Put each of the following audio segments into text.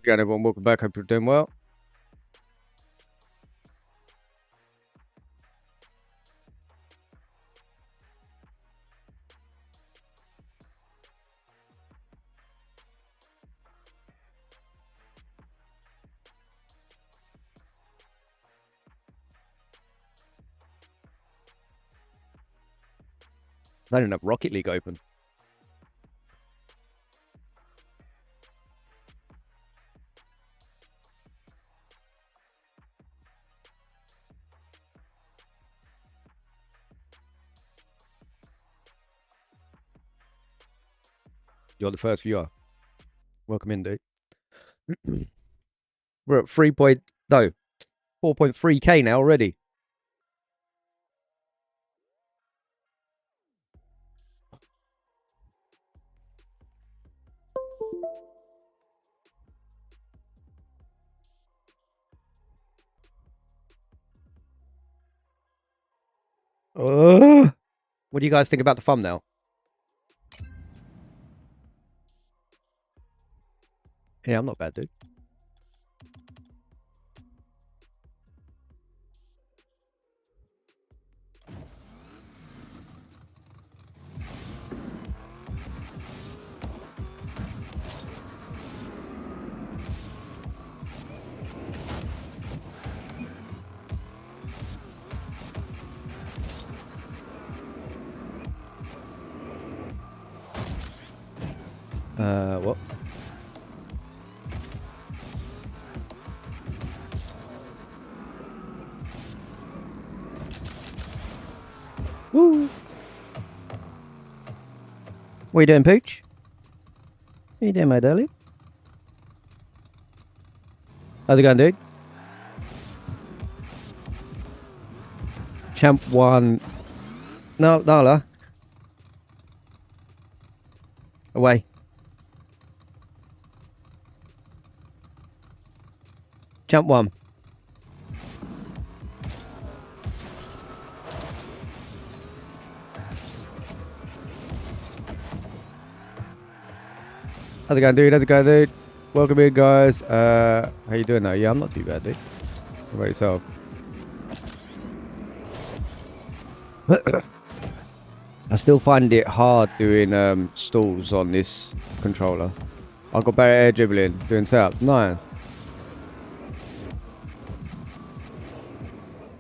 Again, everyone, welcome back. Hope you're doing well. I didn't have Rocket League open. You're the first viewer. Welcome in, dude. We're at 4.3K now already. What do you guys think about the thumbnail? Yeah, I'm not bad, dude. What? Woo! What are you doing, Pooch? What are you doing, my darling? How's it going, dude? Champ 1. No, Nala. Away. Champ 1. How's it going, dude? How's it going, dude? Welcome in, guys. How you doing now? Yeah, I'm not too bad, dude. How about yourself? I still find it hard doing stalls on this controller. I've got better air dribbling, doing setups. Nice.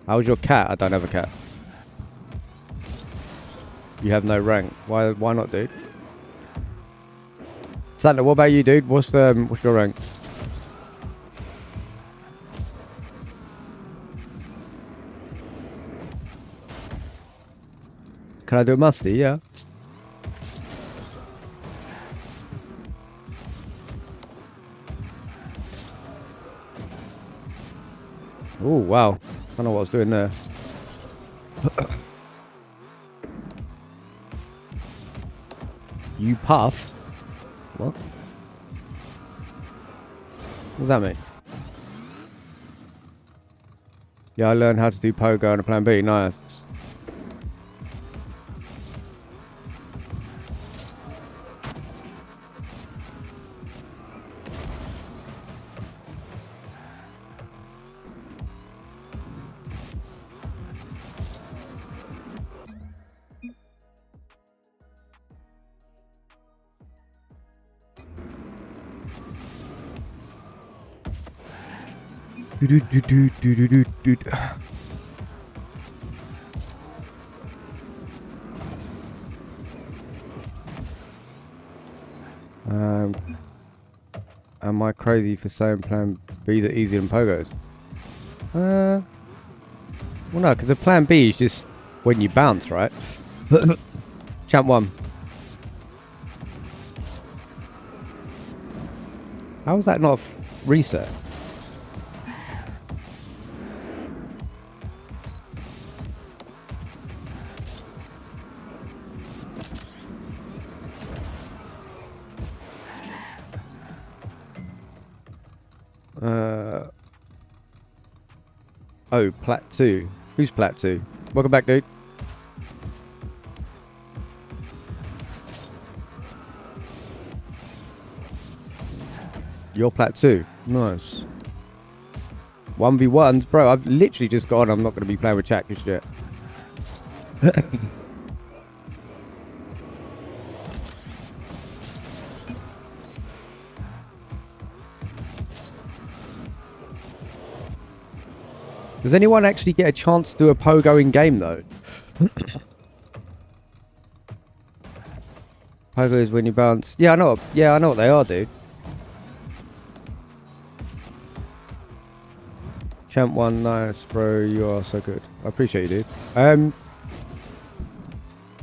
How's your cat? I don't have a cat. You have no rank. Why not, dude? Santa, what about you, dude? What's your rank? Can I do a musty? Yeah. Oh, wow. I don't know what I was doing there. You puff? What? What does that mean? Yeah, I learned how to do pogo on a plan B. Nice. Am I crazy for saying plan B that easier than pogos? Well, no, because the plan B is just when you bounce, right? Champ 1. How was that not a reset? Oh, Plat 2. Who's Plat 2? Welcome back, dude. You're plat 2. Nice. 1v1s, bro. I've literally just gone. I'm not going to be playing with chat just yet. Does anyone actually get a chance to do a pogo in game though? Pogo is when you bounce. Yeah, I know. Yeah, I know what they are, dude. Champ 1, nice, bro. You are so good. I appreciate you, dude.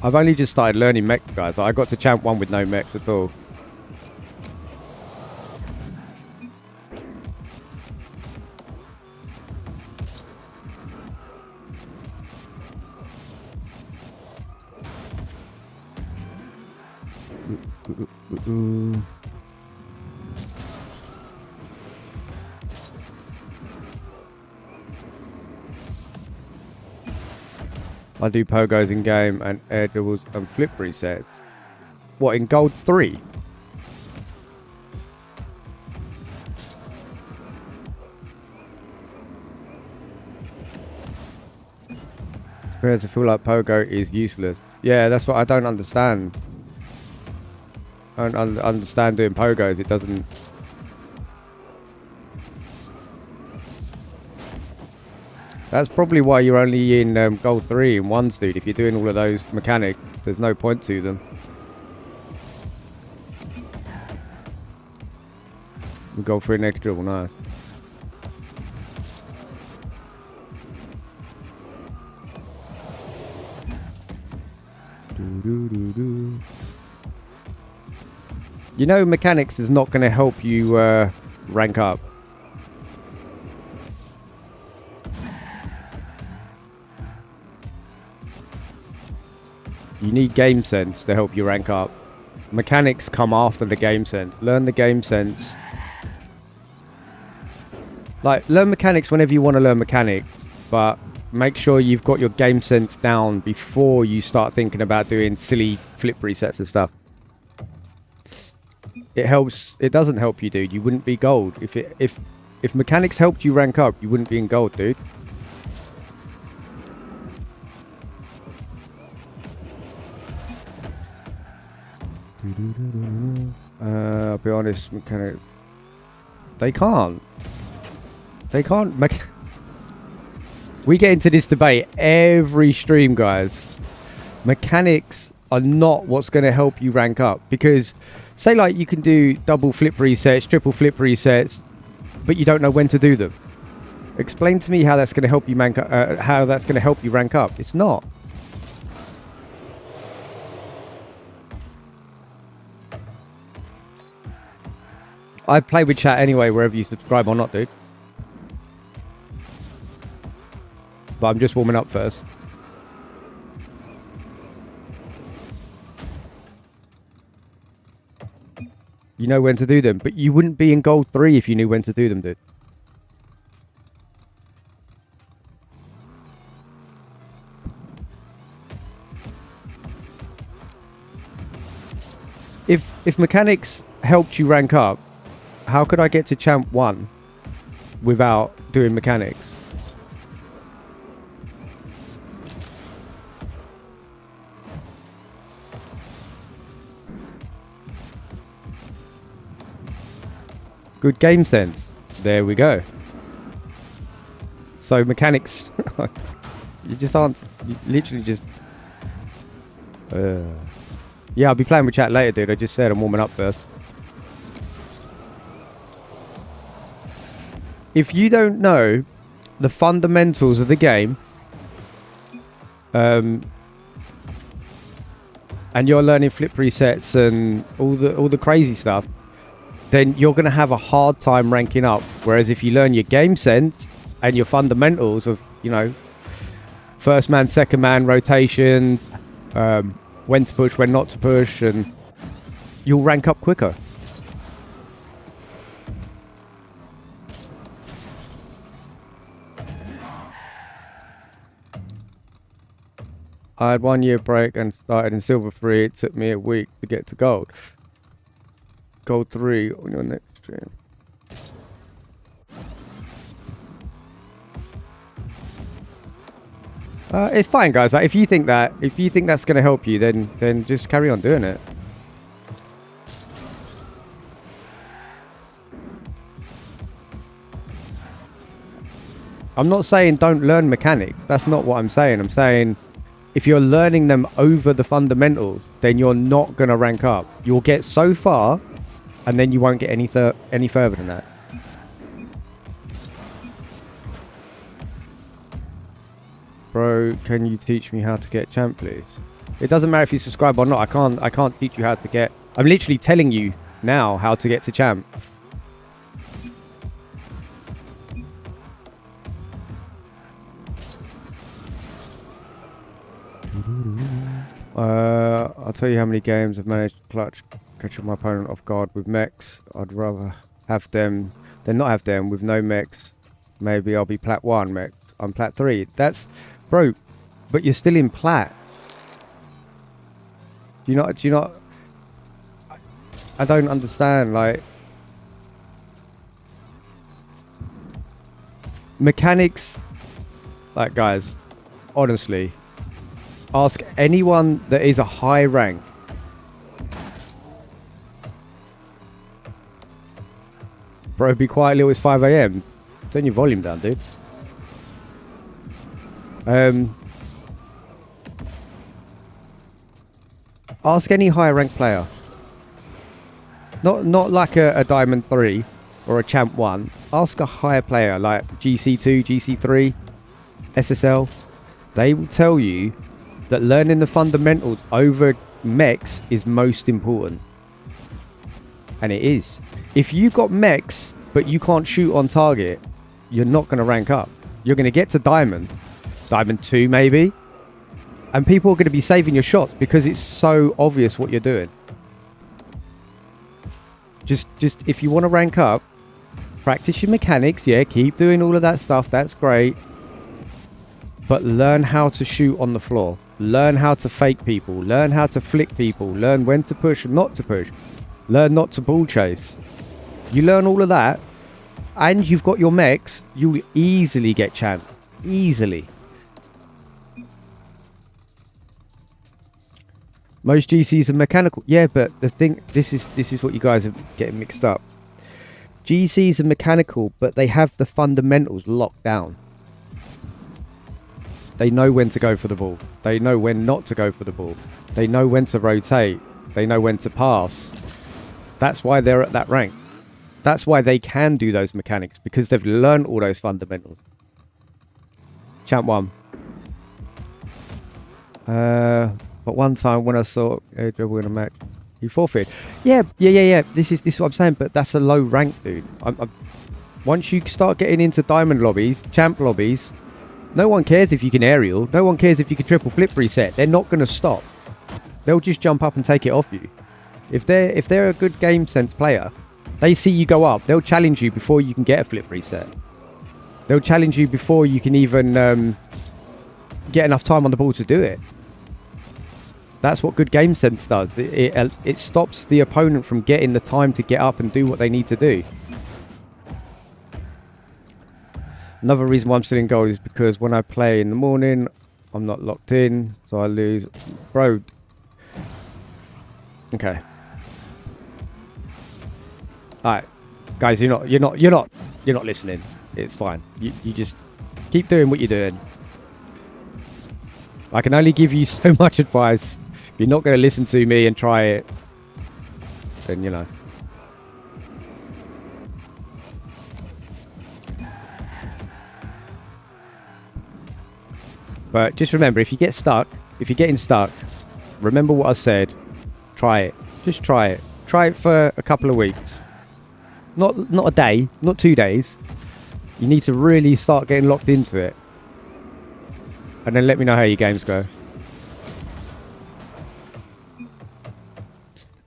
I've only just started learning mech, guys. I got to Champ 1 with no mechs at all. I do pogos in game and air dribbles and flip resets. What, in gold 3? Experience to feel like pogo is useless. Yeah, that's what I don't understand. I don't understand doing pogos. It doesn't. That's probably why you're only in gold 3 and 1s, dude. If you're doing all of those mechanics, there's no point to them. Gold 3 naked dribble, nice. You know, mechanics is not going to help you rank up. You need game sense to help you rank up. Mechanics come after the game sense. Learn the game sense. Like, learn mechanics whenever you want to learn mechanics, but make sure you've got your game sense down before you start thinking about doing silly flip resets and stuff. It helps. It doesn't help you, dude. You wouldn't be gold. If mechanics helped you rank up, you wouldn't be in gold, dude. I'll be honest, mechanics. They can't. We get into this debate every stream, guys. Mechanics are not what's going to help you rank up, because say like you can do double flip resets, triple flip resets, but you don't know when to do them. Explain to me how that's going to help you rank up. It's not. I play with chat anyway, wherever you subscribe or not, dude. But I'm just warming up first. You know when to do them, but you wouldn't be in gold 3 if you knew when to do them, dude. If mechanics helped you rank up, how could I get to champ 1 without doing mechanics? Good game sense. There we go. So mechanics, you just aren't. You literally just. Yeah, I'll be playing with chat later, dude. I just said I'm warming up first. If you don't know the fundamentals of the game, and you're learning flip resets and all the crazy stuff, then you're going to have a hard time ranking up. Whereas if you learn your game sense and your fundamentals of, you know, first man, second man rotations, when to push, when not to push, and you'll rank up quicker. I had 1 year break and started in silver 3. It took me a week to get to gold. Gold 3 on your next stream. It's fine, guys. Like, if you think that's going to help you, then just carry on doing it. I'm not saying don't learn mechanics. That's not what I'm saying. I'm saying if you're learning them over the fundamentals, then you're not going to rank up. You'll get so far, and then you won't get any further than that. Bro, can you teach me how to get champ, please? It doesn't matter if you subscribe or not. I can't teach you how to get... I'm literally telling you now how to get to champ. I'll tell you how many games I've managed to catch my opponent off guard with mechs. I'd rather have them than not have them with no mechs. Maybe I'll be plat 1 mech. I'm plat 3. That's... Bro, but you're still in plat. Do you not... I don't understand, like... Mechanics... Like, guys, honestly, ask anyone that is a high rank. Bro, be quiet, little, it's 5 AM. Turn your volume down, dude. Ask any higher rank player. Not like a Diamond 3 or a Champ 1. Ask a higher player like GC2, GC3, SSL. They will tell you that learning the fundamentals over mechs is most important. And it is. If you've got mechs but you can't shoot on target, you're not going to rank up. You're going to get to Diamond 2 maybe, and people are going to be saving your shots because it's so obvious what you're doing. Just if you want to rank up, practice your mechanics. Yeah, keep doing all of that stuff, that's great, but learn how to shoot on the floor. Learn how to fake people. Learn how to flick people. Learn when to push and not to push. Learn not to ball chase. You learn all of that and you've got your mechs, you'll easily get champ. Easily. Most GCs are mechanical. Yeah, but the thing, this is what you guys are getting mixed up. GCs are mechanical, but they have the fundamentals locked down. They know when to go for the ball. They know when not to go for the ball. They know when to rotate. They know when to pass. That's why they're at that rank. That's why they can do those mechanics, because they've learned all those fundamentals. Champ 1. But one time when I saw a dribble in a match, he forfeited. Yeah. This is what I'm saying, but that's a low rank, dude. Once you start getting into diamond lobbies, champ lobbies, no one cares if you can aerial. No one cares if you can triple flip reset. They're not going to stop. They'll just jump up and take it off you. If they're a good game sense player, they see you go up. They'll challenge you before you can get a flip reset. They'll challenge you before you can even get enough time on the ball to do it. That's what good game sense does. It stops the opponent from getting the time to get up and do what they need to do. Another reason why I'm still in gold is because when I play in the morning, I'm not locked in, so I lose. Bro. Okay. Alright. Guys, you're not listening. It's fine. You just keep doing what you're doing. I can only give you so much advice. If you're not going to listen to me and try it, then you know. But just remember, if you get stuck, if you're getting stuck, remember what I said. Try it. Just try it. Try it for a couple of weeks. Not a day, not 2 days. You need to really start getting locked into it. And then let me know how your games go.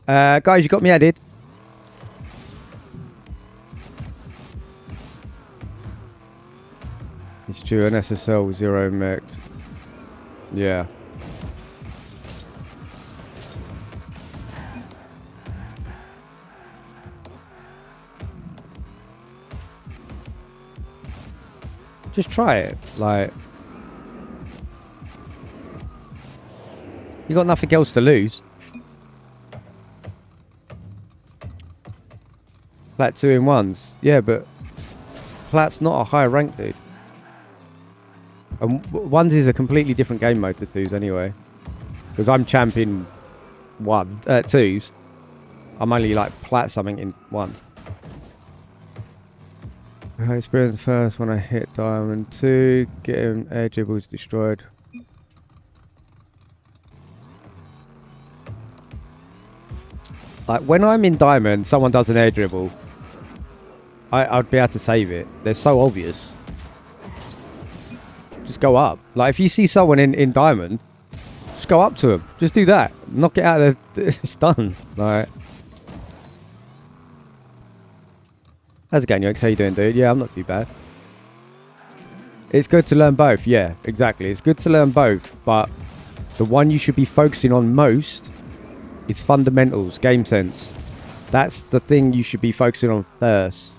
Guys, you got me added. It's true, an SSL with 0 mech. Yeah. Just try it. Like, You got nothing else to lose. Plat 2-in-1s. Yeah, but Plat's not a high rank, dude. And ones is a completely different game mode to twos anyway. Because I'm champion twos. I'm only like plat something in ones. I experienced first when I hit diamond 2, getting air dribbles destroyed. Like when I'm in diamond, someone does an air dribble, I'd be able to save it. They're so obvious. Just go up. Like if you see someone in diamond, just go up to them. Just do that. Knock it out of there. It's done. Like, how's it going, Yoke? How you doing, dude? Yeah, I'm not too bad. It's good to learn both. Yeah, exactly. It's good to learn both, but the one you should be focusing on most is fundamentals, game sense. That's the thing you should be focusing on first.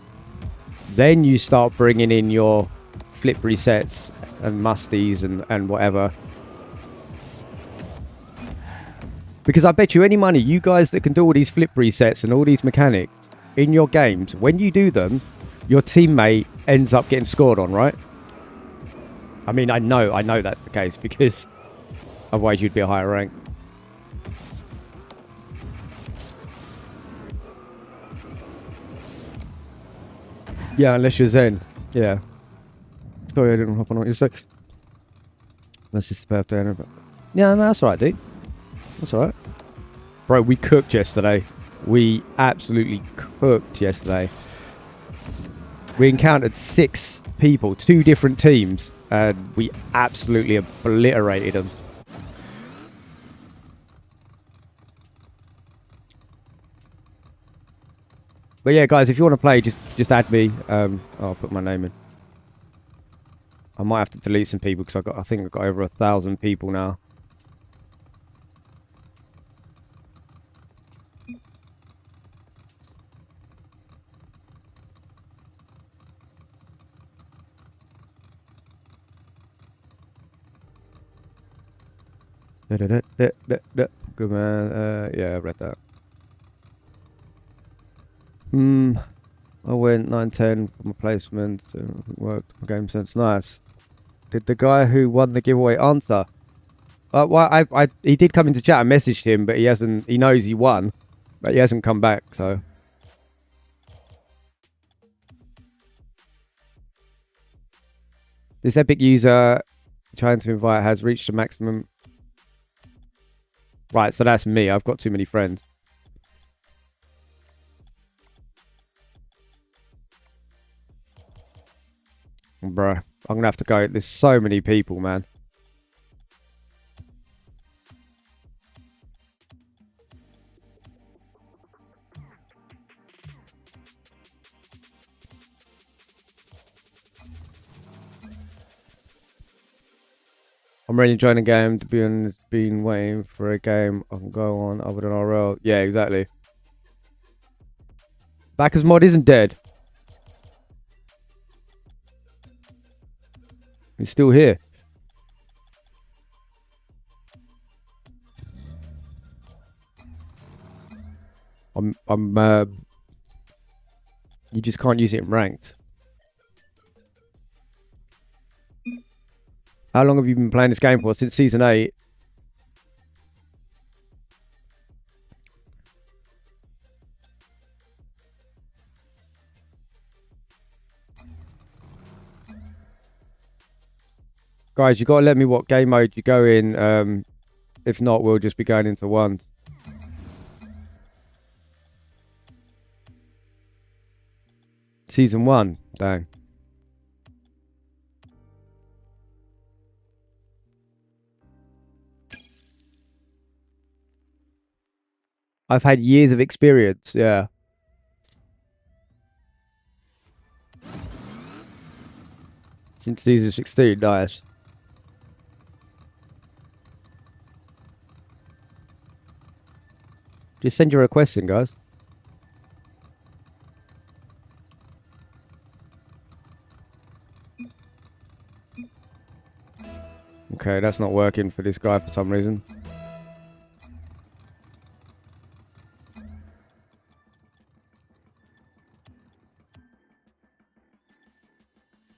Then you start bringing in your flip resets and musties and whatever. Because I bet you any money, you guys that can do all these flip resets and all these mechanics in your games, when you do them, your teammate ends up getting scored on, right? I mean, I know that's the case, because otherwise you'd be a higher rank. Yeah, unless you're Zen. Yeah. Sorry, I didn't hop on what you said. That's just the birthday. Yeah, no, that's alright, dude. That's alright. Bro, we cooked yesterday. We absolutely cooked yesterday. We encountered 6 people, 2 different teams, and we absolutely obliterated them. But yeah, guys, if you want to play, just add me. I'll put my name in. I might have to delete some people because I think I've got over 1,000 people now. Good man. Yeah, I read that. I went 9-10 for my placement. Worked my game sense. Nice. Did the guy who won the giveaway answer? Well, he did come into chat. I messaged him, but he hasn't. He knows he won, but he hasn't come back. So. This Epic user trying to invite has reached the maximum. Right, so that's me. I've got too many friends. Bruh, I'm gonna have to go. There's so many people, man. I'm really enjoying the game. To be honest, been waiting for a game I can go on other than RL. Yeah, exactly. Backers mod isn't dead. He's still here. You just can't use it in ranked. How long have you been playing this game for? Since season 8. Guys, you gotta let me what game mode you go in. If not, we'll just be going into ones. Season 1, dang. I've had years of experience, yeah. Since season 16, nice. Just send your requests in, guys. Okay, that's not working for this guy for some reason.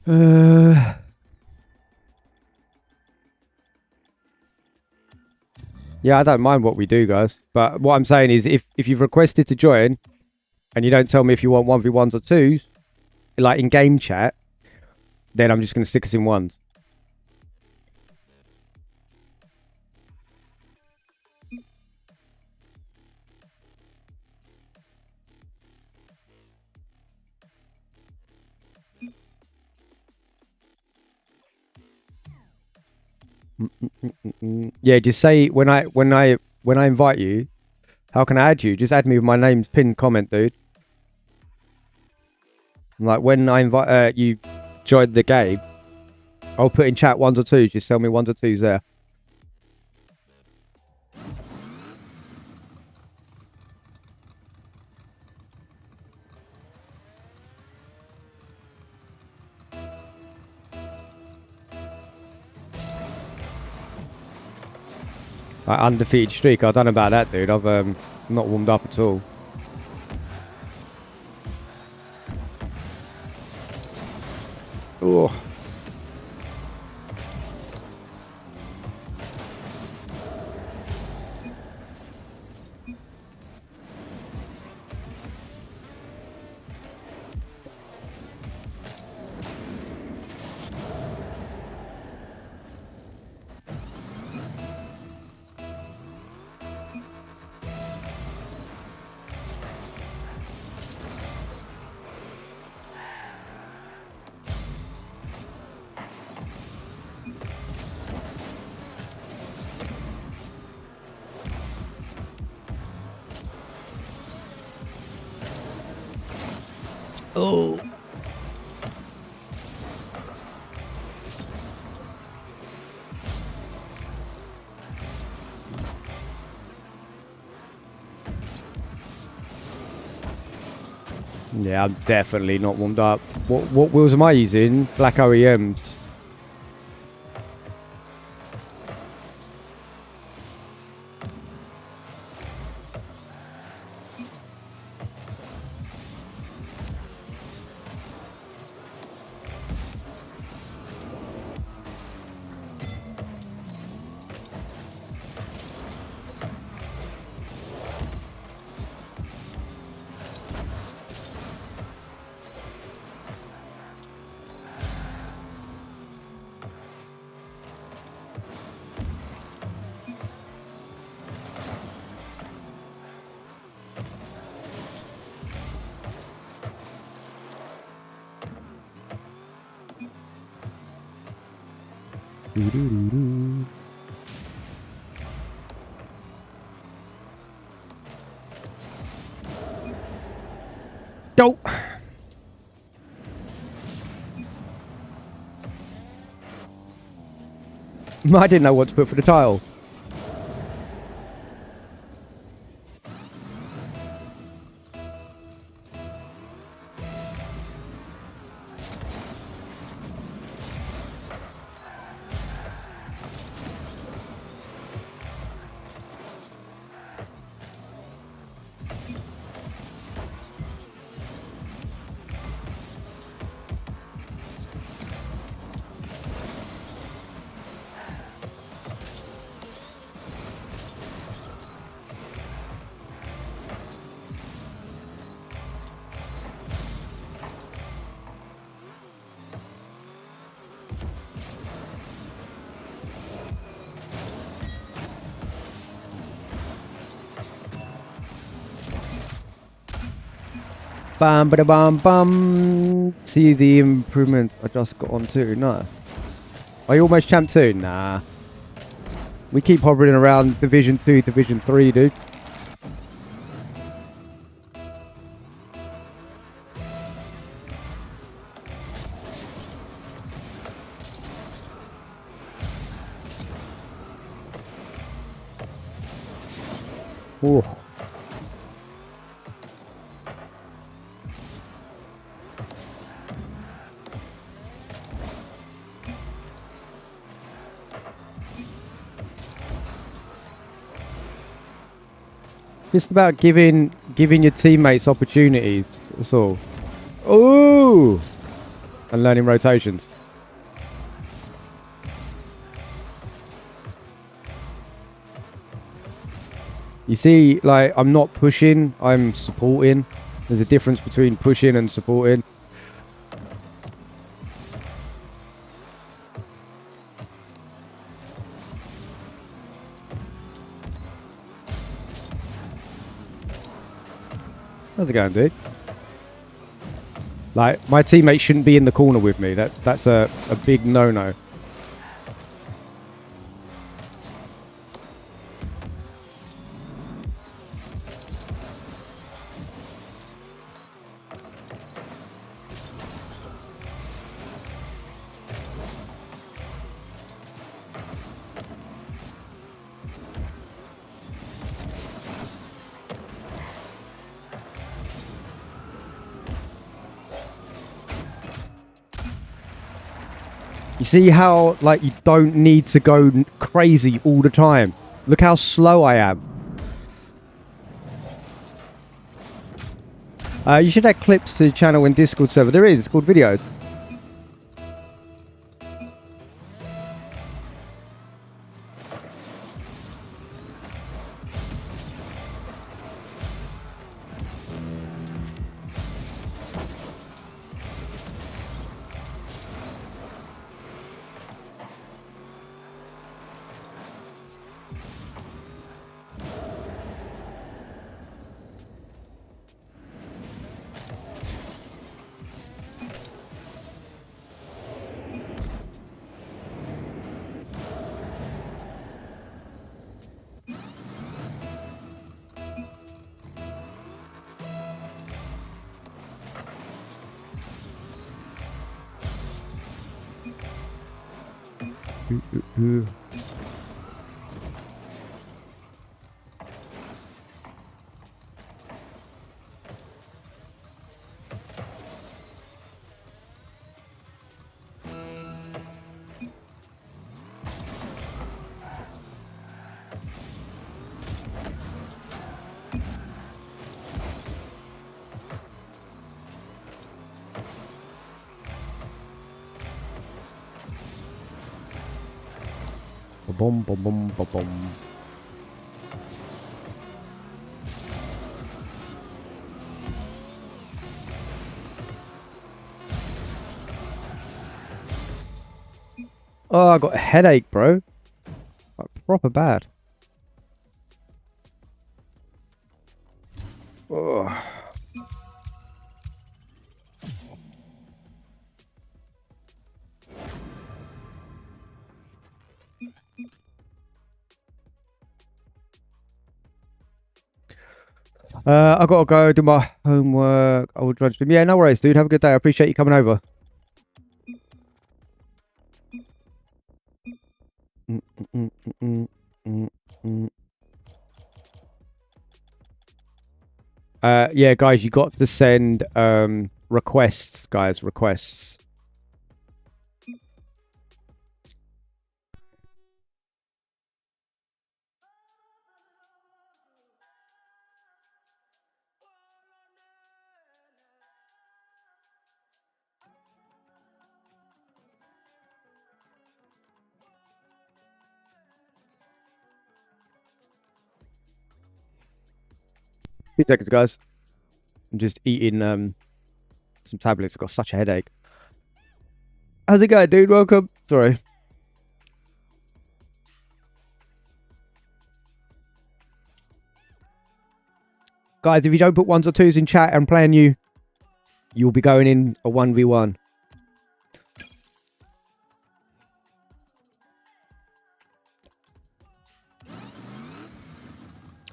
Yeah, I don't mind what we do, guys. But what I'm saying is, if you've requested to join and you don't tell me if you want 1v1s or 2s, like in game chat, then I'm just going to stick us in 1s. Yeah, just say when I invite you, how can I add you? Just add me with my name's pinned comment, dude. Like when I invite you join the game, I'll put in chat 1s or 2s. Just tell me 1s or 2s there. Like undefeated streak. I don't know about that, dude. I've not warmed up at all. Oh. Oh. Yeah, I'm definitely not warmed up. What wheels am I using? Black OEMs. Go. I didn't know what to put for the tile. Bam, bada, bam, bam. See the improvements I just got onto. Nice. Are you almost champ 2? Nah. We keep hovering around Division 2, Division 3, dude. Ooh. Just about giving your teammates opportunities. That's all. Ooh. and learning rotations. You see, like, I'm not pushing, I'm supporting. There's a difference between pushing and supporting. How's it going, dude? Like, my teammate shouldn't be in the corner with me. That's a big no-no. You see how, like, you don't need to go crazy all the time. Look how slow I am. You should add clips to the channel and Discord server. There is. It's called videos. Boom, boom, boom, boom, boom. Oh, I got a headache, bro. Like, proper bad. Oh. I gotta go do my homework. I will drudge them. Yeah, no worries, dude. Have a good day. I appreciate you coming over. Yeah, guys, you got to send requests, guys. Requests. Few seconds, guys. I'm just eating some tablets. I've got such a headache. How's it going, dude? Welcome. Sorry. Guys, if you don't put 1s or 2s in chat and playing you, you'll be going in a 1v1.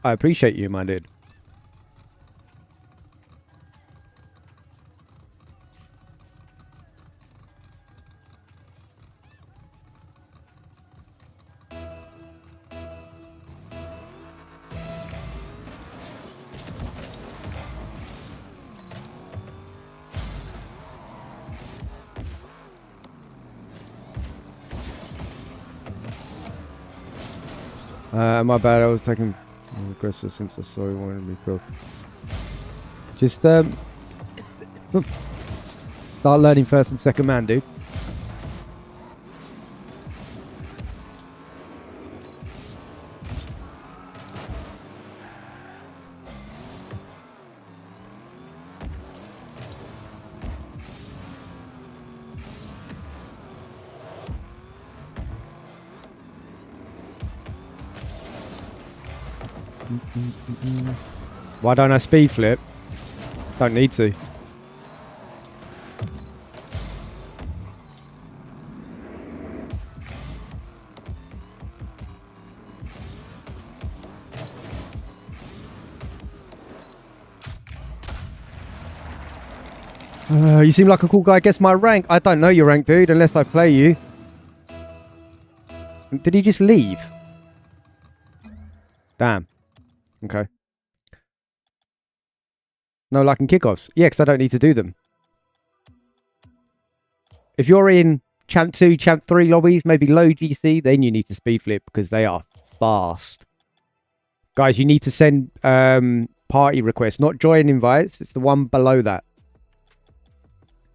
I appreciate you, my dude. My bad, I was taking aggressive since I saw you wanted me to. Just Start learning first and second man, dude. Why don't I speed flip? Don't need to. You seem like a cool guy. Guess my rank. I don't know your rank, dude, unless I play you. Did he just leave? Damn. Okay. No, like in kickoffs. Yeah, because I don't need to do them. If you're in Champ 2, Champ 3 lobbies, maybe low GC, then you need to speed flip because they are fast. Guys, you need to send party requests, not join invites. It's the one below that.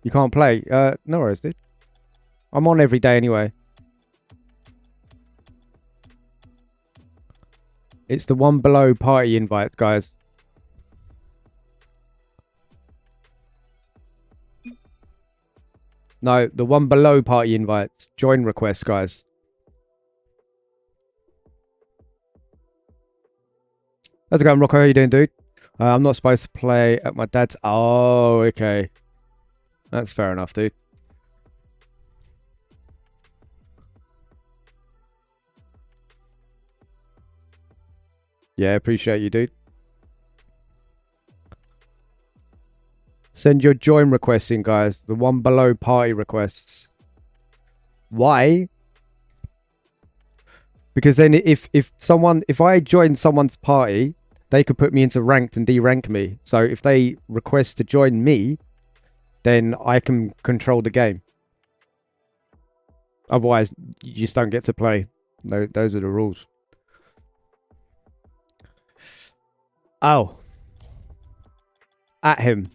You can't play. No worries, dude. I'm on every day anyway. It's the one below party invite, guys. No, the one below party invites. Join requests, guys. How's it going, Rocco? How you doing, dude? I'm not supposed to play at my dad's... Oh, okay. That's fair enough, dude. Yeah, appreciate you, dude. Send your join requests in, guys. The one below party requests. Why? Because then if I join someone's party, they could put me into ranked and derank me. So if they request to join me, then I can control the game. Otherwise, you just don't get to play. Those are the rules. Oh. At him.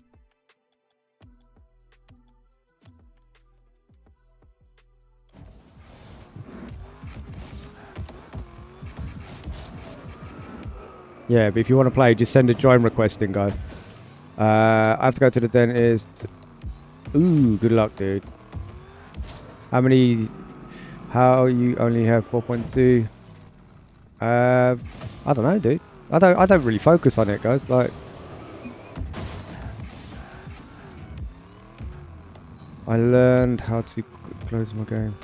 Yeah, but if you want to play, just send a join request in, guys. I have to go to the dentist. Ooh, good luck, dude. How you only have 4.2? I don't know, dude. I don't really focus on it, guys. Like, I learned how to close my game.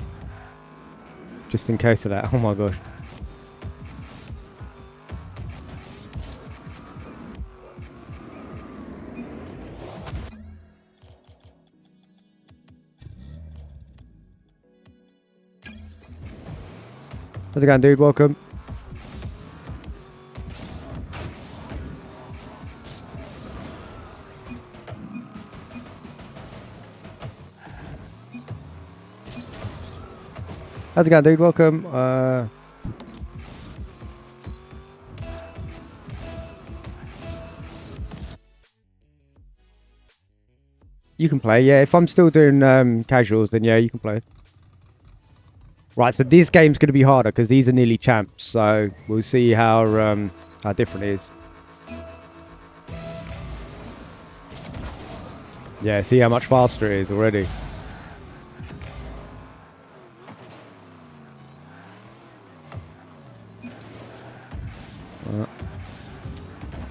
Just in case of that. Oh my gosh. How's it going, dude? Welcome. How's it going, dude? Welcome. You can play, yeah. If I'm still doing casuals, then yeah, you can play. Right, so this game's going to be harder because these are nearly champs. So we'll see how different it is. Yeah, see how much faster it is already.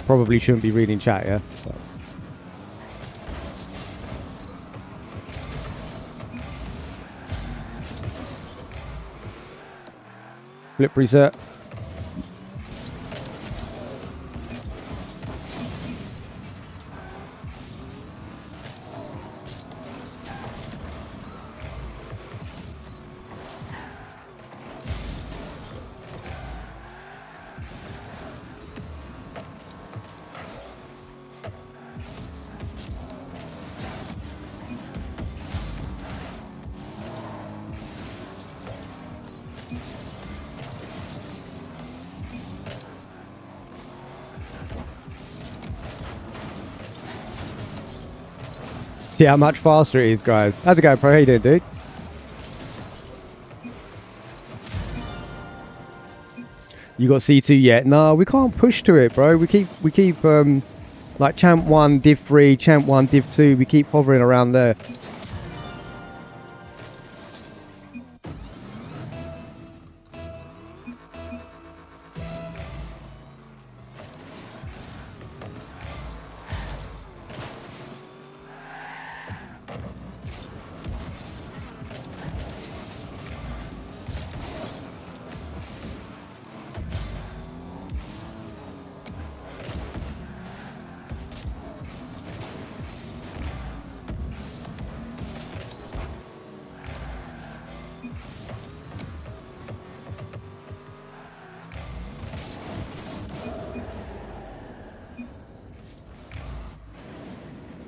Probably shouldn't be reading chat, yeah? So. Flip reset. See how much faster it is, guys. How's it going, bro? How you doing, dude? You got C2 yet? No, we can't push to it, bro. We keep like champ 1, div 3, champ 1, div 2. We keep hovering around there.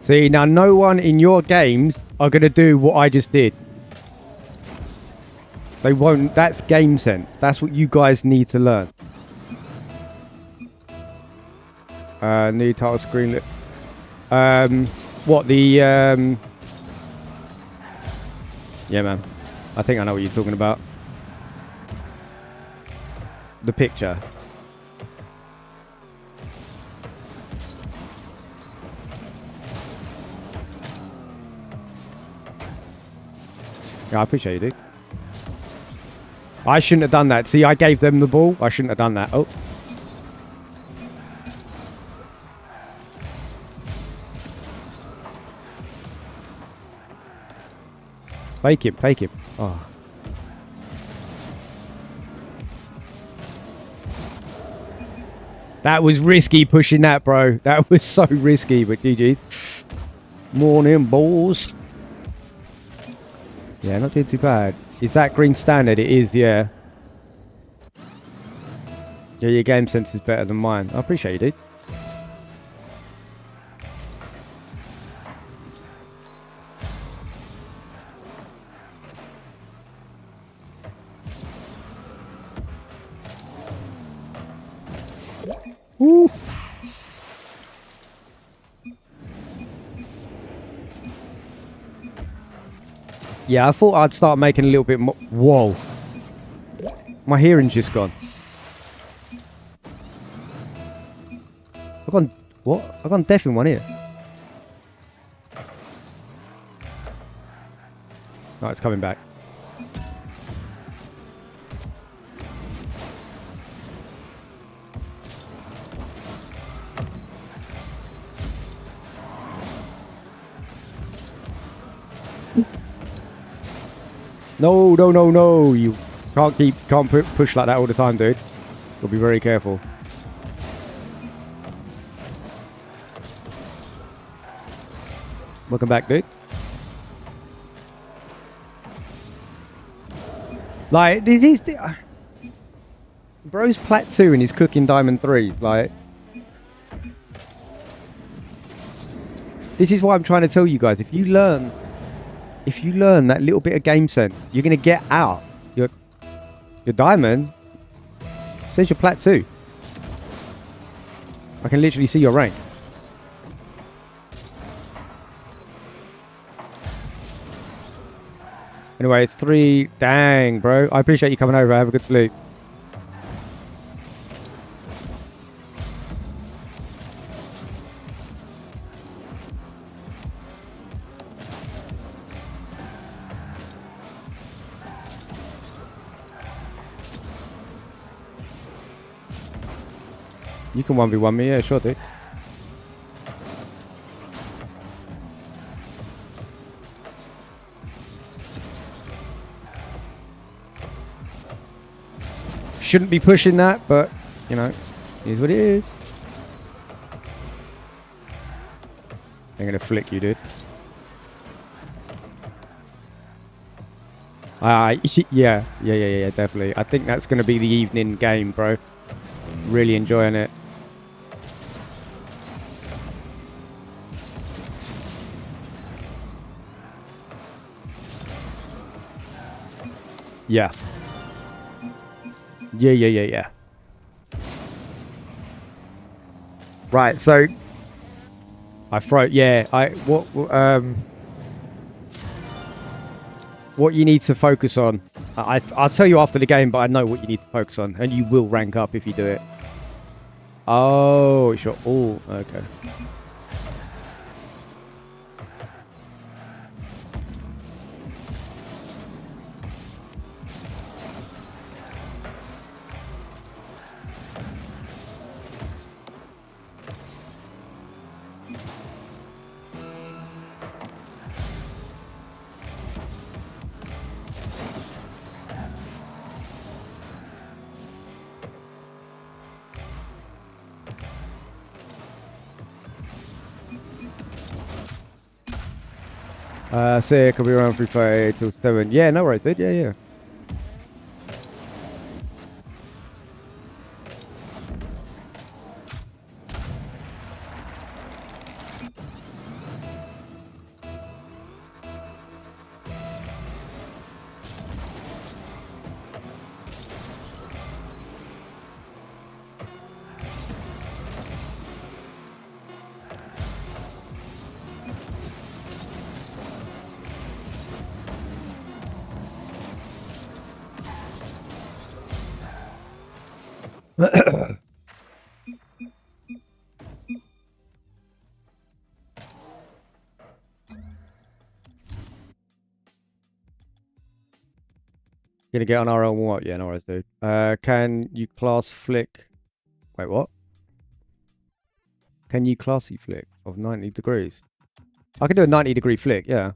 See, now no one in your games are going to do what I just did. They won't. That's game sense. That's what you guys need to learn. New title screen. What the... Yeah, man. I think I know what you're talking about. The picture. Yeah, I appreciate you, dude. I shouldn't have done that. See, I gave them the ball. I shouldn't have done that. Oh. Fake him, fake him. Oh. That was risky pushing that, bro. That was so risky, but GG's. Morning, balls. Yeah, not doing too bad. Is that green standard? It is, yeah. Yeah, your game sense is better than mine. I appreciate you, dude. Oof. Yeah, I thought I'd start making a little bit more... Whoa. My hearing's just gone. I've gone... What? I've gone deaf in one ear. Oh, it's coming back. No, no, no, no. You can't push like that all the time, dude. You'll be very careful. Welcome back, dude. Like, this is... Bro's plat 2 and he's cooking diamond 3s. Like... This is why I'm trying to tell you guys. If you learn that little bit of game sense, you're going to get out. Your diamond says you're plat 2. I can literally see your rank. Anyway, it's 3. Dang, bro. I appreciate you coming over. Have a good sleep. You can 1v1 me, yeah, sure, dude. Shouldn't be pushing that, but, you know, here's what it is. I'm gonna flick you, dude. Yeah, definitely. I think that's gonna be the evening game, bro. Really enjoying it. Yeah. Yeah. Right, so I froze. Yeah, what you need to focus on. I'll tell you after the game, but I know what you need to focus on, and you will rank up if you do it. Oh, it's your all. Okay. Say it could be around 3:58 till 7. Yeah, no worries, dude. Yeah, yeah. Gonna get on our own what? Yeah, no worries, dude. Can you class flick? Wait, what? Can you classy flick of 90 degrees? I can do a 90-degree flick, yeah.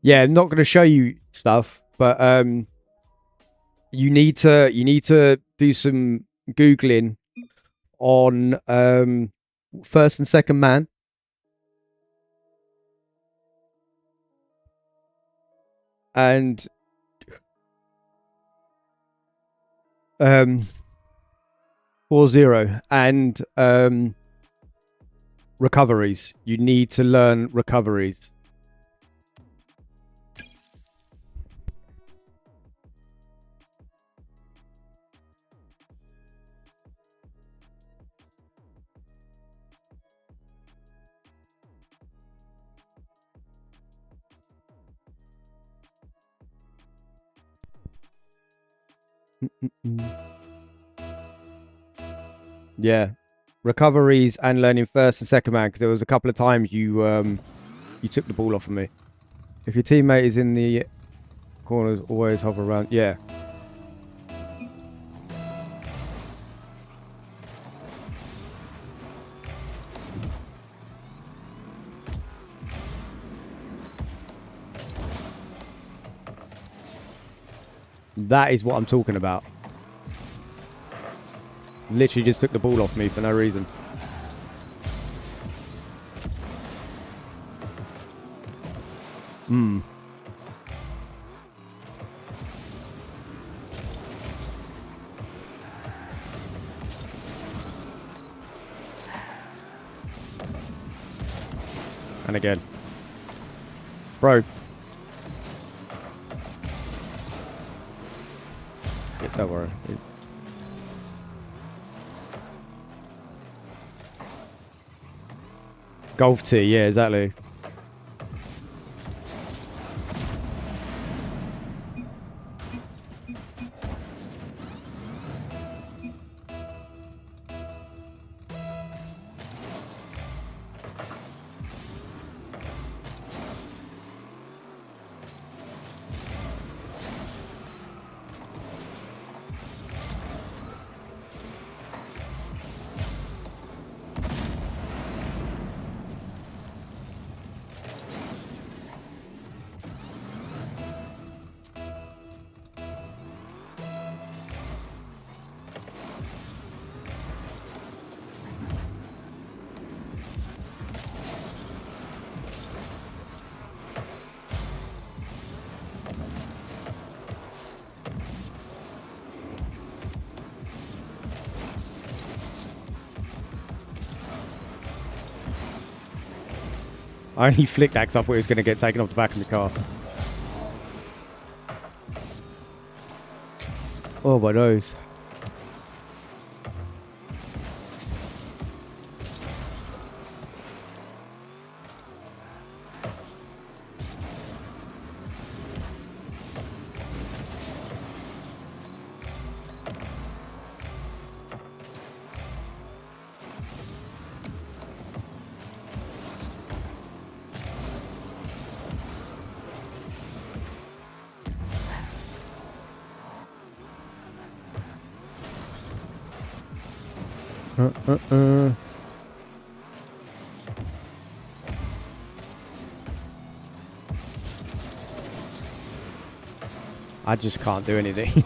Yeah, I'm not going to show you stuff, but you need to do some googling on first and second man, and 4-0 and recoveries. You need to learn recoveries. Yeah, recoveries and learning first and second man, because there was a couple of times you took the ball off of me. If your teammate is in the corners, always hover around. Yeah. That is what I'm talking about. Literally just took the ball off me for no reason. Hmm. And again. Bro. Yeah, don't worry. Golf tee, yeah, exactly. I only flicked that because I thought it was going to get taken off the back of the car. Oh, my nose. I just can't do anything.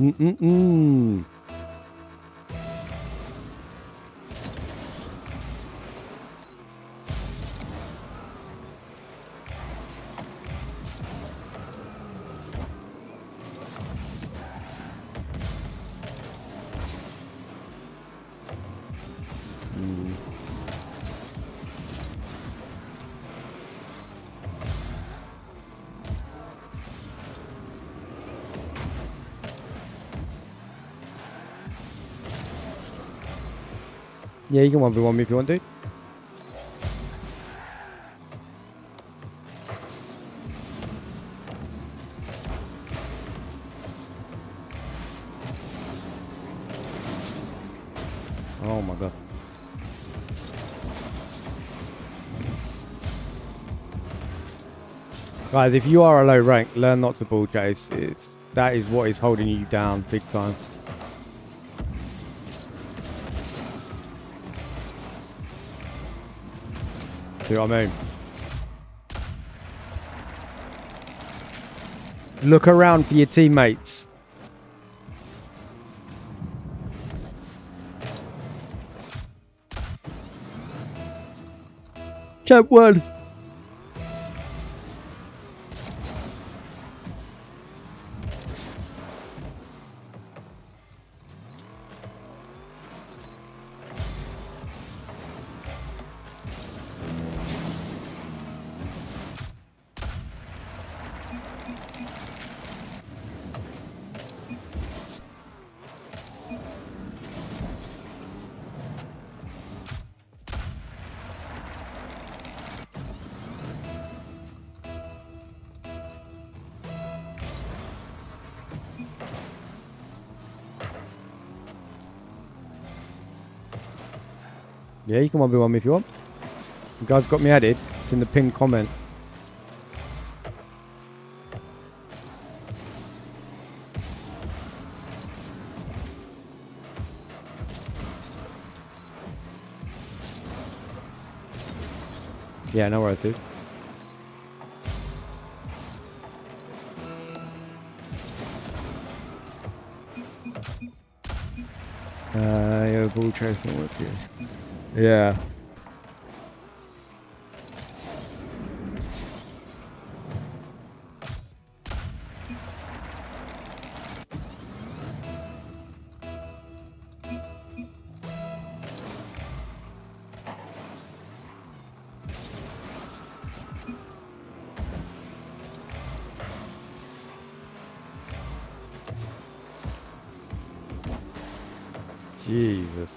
Mm-mm-mm. Yeah, you can 1v1 me if you want to. Oh my god. Guys, if you are a low rank, learn not to ball chase. That is what is holding you down big time. See what I mean? Look around for your teammates. Choke one. Yeah, you can 1v1 me if you want. You guys got me added. It's in the pinned comment. Yeah, no worries, dude. Yeah, ball chase won't work here. Yeah. Jesus.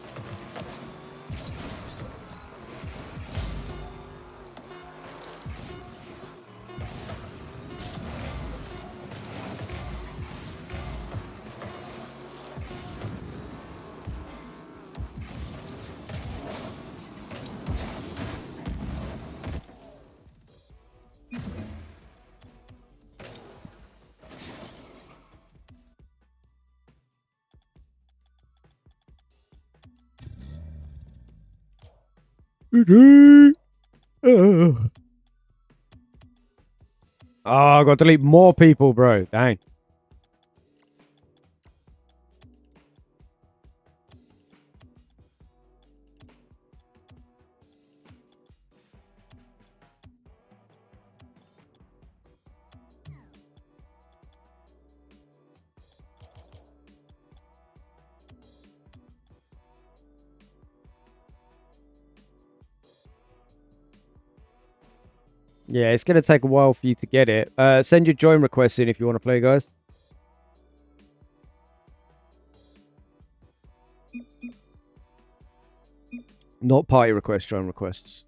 Oh, I got to delete more people, bro. Dang. Yeah, it's going to take a while for you to get it. Send your join requests in if you want to play, guys. Not party requests, join requests.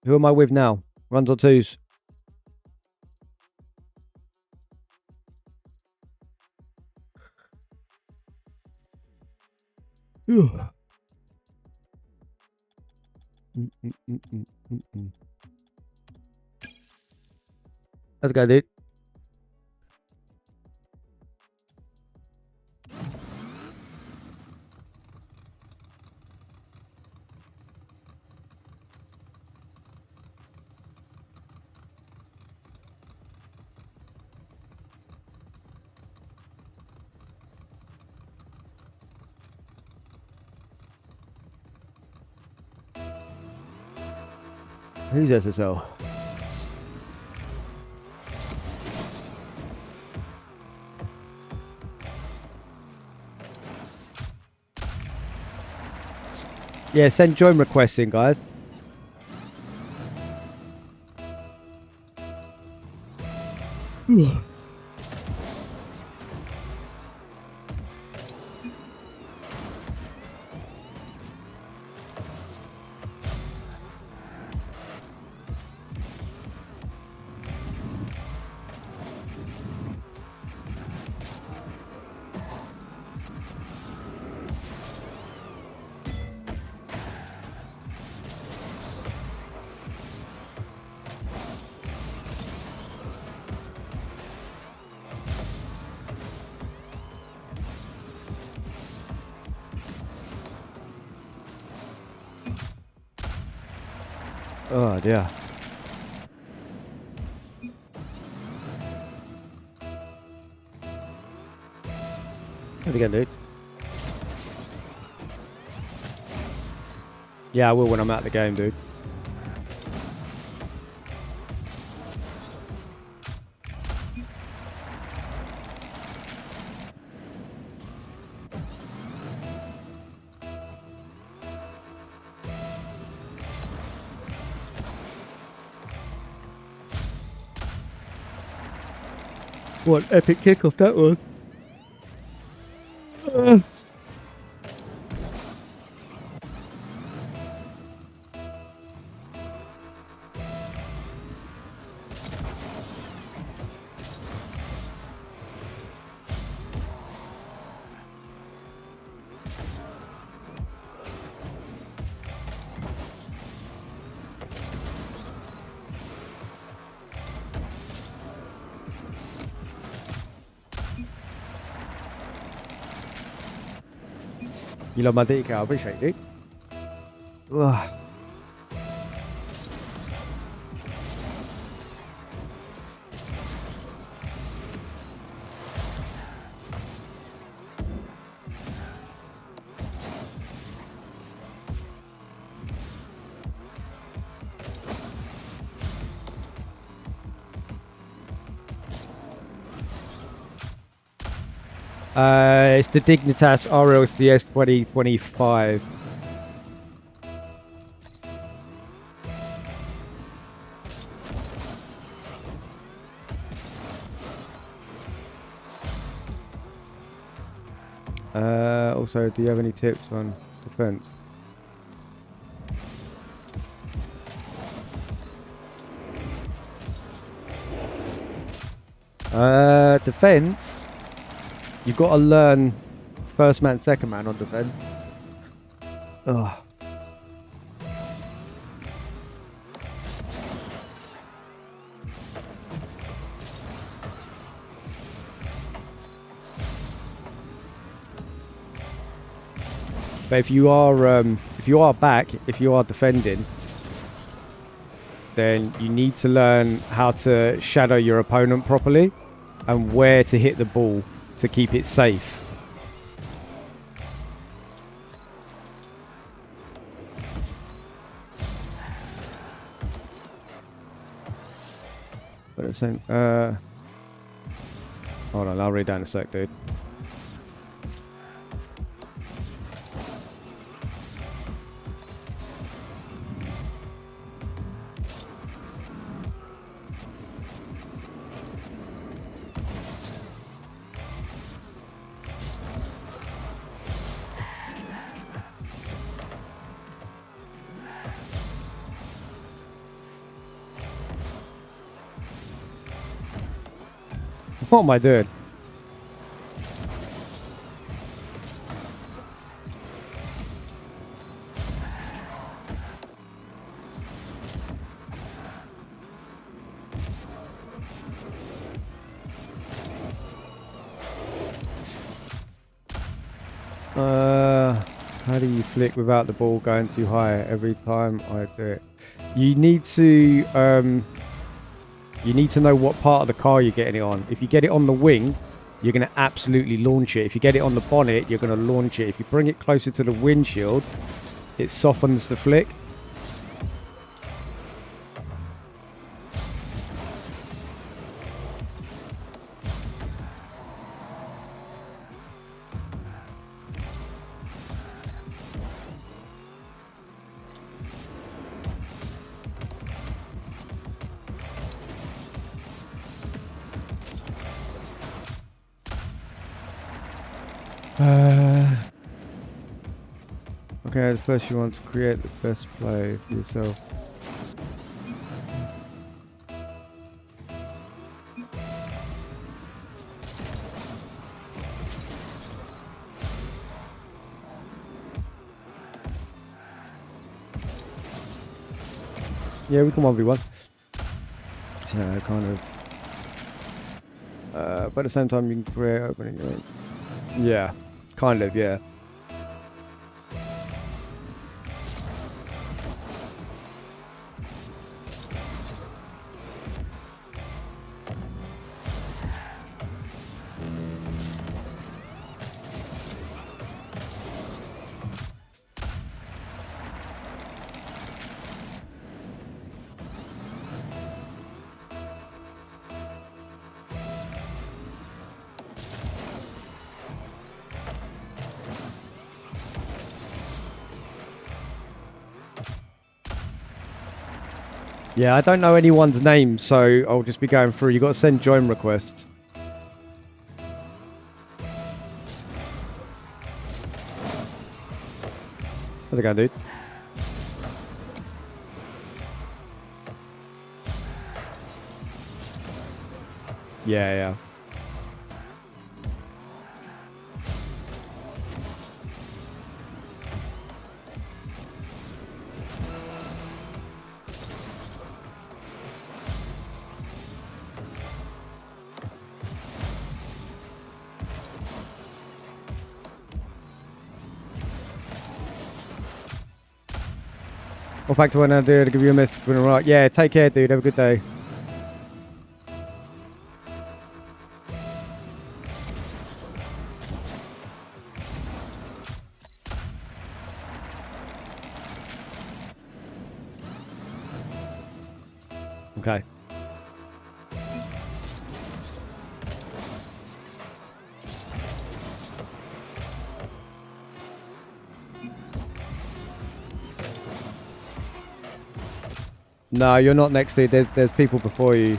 Who am I with now? Ones or twos? Let's go, dude. Who's SSL? Yeah, send join requests in, guys. Oh, dear. How's it going, dude? Yeah, I will when I'm out of the game, dude. What epic kickoff that was. You love my decal, I appreciate it. Ugh. It's the Dignitas RLCS 2025. Also, do you have any tips on defense? Defense. You've got to learn first man, second man on defend. Ugh. But if you are back, if you are defending, then you need to learn how to shadow your opponent properly and where to hit the ball to keep it safe. But it's hold on, I'll read down a sec, dude. What am I doing? How do you flick without the ball going too high every time I do it? You need to know what part of the car you're getting it on. If you get it on the wing, you're going to absolutely launch it. If you get it on the bonnet, you're going to launch it. If you bring it closer to the windshield, it softens the flick. Okay, first you want to create the best play for yourself. Yeah, we can 1v1. Yeah, kind of. But at the same time, you can create opening your own. Yeah, kind of, yeah. Yeah, I don't know anyone's name, so I'll just be going through. You got to send join requests. How's it going, dude? Yeah, yeah. Well, back to what I do to give you a message. Right. Yeah, take care, dude. Have a good day. Okay. No, you're not next to you. There's people before you.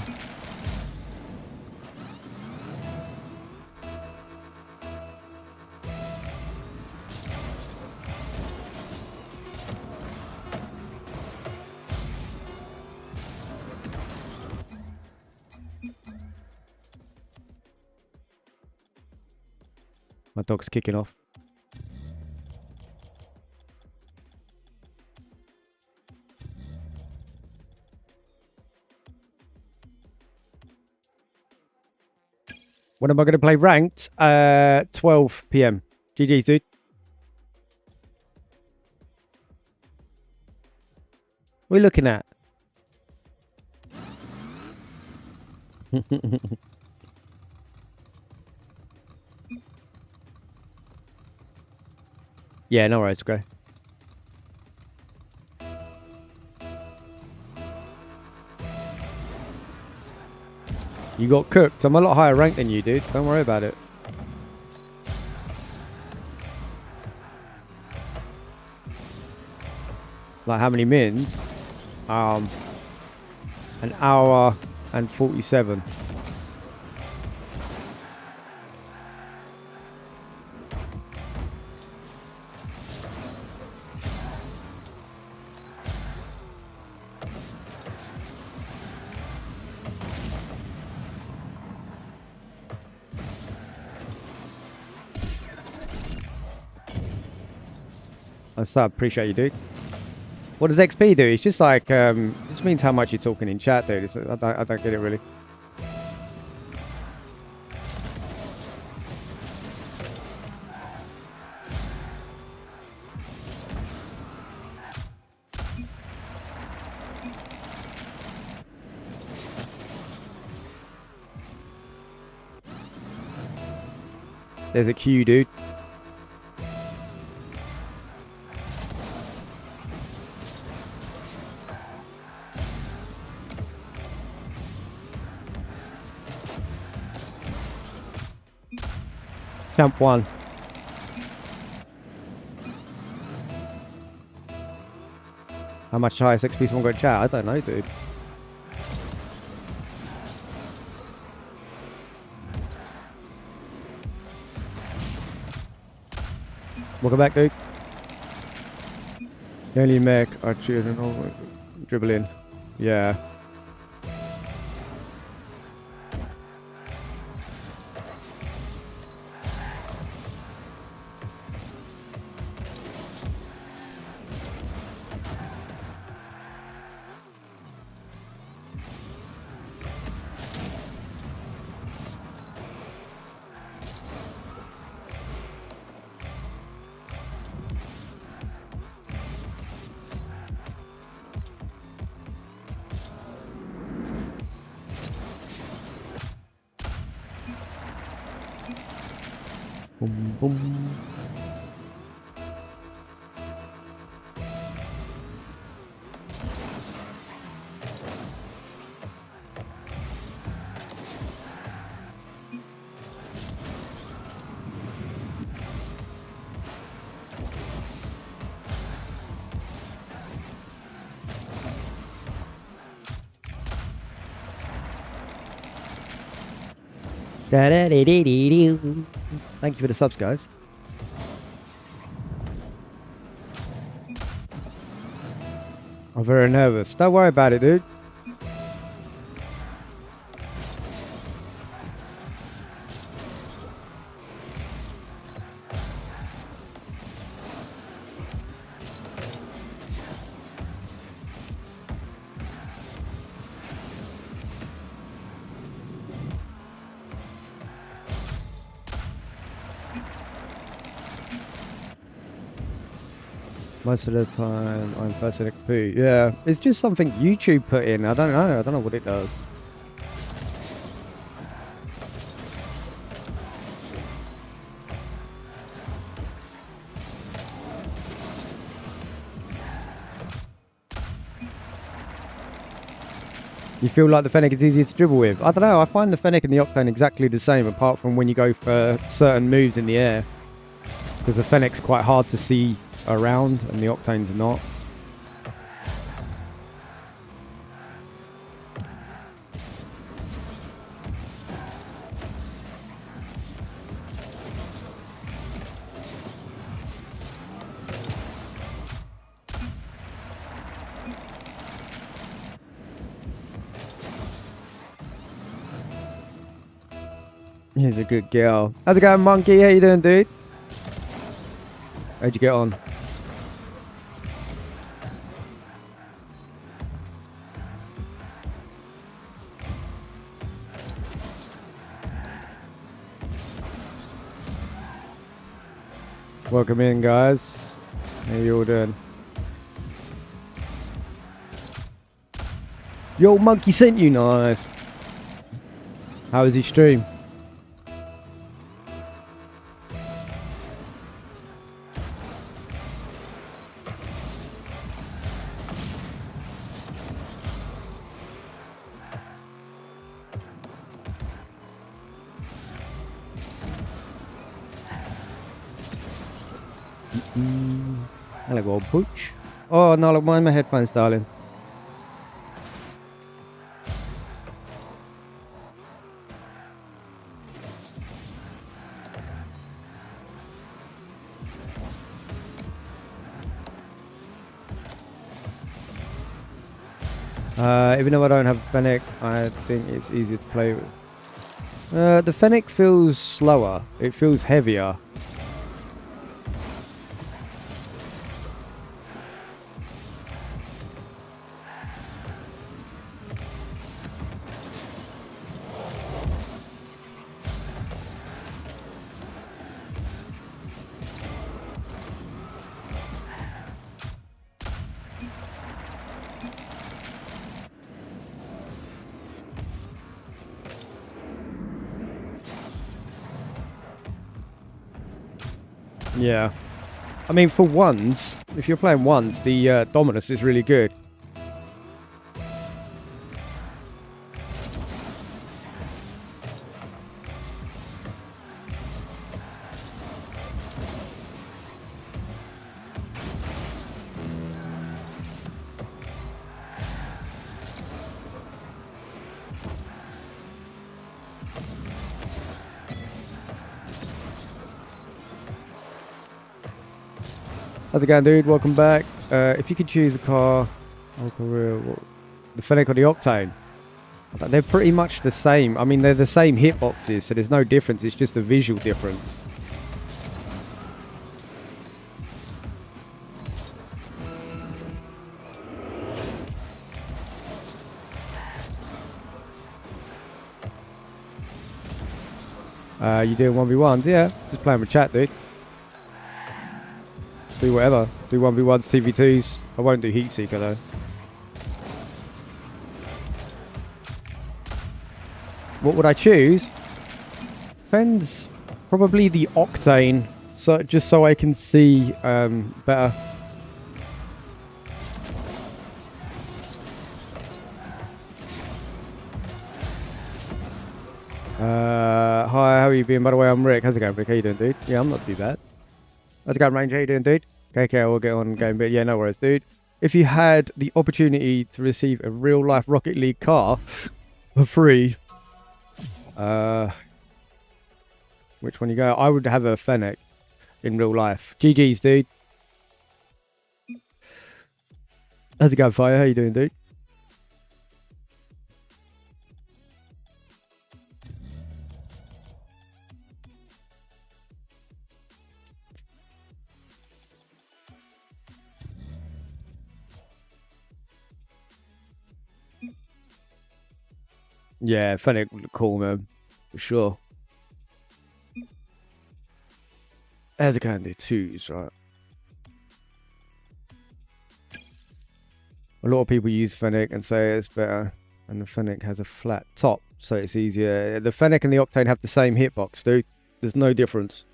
My dog's kicking off. When am I going to play ranked? 12 p.m. GG's, dude. What are we looking at? Yeah, no worries, Gray. You got cooked. I'm a lot higher ranked than you, dude. Don't worry about it. Like how many mins? An hour and 47. I appreciate you, dude. What does XP do? It's just like, it just means how much you're talking in chat, dude. I don't get it, really. There's a queue, dude. Camp 1. How much highest XP someone got chat? I don't know, dude. Welcome back, dude. Early mech, Arctis, and dribble in. Yeah. Boom, boom. Thank you for the subs, guys. I'm very nervous. Don't worry about it, dude. Most of the time, I'm first in XP. Yeah, it's just something YouTube put in. I don't know. I don't know what it does. You feel like the Fennec is easier to dribble with? I don't know. I find the Fennec and the Octane exactly the same, apart from when you go for certain moves in the air. Because the Fennec's quite hard to see around and the Octane's not. He's a good girl. How's it going, Monkey? How you doing, dude? How'd you get on? Welcome in, guys. How you all doing? Yo, Monkey sent you. Nice. How was his stream? Hello, old pooch. Oh, no, look, mind my headphones, darling. Even though I don't have Fennec, I think it's easier to play with. The Fennec feels slower. It feels heavier. Yeah. I mean, for ones, if you're playing ones, the Dominus is really good. How's it going, dude? Welcome back. If you could choose a car, the Fennec or the Octane, they're pretty much the same. I mean, they're the same hitboxes, so there's no difference. It's just a visual difference. You doing 1v1s? Yeah, just playing with chat, dude. Do whatever. Do 1v1s, 2v2s. I won't do Heat Seeker though. What would I choose? Depends. Probably the Octane. So just so I can see better. Hi, how are you being? By the way, I'm Rick. How's it going, Rick? How you doing, dude? Yeah, I'm not too bad. How's it going, Ranger? How you doing, dude? Okay, we'll get on game, but yeah, no worries, dude. If you had the opportunity to receive a real-life Rocket League car for free, which one you go? I would have a Fennec in real life. GG's, dude. How's it going, Fire? How you doing, dude? Yeah, Fennec would look cool, man. For sure. How's it going, dude? Twos, right? A lot of people use Fennec and say it's better. And the Fennec has a flat top, so it's easier. The Fennec and the Octane have the same hitbox, dude. There's no difference.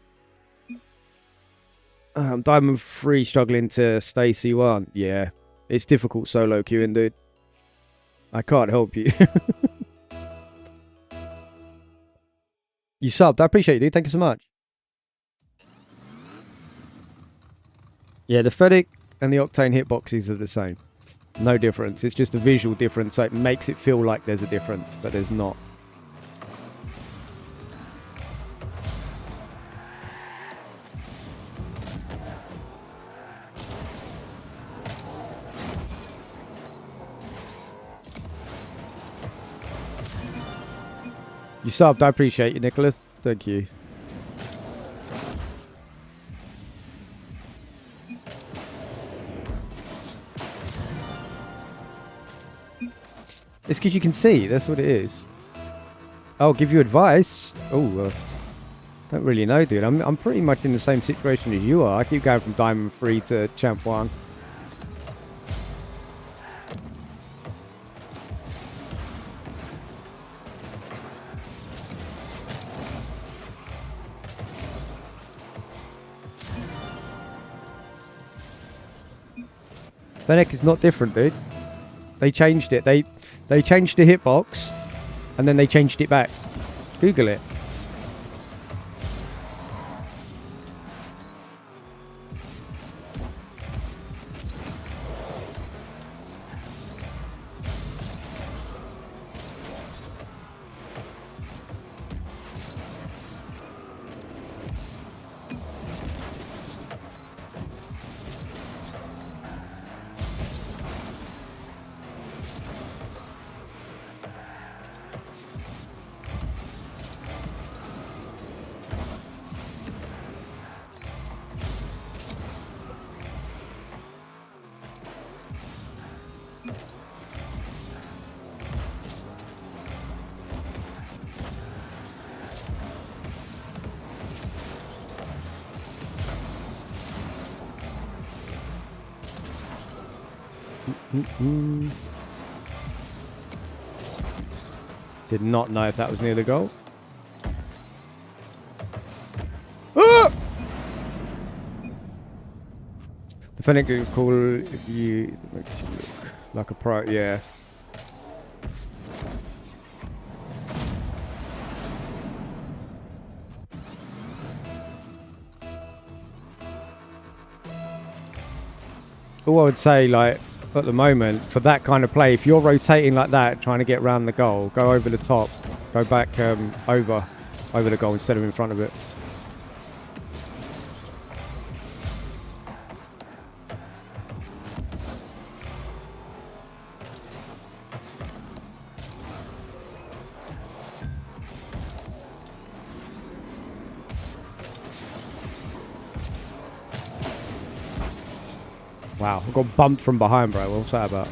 Diamond 3 struggling to stay C1. Yeah, it's difficult solo queuing, dude. I can't help you. You subbed. I appreciate it, dude. Thank you so much. Yeah, the Fennec and the Octane hitboxes are the same. No difference. It's just a visual difference, so it makes it feel like there's a difference, but there's not. You subbed. I appreciate you, Nicholas. Thank you. It's because you can see. That's what it is. I'll give you advice. Oh, don't really know, dude. I'm pretty much in the same situation as you are. I keep going from Diamond 3 to Champ 1. Fennec is not different, dude. They changed it. They changed the hitbox, and then they changed it back. Google it. Did not know if that was near the goal. Ah! The Fennec is cool if you makes you look like a pro. Yeah. All I would say, like, at the moment, for that kind of play, if you're rotating like that, trying to get around the goal, go over the top, go back over the goal instead of in front of it. Wow, I got bumped from behind, bro. What's that about?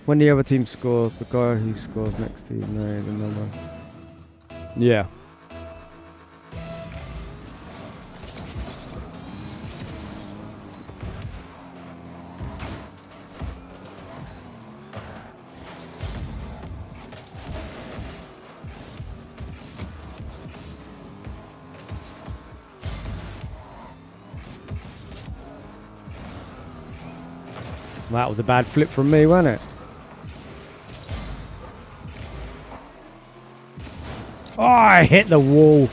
When the other team scores, the guy who scores next to you knows the number. Yeah. That was a bad flip from me, wasn't it? Oh, I hit the wall.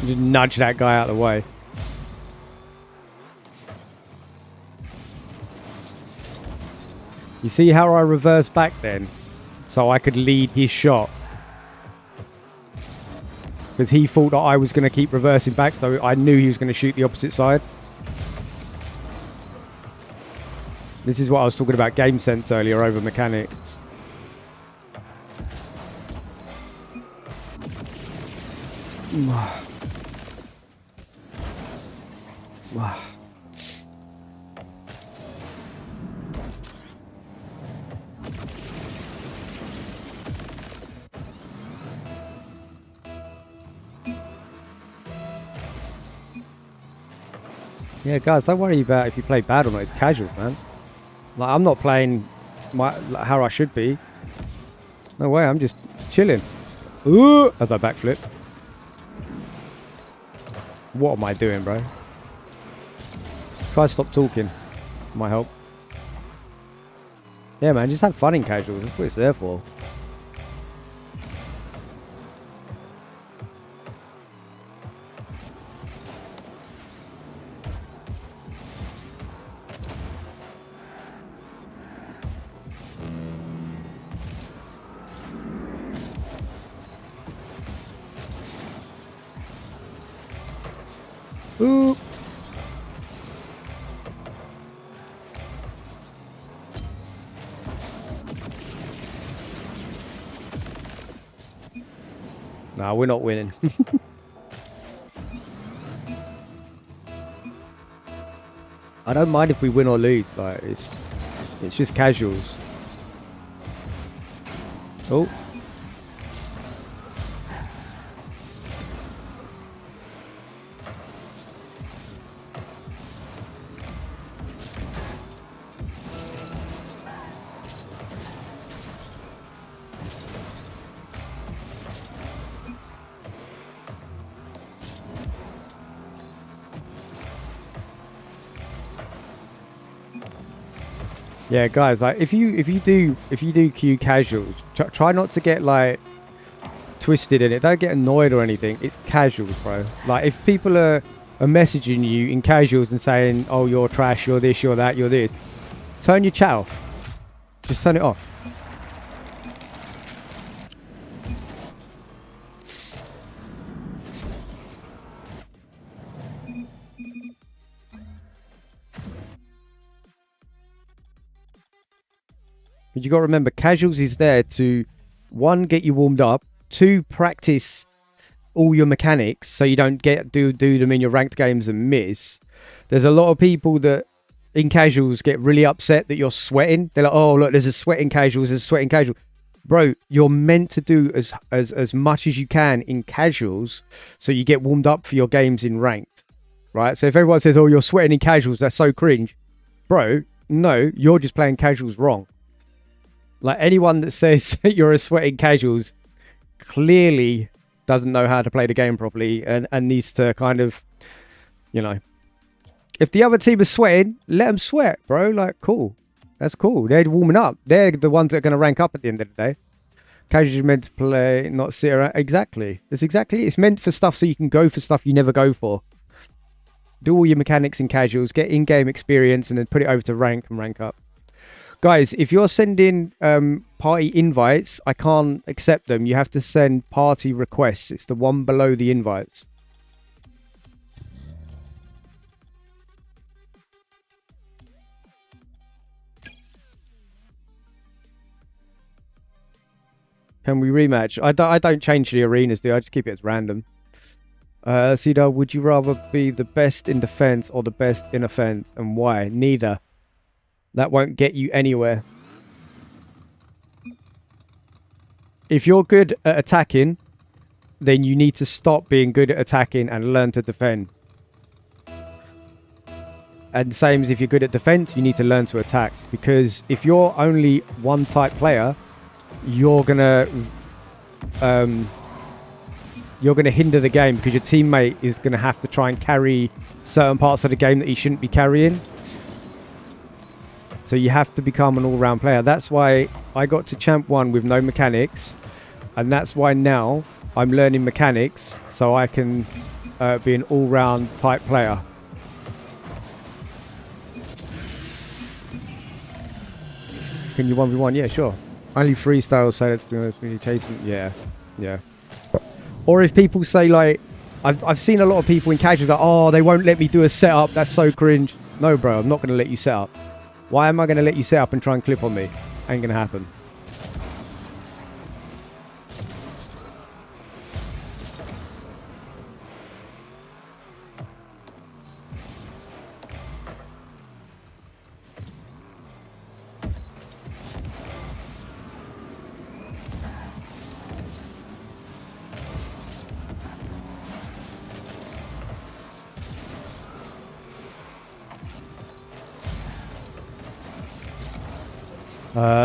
Just nudge that guy out of the way. You see how I reversed back then? So I could lead his shot. Because he thought that I was going to keep reversing back, though I knew he was going to shoot the opposite side. This is what I was talking about game sense earlier over mechanics. Yeah, guys, don't worry about if you play bad or not. It's casual, man. Like, I'm not playing how I should be. No way, I'm just chilling. Ooh, as I backflip. What am I doing, bro? Try to stop talking. Might help. Yeah, man, just have fun in casuals. That's what it's there for. Ooh. Nah, we're not winning. I don't mind if we win or lose, like it's just casuals. Oh. Yeah, guys, like if you do queue casuals, try not to get like twisted in it. Don't get annoyed or anything. It's casuals, bro. Like if people are messaging you in casuals and saying, "Oh, you're trash, you're this, you're that, you're this," turn your chat off. Just turn it off. But you got to remember, casuals is there to, one, get you warmed up, two, practice all your mechanics so you don't do them in your ranked games and miss. There's a lot of people that in casuals get really upset that you're sweating. They're like, "Oh, look, there's a sweat in casuals, there's a sweat in casual." Bro, you're meant to do as much as you can in casuals so you get warmed up for your games in ranked, right? So if everyone says, "Oh, you're sweating in casuals, that's so cringe," bro, no, you're just playing casuals wrong. Like anyone that says you're a sweating casuals clearly doesn't know how to play the game properly and needs to kind of, you know, if the other team is sweating, let them sweat, bro. Like, cool. That's cool. They're warming up. They're the ones that are going to rank up at the end of the day. Casuals are meant to play, not sit around. Exactly. That's exactly it. It's meant for stuff so you can go for stuff you never go for. Do all your mechanics in casuals, get in-game experience, and then put it over to rank and rank up. Guys, if you're sending party invites, I can't accept them. You have to send party requests. It's the one below the invites. Can we rematch? I don't change the arenas, do I? Just keep it as random. Cedar, would you rather be the best in defense or the best in offense, and why? Neither. That won't get you anywhere. If you're good at attacking, then you need to stop being good at attacking and learn to defend. And the same as if you're good at defense, you need to learn to attack. Because if you're only one type player, you're gonna hinder the game because your teammate is gonna have to try and carry certain parts of the game that he shouldn't be carrying. So you have to become an all-round player. That's why I got to Champ 1 with no mechanics. And that's why now I'm learning mechanics so I can be an all-round type player. Can you 1v1? Yeah, sure. Only freestyle, so let's be honest, when you're chasing. Yeah, yeah. Or if people say, like, I've seen a lot of people in casuals like, "Oh, they won't let me do a setup. That's so cringe." No, bro, I'm not going to let you set up. Why am I going to let you set up and try and clip on me? Ain't going to happen.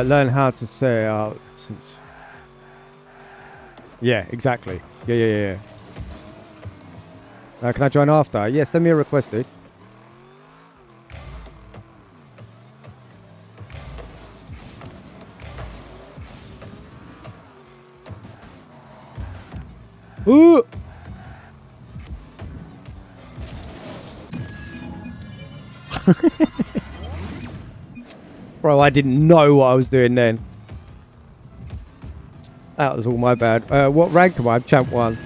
Learn how to say out since. Yeah, exactly. Yeah. Can I join after? Yeah, send me a request, dude. Ooh! Bro, I didn't know what I was doing then. That was all my bad. What rank am I? I'm champ 1.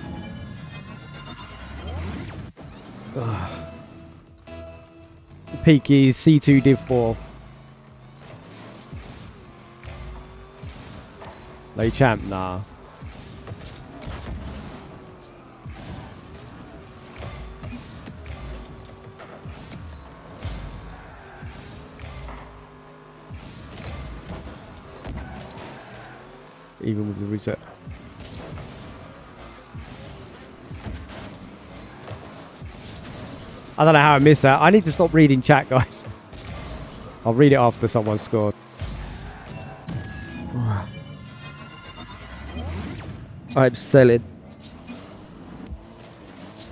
Peaky C2 div 4. Lay champ? Nah. Even with the reset. I don't know how I missed that. I need to stop reading chat, guys. I'll read it after someone scored. I'm selling.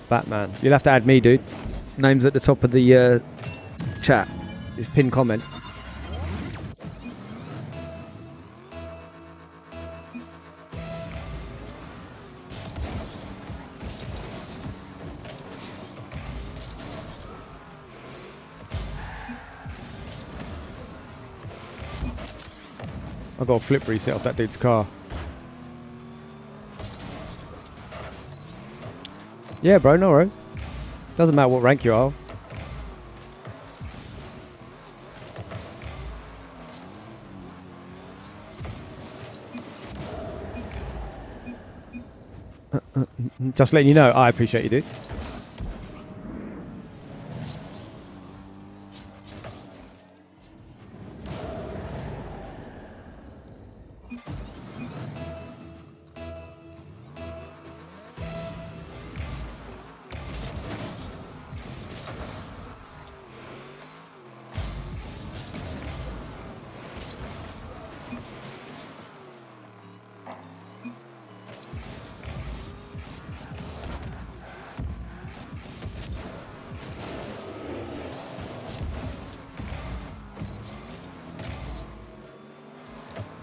Batman. You'll have to add me, dude. Name's at the top of the chat. This pinned comment. I got a flip reset off that dude's car. Yeah, bro, no worries. Doesn't matter what rank you are. Just letting you know, I appreciate you, dude.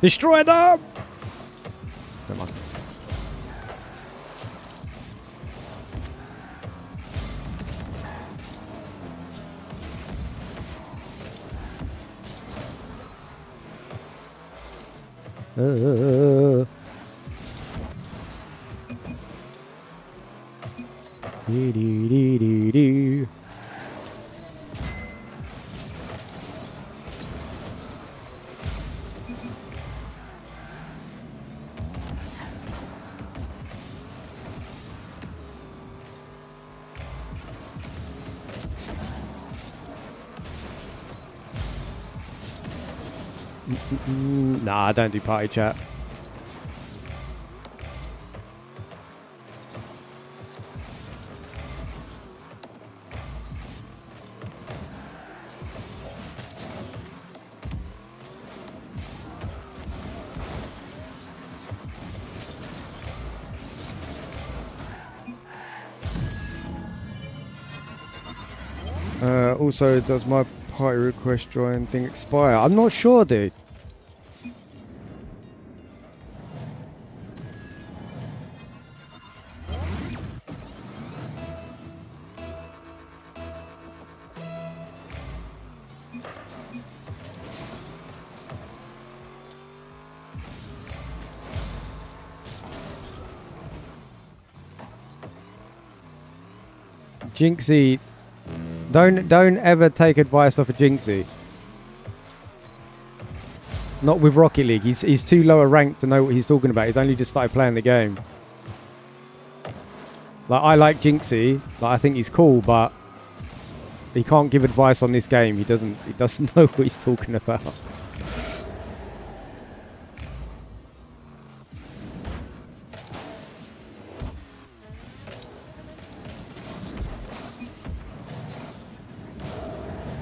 Destroy them! Come on. Dee dee dee dee dee. Nah, I don't do party chat. Also, does my party request join thing expire? I'm not sure, dude. Jinxie, don't ever take advice off of Jinxie. Not with Rocket League. He's too low a rank to know what he's talking about. He's only just started playing the game. Like, I like Jinxie. Like, I think he's cool, but he can't give advice on this game. He doesn't know what he's talking about.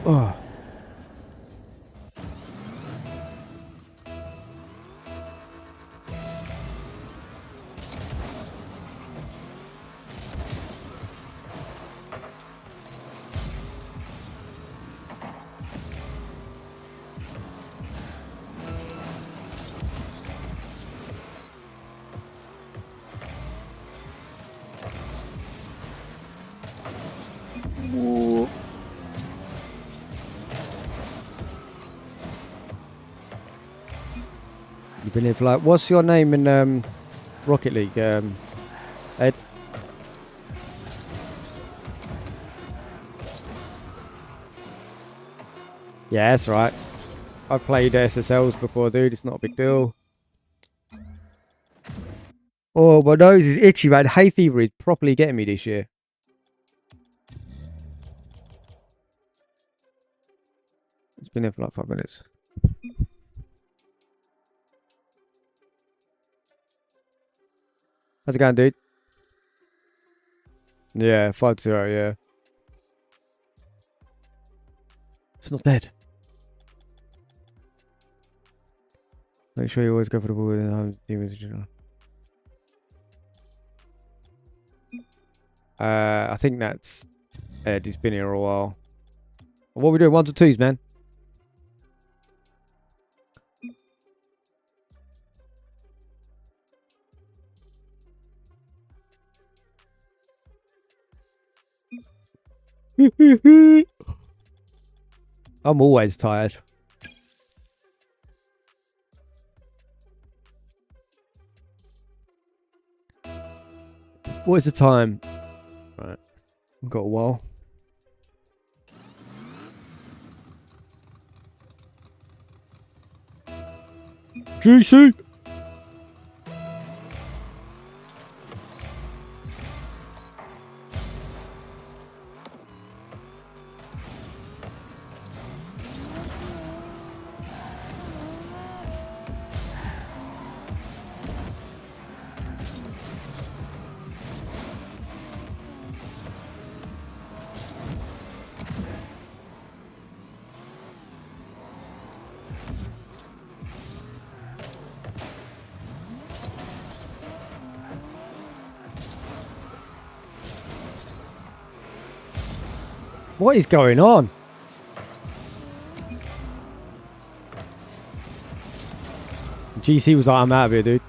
Oh. Ooh. You've been here for like... What's your name in Rocket League, Ed? Yeah, that's right. I've played SSLs before, dude. It's not a big deal. Oh, my nose is itchy, man. Hay fever is properly getting me this year. It's been here for like 5 minutes. How's it going, dude? Yeah, 5-0, yeah. It's not dead. Make sure you always go for the ball with the team. I think that's Ed. He's been here a while. What are we doing? 1s or 2s, man? I'm always tired. What is the time? Right. I've got a while. GC! What is going on? GC was like, I'm out of here, dude.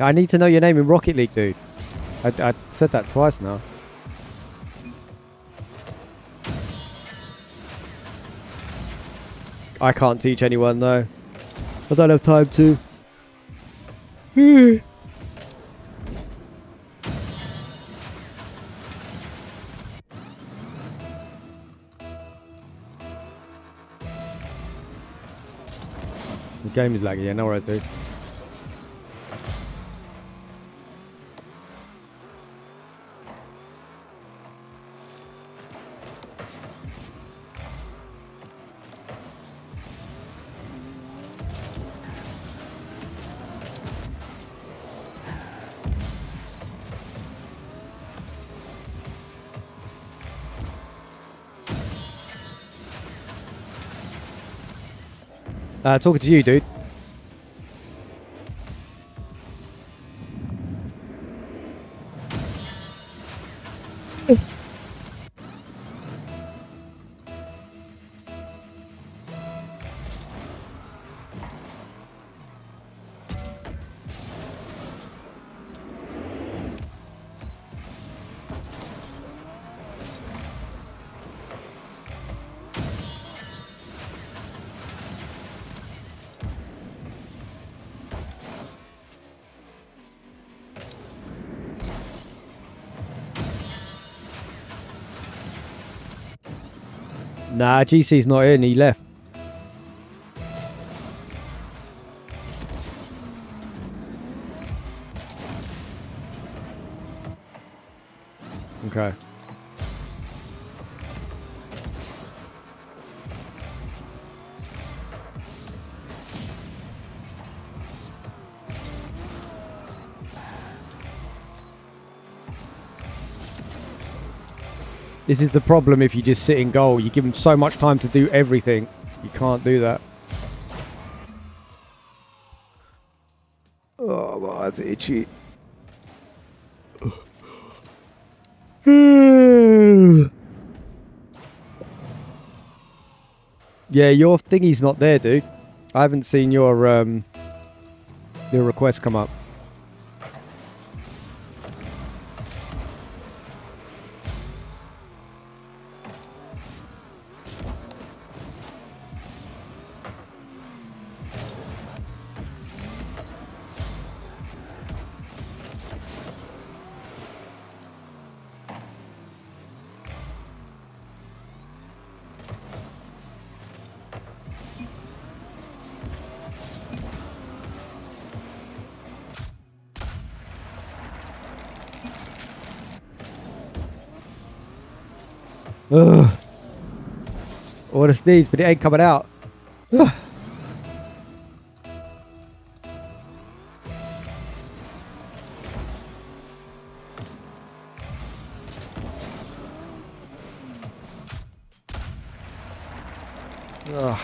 I need to know your name in Rocket League, dude. I said that twice now. I can't teach anyone, though. I don't have time to. The game is laggy, yeah, no worries, dude. Talking to you, dude. Nah, GC's not in, he left. Okay. This is the problem if you just sit in goal. You give them so much time to do everything. You can't do that. Oh, my eyes are itchy. Yeah, your thingy's not there, dude. I haven't seen your request come up. Ugh. I want to sneeze, but it ain't coming out. Ugh. Ugh.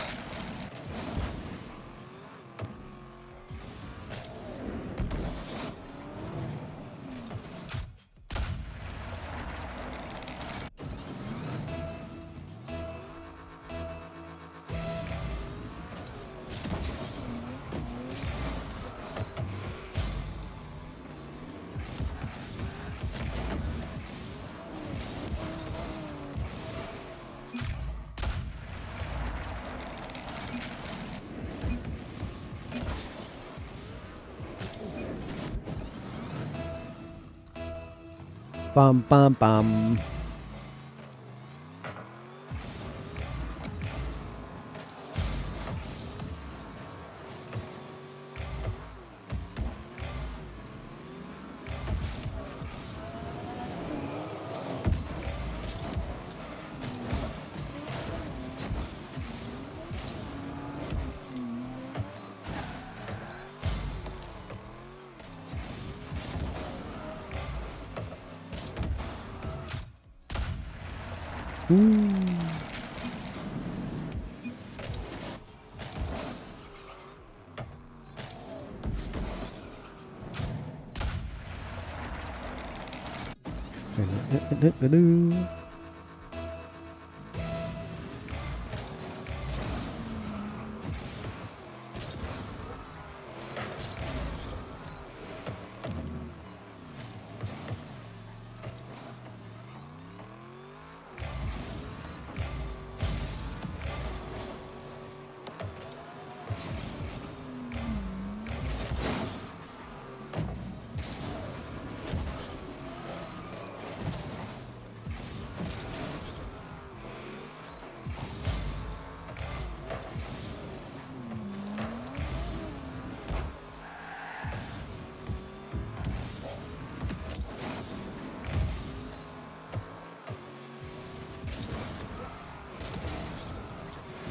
Bum bum bum.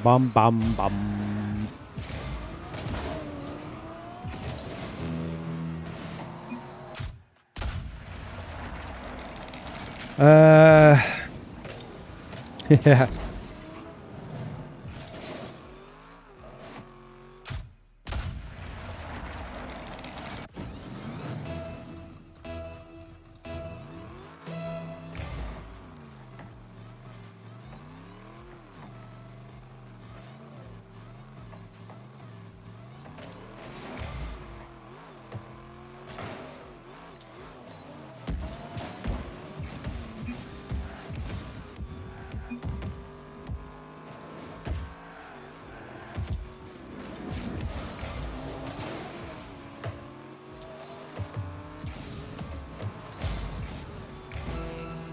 Bum bum bum. Yeah.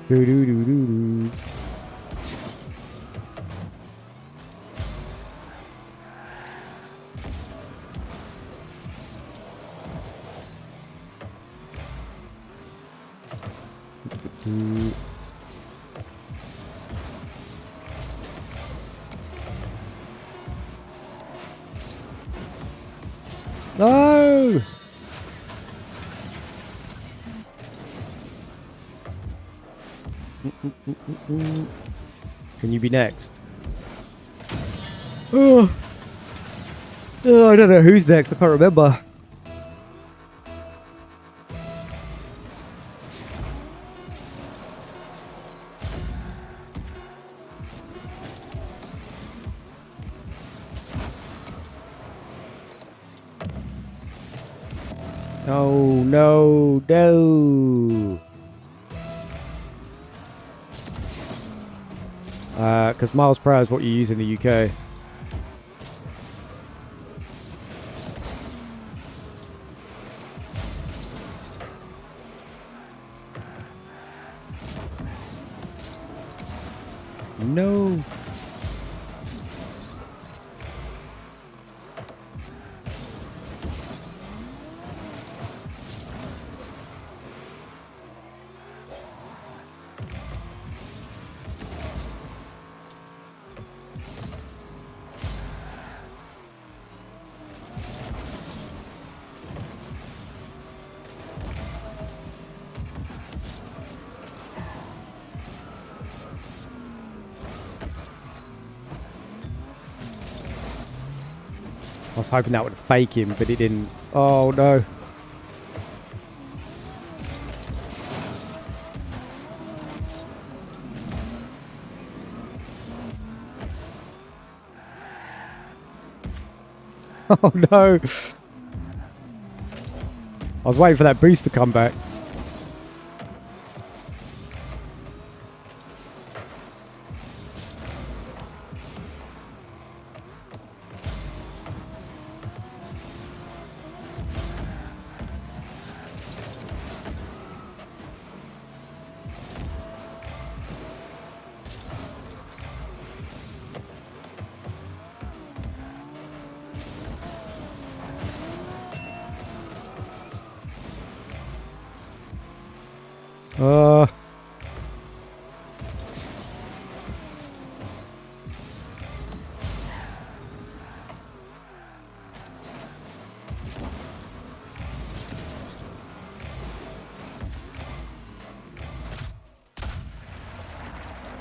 Do do do do do. No! Can you be next? Oh, I don't know who's next. I can't remember. No, no, no. Because miles per hour is what you use in the UK. No. was hoping that would fake him, but it didn't. Oh no. Oh no. I was waiting for that boost to come back.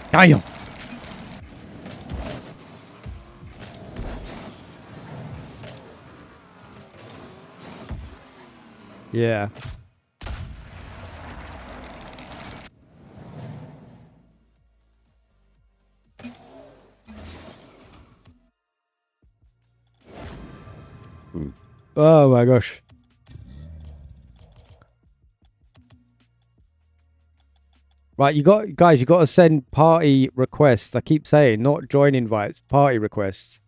Damn. Yeah. Oh my gosh. Right, you got guys, you got to send party requests. I keep saying, not join invites, party requests.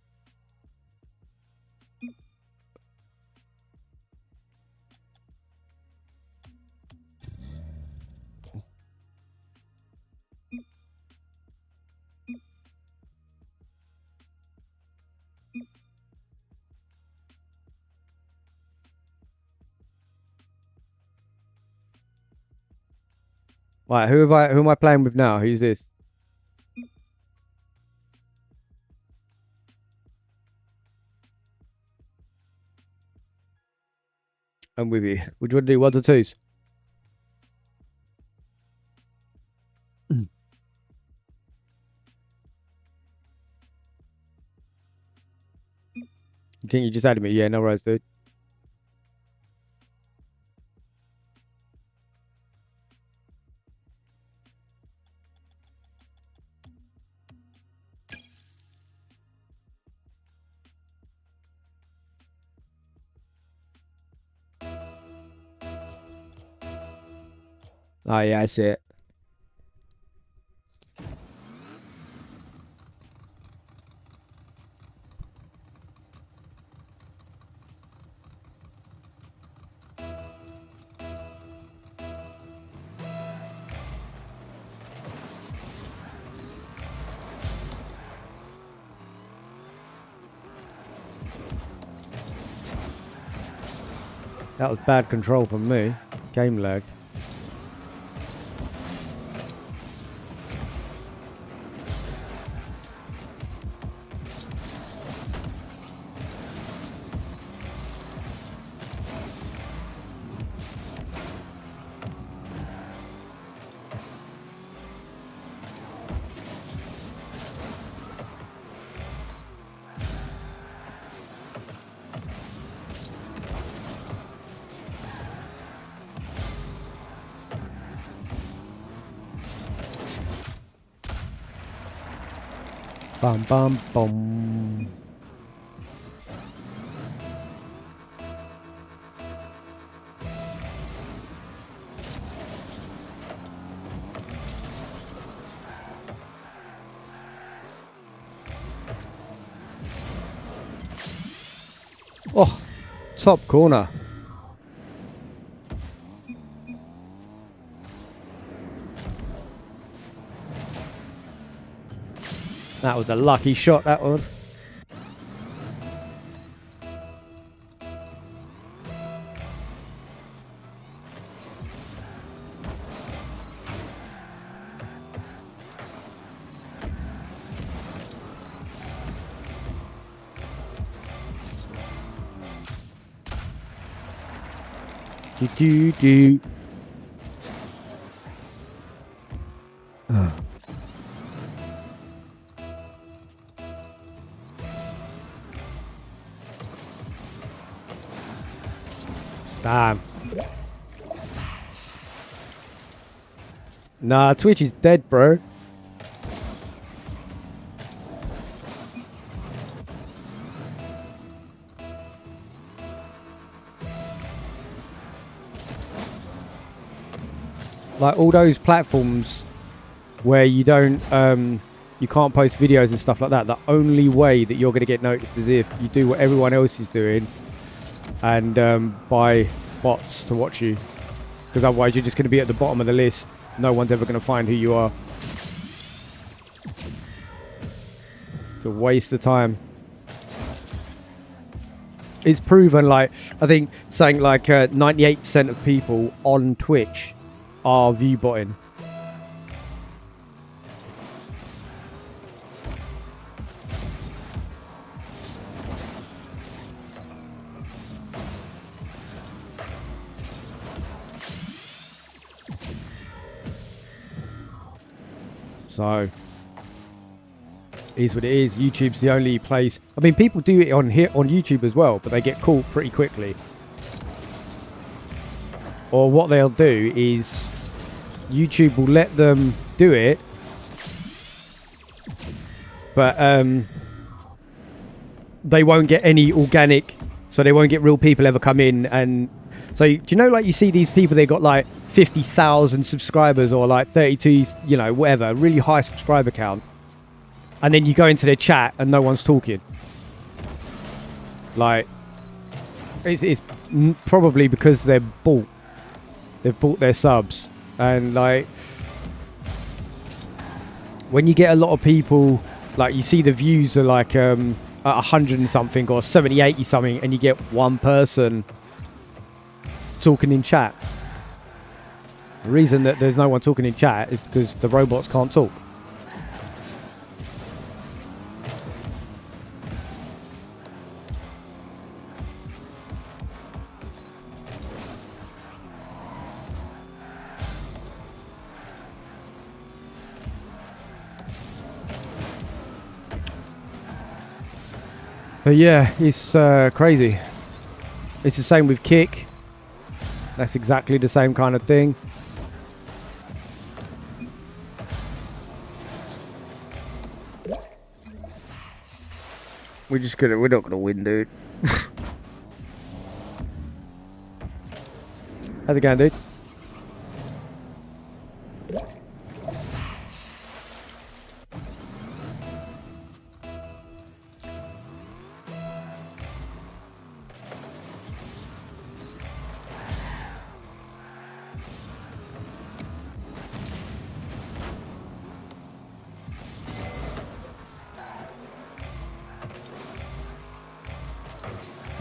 Right, who am I playing with now? Who's this? I'm with you. Would you want to do ones or twos? You think you just added me? Yeah, no worries, dude. Oh yeah, I see it. That was bad control from me. Game lag. Bum bum bum. Oh, top corner. That was a lucky shot, that was. Do. Nah, Twitch is dead, bro. Like all those platforms where you don't, you can't post videos and stuff like that. The only way that you're going to get noticed is if you do what everyone else is doing and buy bots to watch you. Because otherwise you're just going to be at the bottom of the list. No one's ever going to find who you are. It's a waste of time. It's proven, like, I think saying like 98% of people on Twitch are view botting. So, it is what it is. YouTube's the only place. I mean, people do it on here on YouTube as well, but they get caught pretty quickly. Or what they'll do is YouTube will let them do it, but they won't get any organic, so they won't get real people ever come in. And so, do you know, like, you see these people, they got like 50,000 subscribers or like 32, you know, whatever, really high subscriber count, and then you go into their chat and no one's talking. Like, it's probably because they've bought their subs. And like, when you get a lot of people, like, you see the views are like at 100 and something or 70, 80 something, and you get one person talking in chat. The reason that there's no one talking in chat is because the robots can't talk. But yeah, it's crazy. It's the same with Kick. That's exactly the same kind of thing. We're not gonna win, dude. How's it going, dude?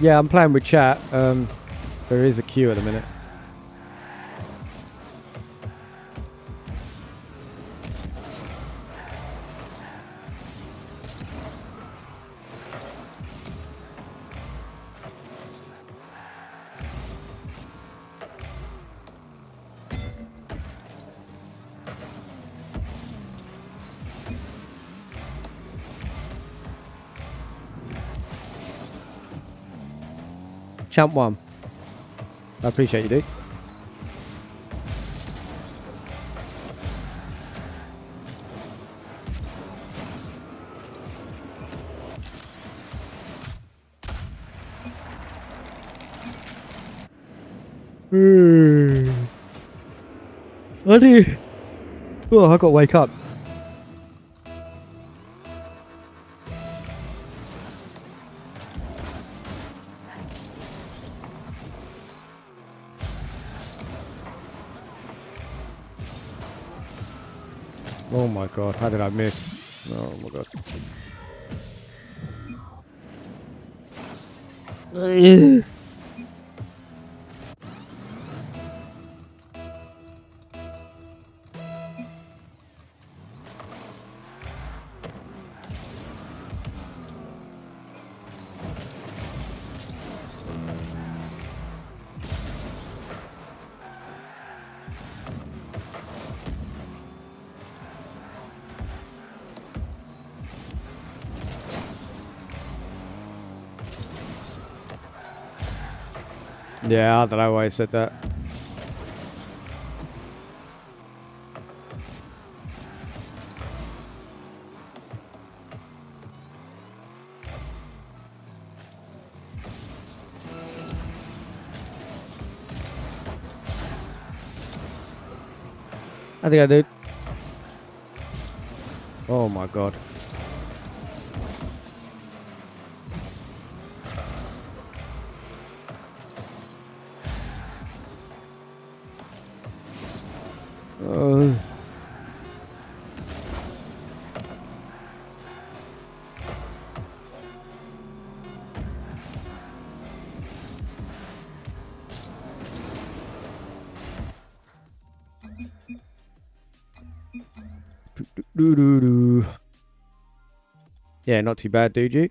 Yeah, I'm playing with chat. There is a queue at the minute. Champ 1. I appreciate you, dude. I do. Oh, I got to wake up. Oh my god, how did I miss? Oh my god. Yeah, I don't know why I said that. I think I did. Oh my god. Yeah, not too bad, dude. You?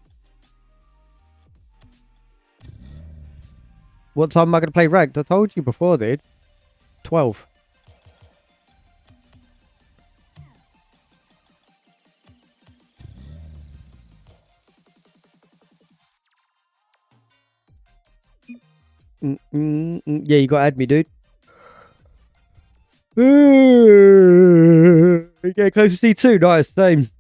What time am I going to play ranked? I told you before, dude. 12. Yeah, you got to add me, dude. Yeah, close to C2. Nice, same.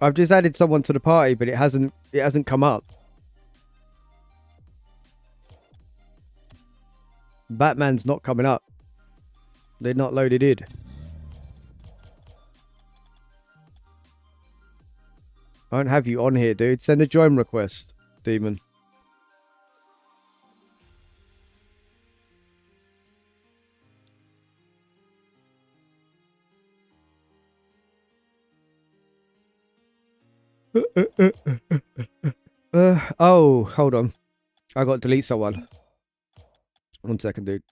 I've just added someone to the party, but it hasn't come up. Batman's not coming up. They're not loaded in. I don't have you on here, dude. Send a join request, Demon. Oh, hold on. I got to delete someone. 1 second, dude.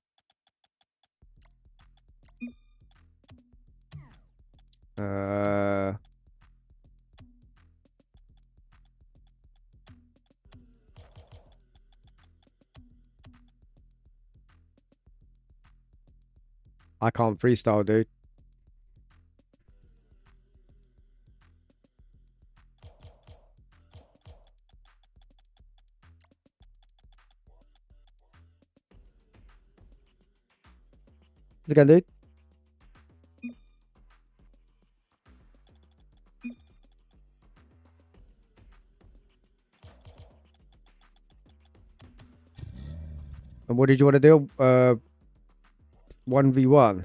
I can't freestyle, dude. Again, dude. And what did you want to do? 1v1.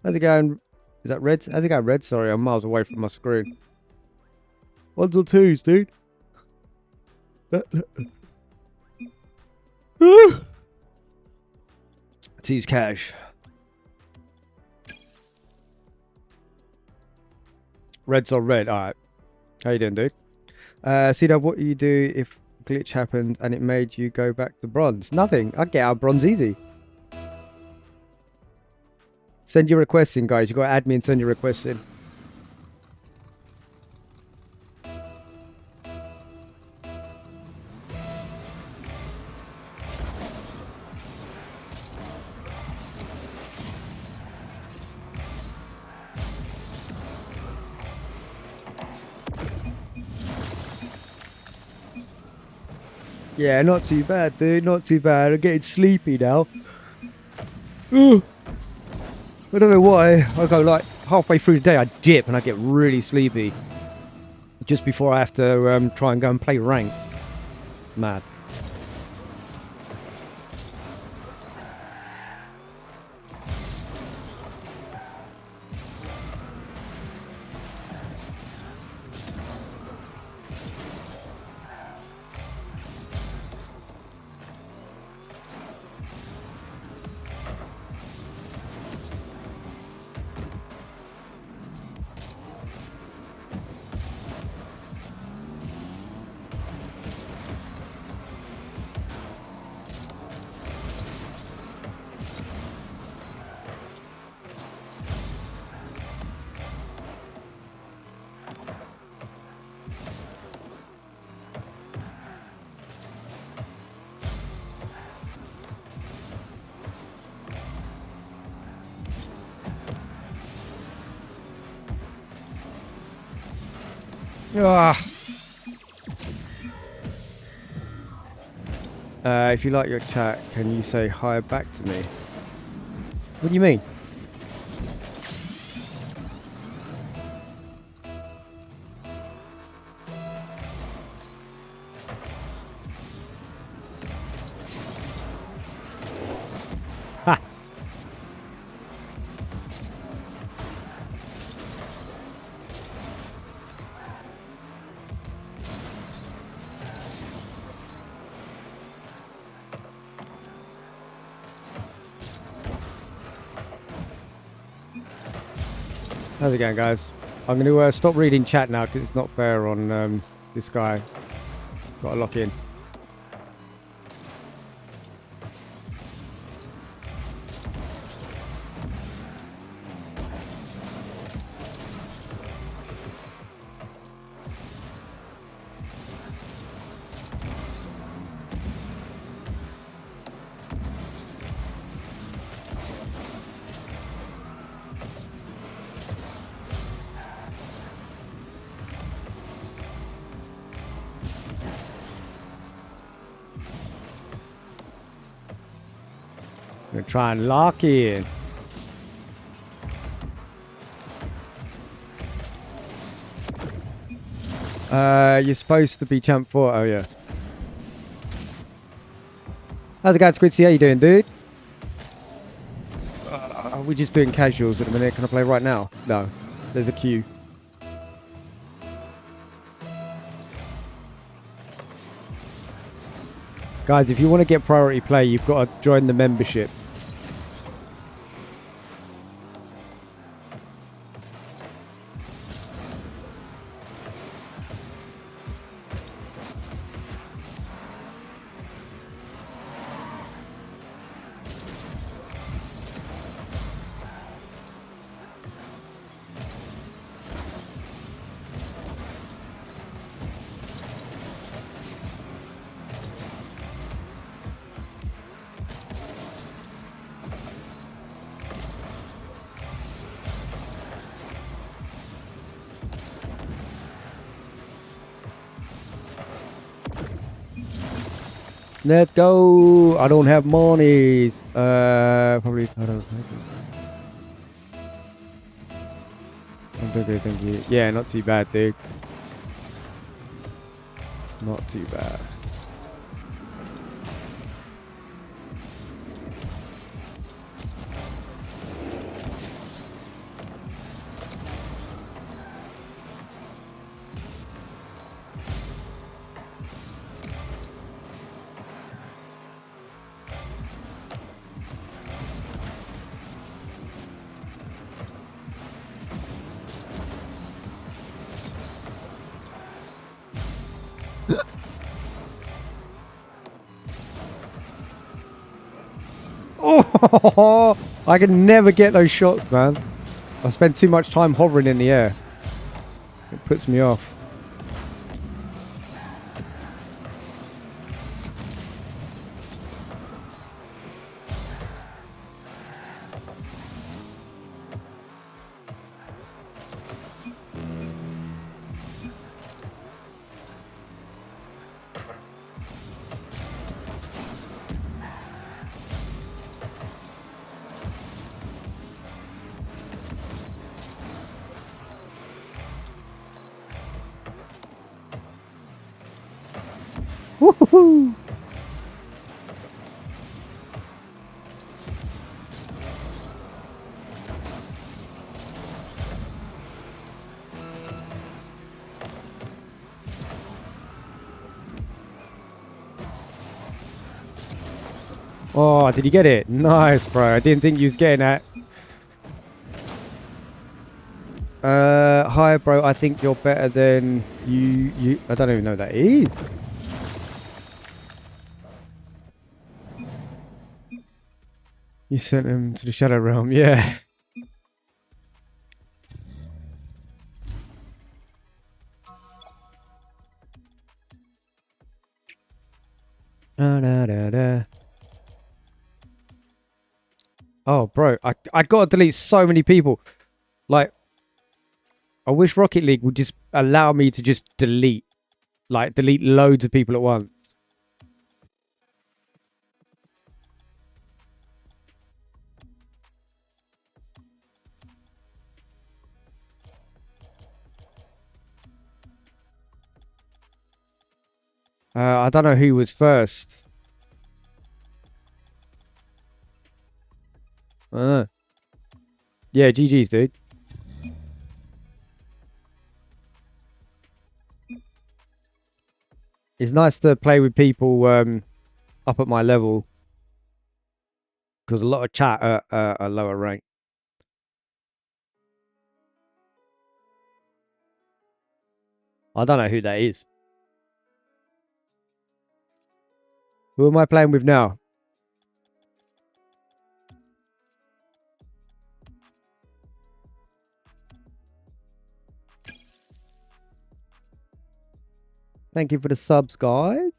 How's it going? Is that red? How's it going, red? Sorry, I'm miles away from my screen. 1s or 2s, dude. T's cash. Reds on red. Alright. How you doing, dude? See now what you do if glitch happened and it made you go back to bronze? Nothing. I get out of bronze easy. Send your requests in, guys. You got to add me and send your requests in. Yeah, not too bad, dude. Not too bad. I'm getting sleepy now. Ooh. I don't know why. I go like halfway through the day, I dip and I get really sleepy. Just before I have to try and go and play rank. Mad. Ah. If you like your chat, can you say hi back to me? What do you mean? Ha! How's it going, guys? I'm going to stop reading chat now because it's not fair on this guy. Got to lock in. I'm going to try and lock in. You're supposed to be champ 4. Oh, yeah. How's it going, Squidzy? How you doing, dude? We're just doing casuals at the minute. Can I play right now? No. There's a queue. Guys, if you want to get priority play, you've got to join the membership. Let's go. I don't have money. Probably. I don't. Thank you. Yeah, not too bad, dude. Not too bad. Oh, I can never get those shots, man. I spend too much time hovering in the air. It puts me off. Woohoo! Oh, did you get it? Nice, bro. I didn't think you was getting that. Hi, bro. I think you're better than you. I don't even know who that is. You sent him to the Shadow Realm, yeah. Oh, bro, I got to delete so many people. Like, I wish Rocket League would just allow me to just delete loads of people at once. I don't know who was first. Yeah, GG's, dude. It's nice to play with people up at my level, because a lot of chat are lower rank. I don't know who that is. Who am I playing with now? Thank you for the subs, guys.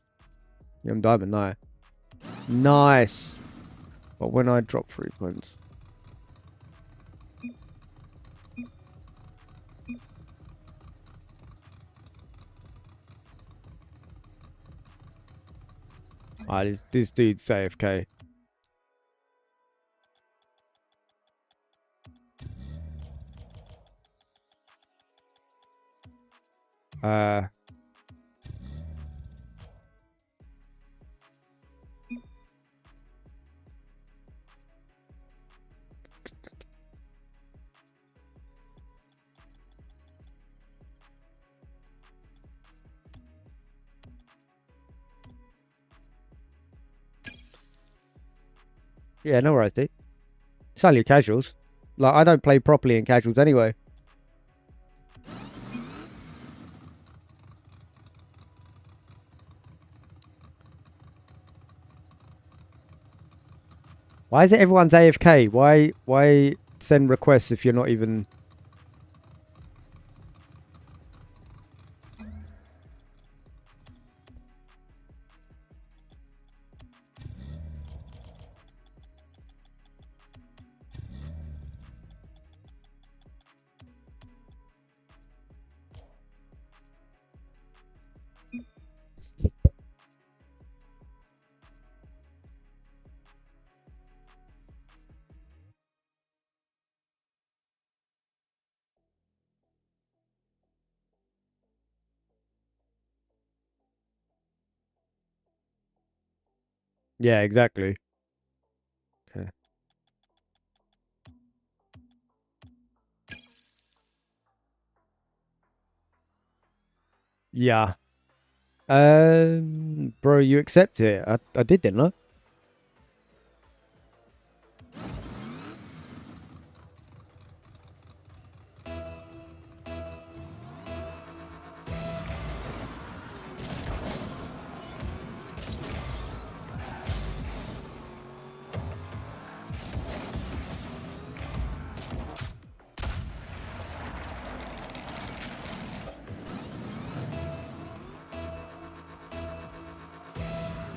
Yeah, I'm diamond now. Nice. But when I drop 3 points. This dude's AFK. Yeah, no worries, dude. It's only casuals. Like, I don't play properly in casuals anyway. Why is it everyone's AFK? Why send requests if you're not even... Yeah, exactly. Okay. Yeah. Bro, you accept it. I did, didn't I?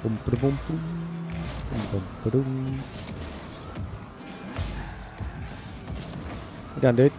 Boom, boom, boom, boom, boom, boom. You done, dude?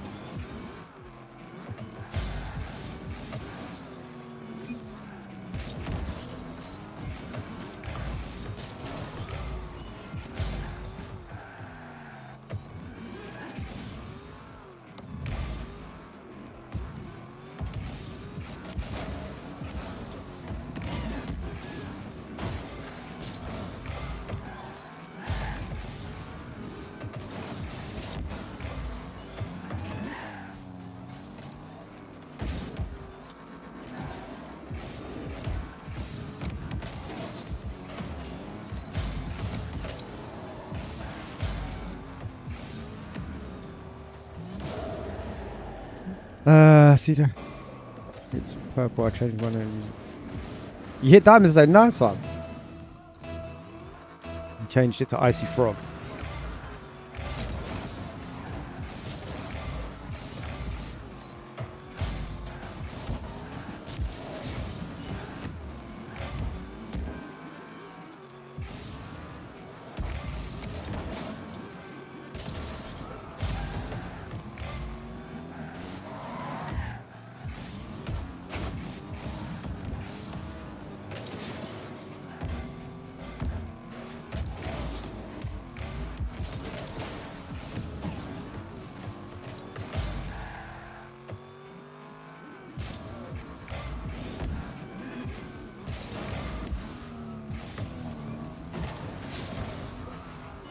See there. It's purple. I changed one and you hit diamonds though. Nice one. You changed it to icy frog.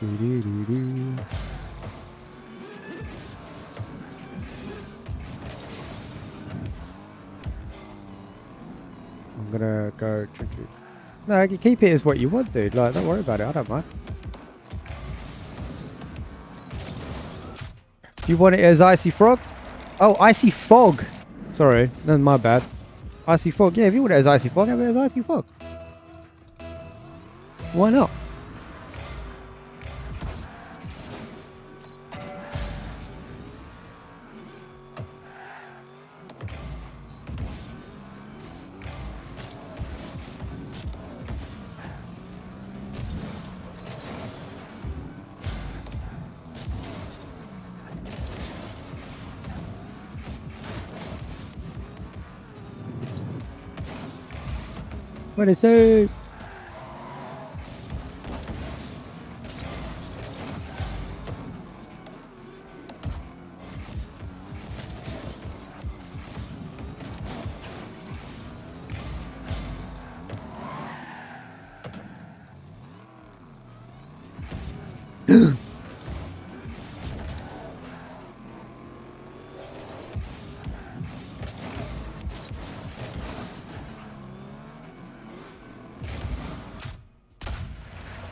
I'm gonna go. No, you keep it as what you want, dude. Like, don't worry about it. I don't mind. You want it as Icy Frog? Oh, Icy Fog. Sorry, no, my bad. Icy Fog. Yeah, if you want it as Icy Fog, have it as Icy Fog. Why not? What is it?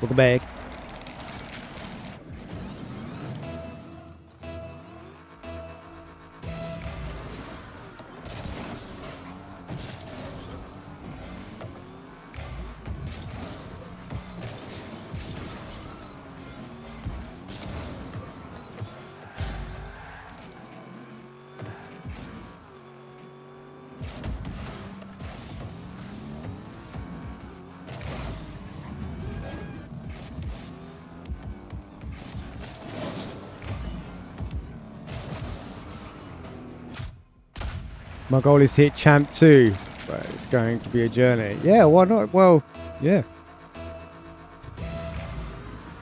Welcome back. My goal is to hit Champ 2, but it's going to be a journey. Yeah, why not? Well, yeah.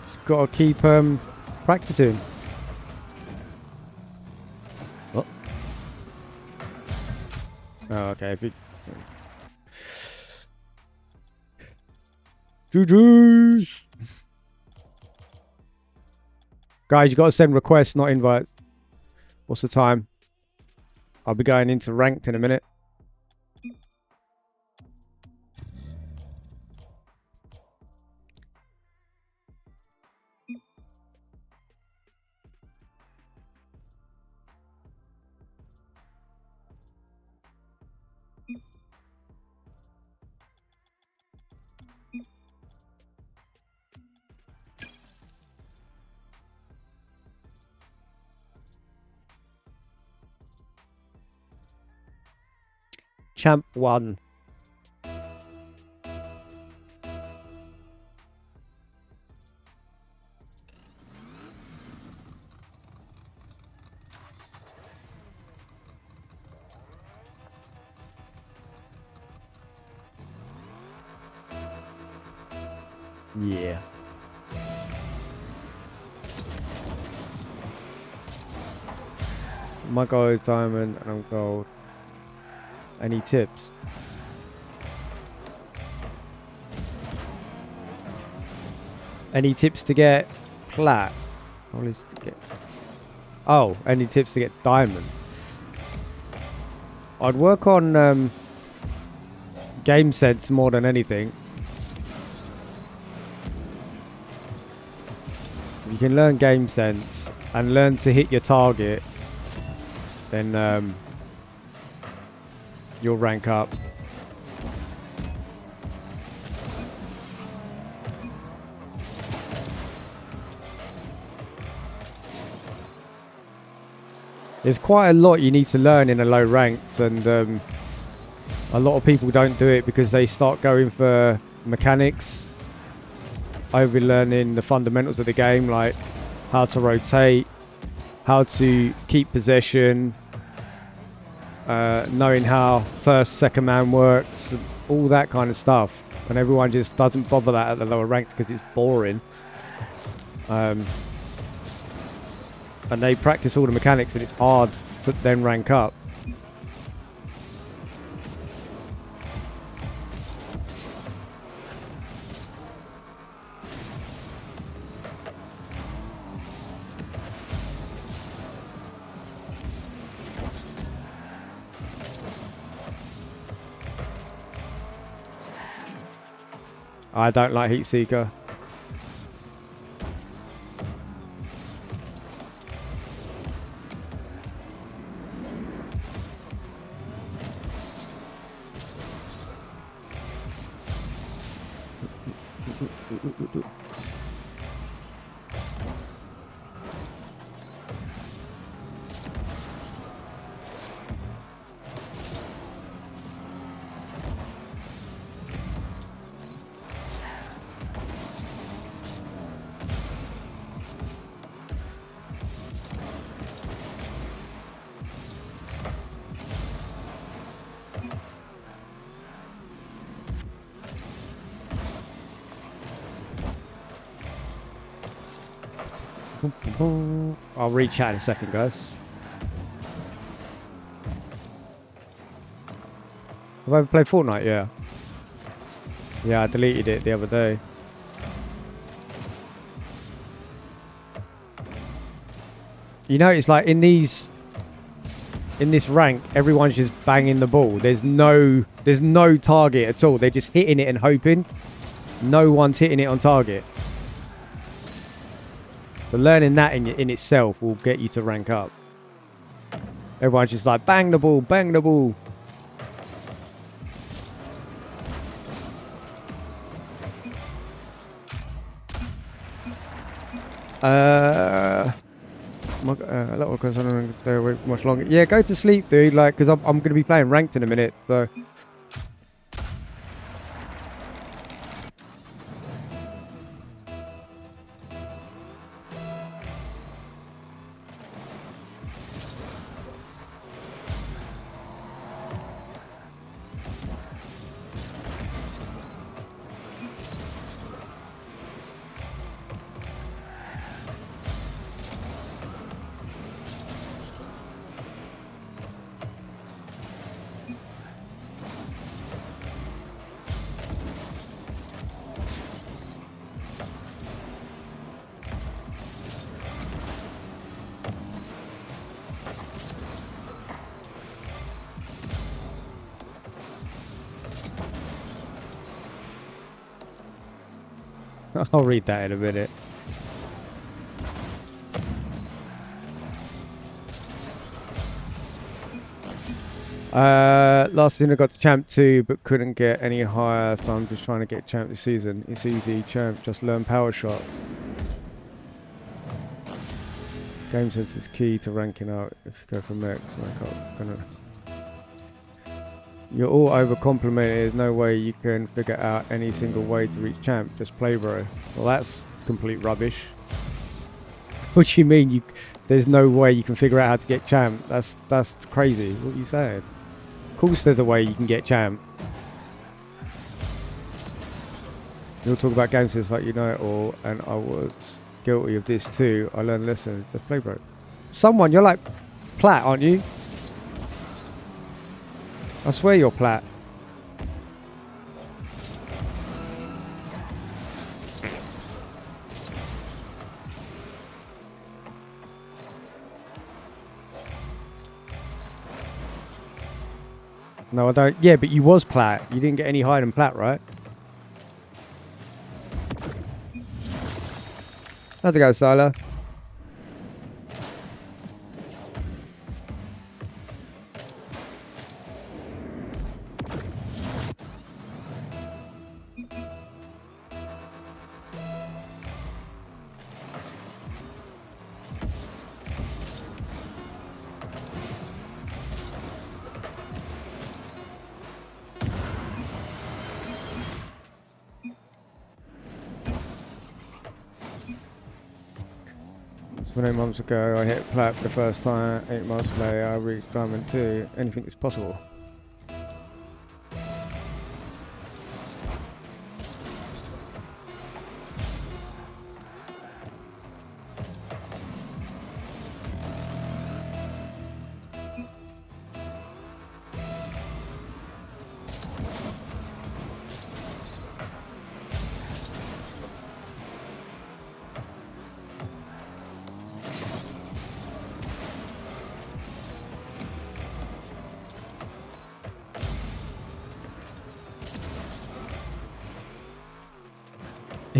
Just got to keep practicing. Oh. Oh, okay. If it... GG's! Guys, you got to send requests, not invites. What's the time? I'll be going into ranked in a minute. Champ 1. Yeah. My goal is diamond and I'm gold. Any tips? Any tips to get plat? Oh, any tips to get diamond? I'd work on game sense more than anything. If you can learn game sense and learn to hit your target, then you'll rank up. There's quite a lot you need to learn in a low ranked, and a lot of people don't do it because they start going for mechanics over learning the fundamentals of the game, like how to rotate, how to keep possession, knowing how first, second man works, all that kind of stuff. And everyone just doesn't bother that at the lower ranks because it's boring. And they practice all the mechanics, and it's hard to then rank up. I don't like Heat Seeker. I'll re-chat in a second, guys. Have I ever played Fortnite? Yeah. Yeah, I deleted it the other day. You know, it's like in this rank, everyone's just banging the ball. There's no target at all. They're just hitting it and hoping. No one's hitting it on target. So learning that in itself will get you to rank up. Everyone's just like, bang the ball, bang the ball. A lot of because I don't know, stay awake much longer. Yeah, go to sleep, dude. Like, because I'm going to be playing ranked in a minute. So. I'll read that in a minute. Last season I got to Champ 2 but couldn't get any higher, so I'm just trying to get Champ this season. It's easy, Champ, just learn power shots. Game sense is key to ranking out if you go for mechs. You're all overcomplimented. There's no way you can figure out any single way to reach Champ. Just play, bro. Well, that's complete rubbish. What do you mean? There's no way you can figure out how to get Champ? That's crazy. What are you saying? Of course there's a way you can get Champ. You'll talk about game sense like you know it all, and I was guilty of this too. I learned lessons. Just play, bro. Someone, you're like Plat, aren't you? I swear you're Plat. No, I don't. Yeah, but you was Plat. You didn't get any higher than Plat, right? How's it go, Sila? So 8 months ago, I hit Plat for the first time. 8 months later, I reached Diamond 2. Anything is possible.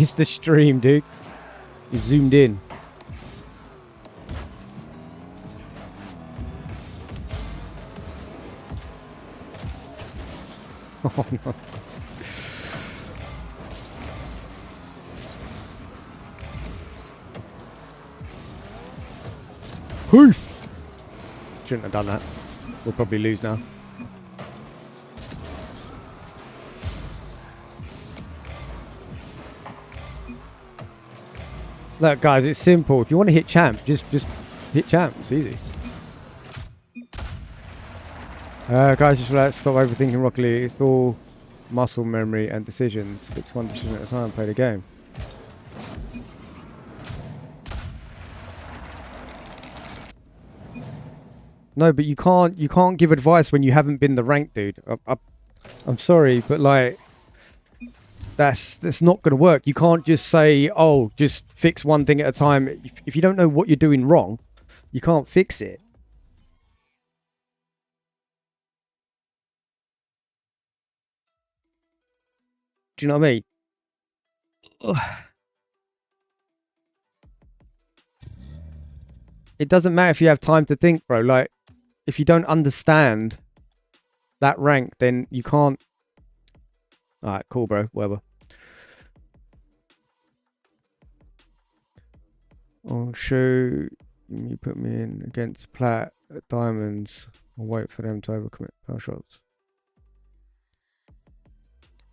It's the stream, dude. You zoomed in. Oh no. Peace! Shouldn't have done that. We'll probably lose now. Look, guys, it's simple. If you want to hit champ, just hit champ. It's easy. Guys, just relax. Stop overthinking Rocket League. It's all muscle memory and decisions. Fix one decision at a time. Play the game. No, but you can't give advice when you haven't been the rank, dude. I'm sorry, but like. That's not going to work. You can't just say, oh, just fix one thing at a time. If you don't know what you're doing wrong, you can't fix it. Do you know what I mean? Ugh. It doesn't matter if you have time to think, bro. Like, if you don't understand that rank, then you can't. All right, cool, bro. Whatever. I'll show you put me in against plat at diamonds. I'll wait for them to overcommit power shots.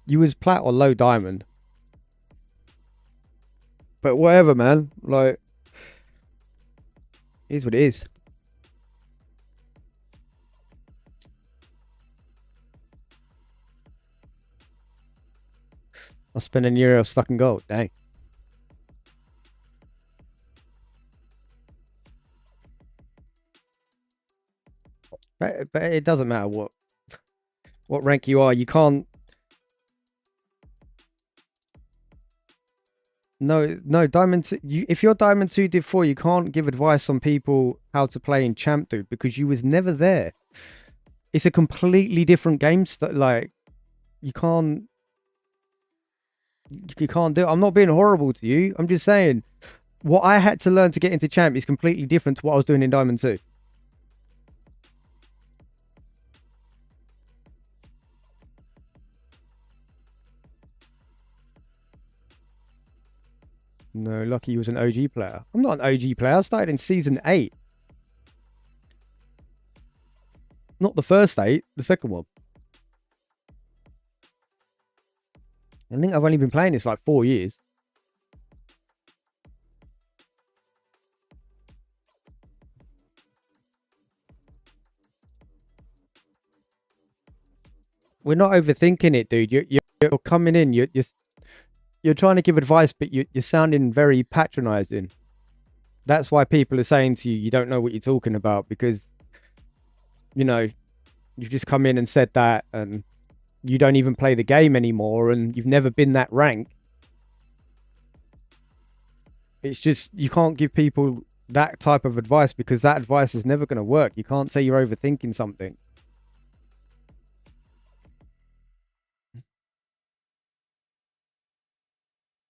You was plat or low diamond. But whatever, man. Like, it is what it is. I'll spend an year stuck in gold. Dang. But it doesn't matter what rank you are. You can't. No, Diamond 2, if you're Diamond 2 Div 4, you can't give advice on people how to play in Champ, dude, because you was never there. It's a completely different game. Like, you can't do it. I'm not being horrible to you. I'm just saying what I had to learn to get into Champ is completely different to what I was doing in Diamond 2. No, lucky you was an OG player. I'm not an OG player. I started in season 8. Not the first 8, the second one. I think I've only been playing this like 4 years. We're not overthinking it, dude. You're coming in. You're trying to give advice, but you're sounding very patronizing. That's why people are saying to you, you don't know what you're talking about, because, you know, you've just come in and said that, and you don't even play the game anymore, and you've never been that rank. It's just, you can't give people that type of advice, because that advice is never going to work. You can't say you're overthinking something.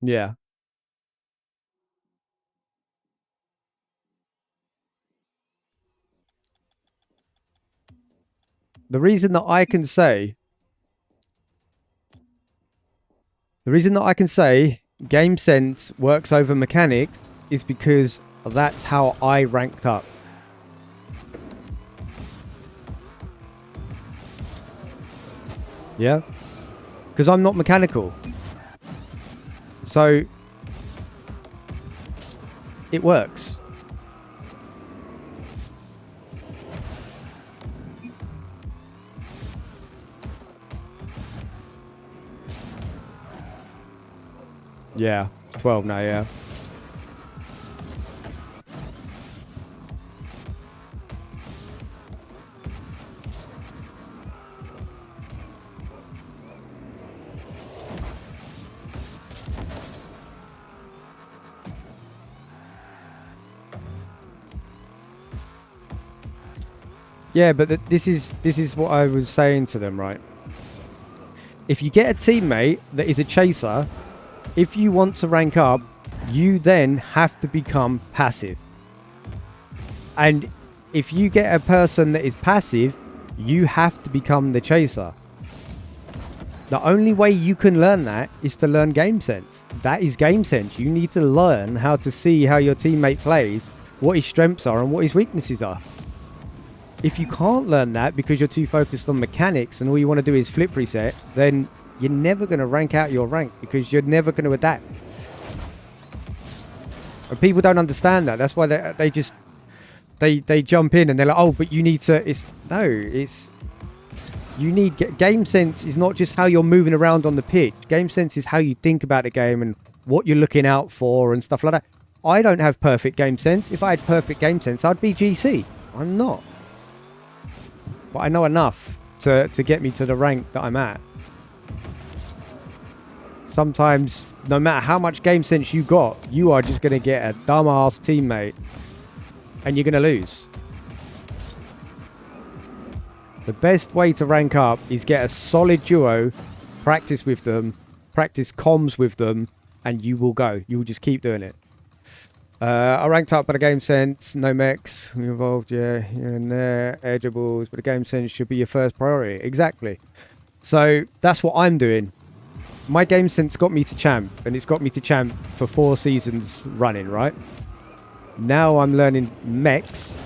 Yeah. The reason that I can say game sense works over mechanics is because that's how I ranked up. Yeah? Because I'm not mechanical. So it works. Yeah, 12 now, yeah. Yeah, but this is what I was saying to them, right? If you get a teammate that is a chaser, If you want to rank up, you then have to become passive. And if you get a person that is passive, you have to become the chaser. The only way you can learn that is to learn game sense. That is game sense. You need to learn how to see how your teammate plays, what his strengths are and what his weaknesses are. If you can't learn that because you're too focused on mechanics and all you want to do is flip reset, then you're never going to rank out your rank because you're never going to adapt. And people don't understand that. That's why they just jump in and they're like, oh, but you need to... You need... Game sense is not just how you're moving around on the pitch. Game sense is how you think about the game and what you're looking out for and stuff like that. I don't have perfect game sense. If I had perfect game sense, I'd be GC. I'm not. But I know enough to get me to the rank that I'm at. Sometimes, no matter how much game sense you got, you are just going to get a dumbass teammate. And you're going to lose. The best way to rank up is get a solid duo, practice with them, practice comms with them, and you will go. You will just keep doing it. I ranked up by the game sense, no mechs, involved, yeah, here and there, air dribbles, but the game sense should be your first priority. Exactly. So that's what I'm doing. My game sense got me to champ, and it's got me to champ for 4 seasons running, right? Now I'm learning mechs.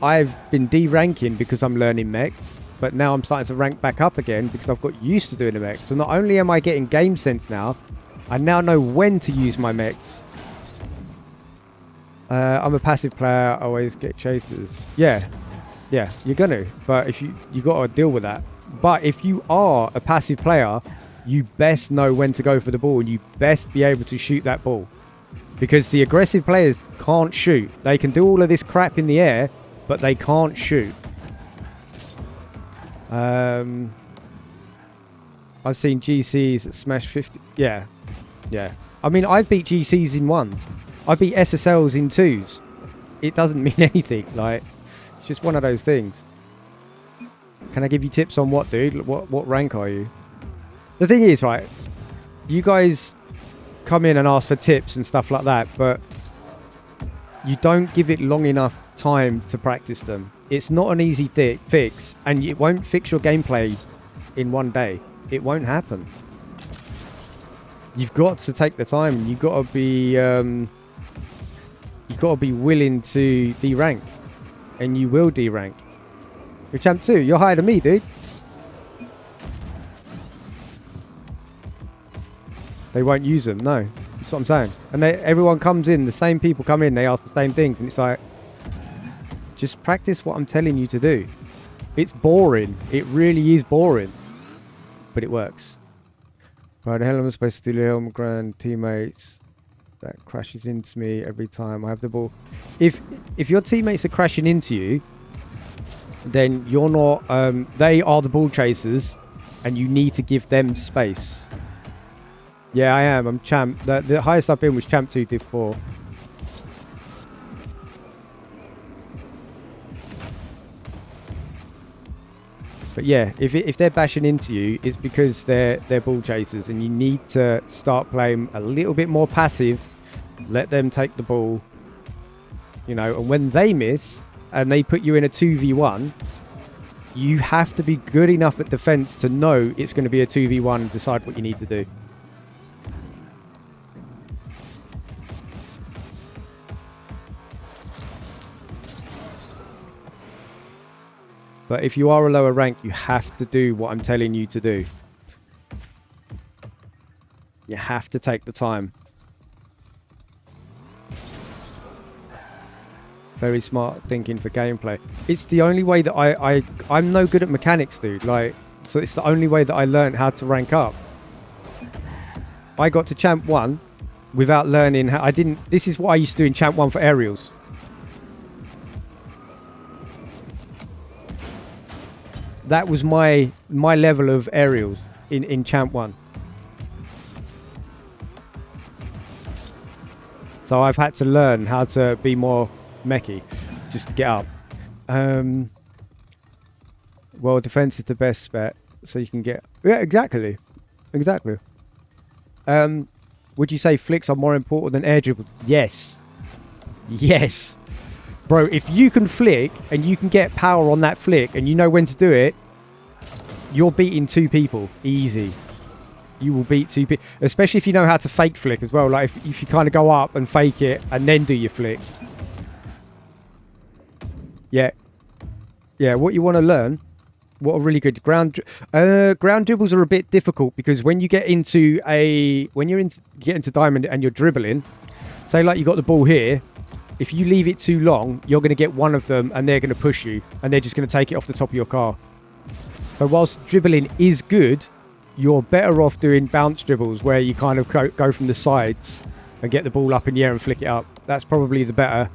I've been de-ranking because I'm learning mechs, but now I'm starting to rank back up again because I've got used to doing the mechs. So not only am I getting game sense now, I now know when to use my mechs. I'm a passive player, I always get chasers. Yeah, you're gonna, but if you got to deal with that. But if you are a passive player, you best know when to go for the ball and you best be able to shoot that ball. Because the aggressive players can't shoot. They can do all of this crap in the air, but they can't shoot. I've seen GCs that smash 50. Yeah. I mean, I've beat GCs in 1s. I beat SSLs in 2s. It doesn't mean anything. Like, it's just one of those things. Can I give you tips on what, dude? What rank are you? The thing is, right, you guys come in and ask for tips and stuff like that, but you don't give it long enough time to practice them. It's not an easy fix, and it won't fix your gameplay in one day. It won't happen. You've got to take the time. You've got to be willing to de-rank, and you will de-rank. You're champ 2. You're higher than me, dude. They won't use them. No, that's what I'm saying. And everyone comes in. The same people come in. They ask the same things, and it's like, just practice what I'm telling you to do. It's boring. It really is boring, but it works. Right, the hell am I supposed to do? Helm grand teammates that crashes into me every time I have the ball. If your teammates are crashing into you, then you're not. They are the ball chasers, and you need to give them space. Yeah, I am. I'm champ. The highest I've been was champ 2 before. But yeah, if they're bashing into you, it's because they're ball chasers, and you need to start playing a little bit more passive. Let them take the ball, you know. And when they miss and they put you in a 2v1, you have to be good enough at defense to know it's going to be a 2v1 and decide what you need to do. But if you are a lower rank, you have to do what I'm telling you to do. You have to take the time. Very smart thinking for gameplay. It's the only way that I'm no good at mechanics, dude. Like, so it's the only way that I learned how to rank up. I got to champ 1 without learning how. This is what I used to do in champ 1 for aerials. That was my level of aerials in champ 1. So I've had to learn how to be more mechy just to get up. Well, defense is the best bet, so you can get... Yeah, exactly. Would you say flicks are more important than air dribbles? Yes. Yes. Bro, if you can flick and you can get power on that flick and you know when to do it, you're beating 2 people. Easy. You will beat 2 people. Especially if you know how to fake flick as well. Like if you kind of go up and fake it and then do your flick. Yeah. Yeah, what you want to learn... What a really good ground dribbles are a bit difficult because when you get into get into diamond and you're dribbling, say like you got the ball here, if you leave it too long, you're going to get one of them and they're going to push you and they're just going to take it off the top of your car. So whilst dribbling is good, you're better off doing bounce dribbles where you kind of go from the sides and get the ball up in the air and flick it up. That's probably the better,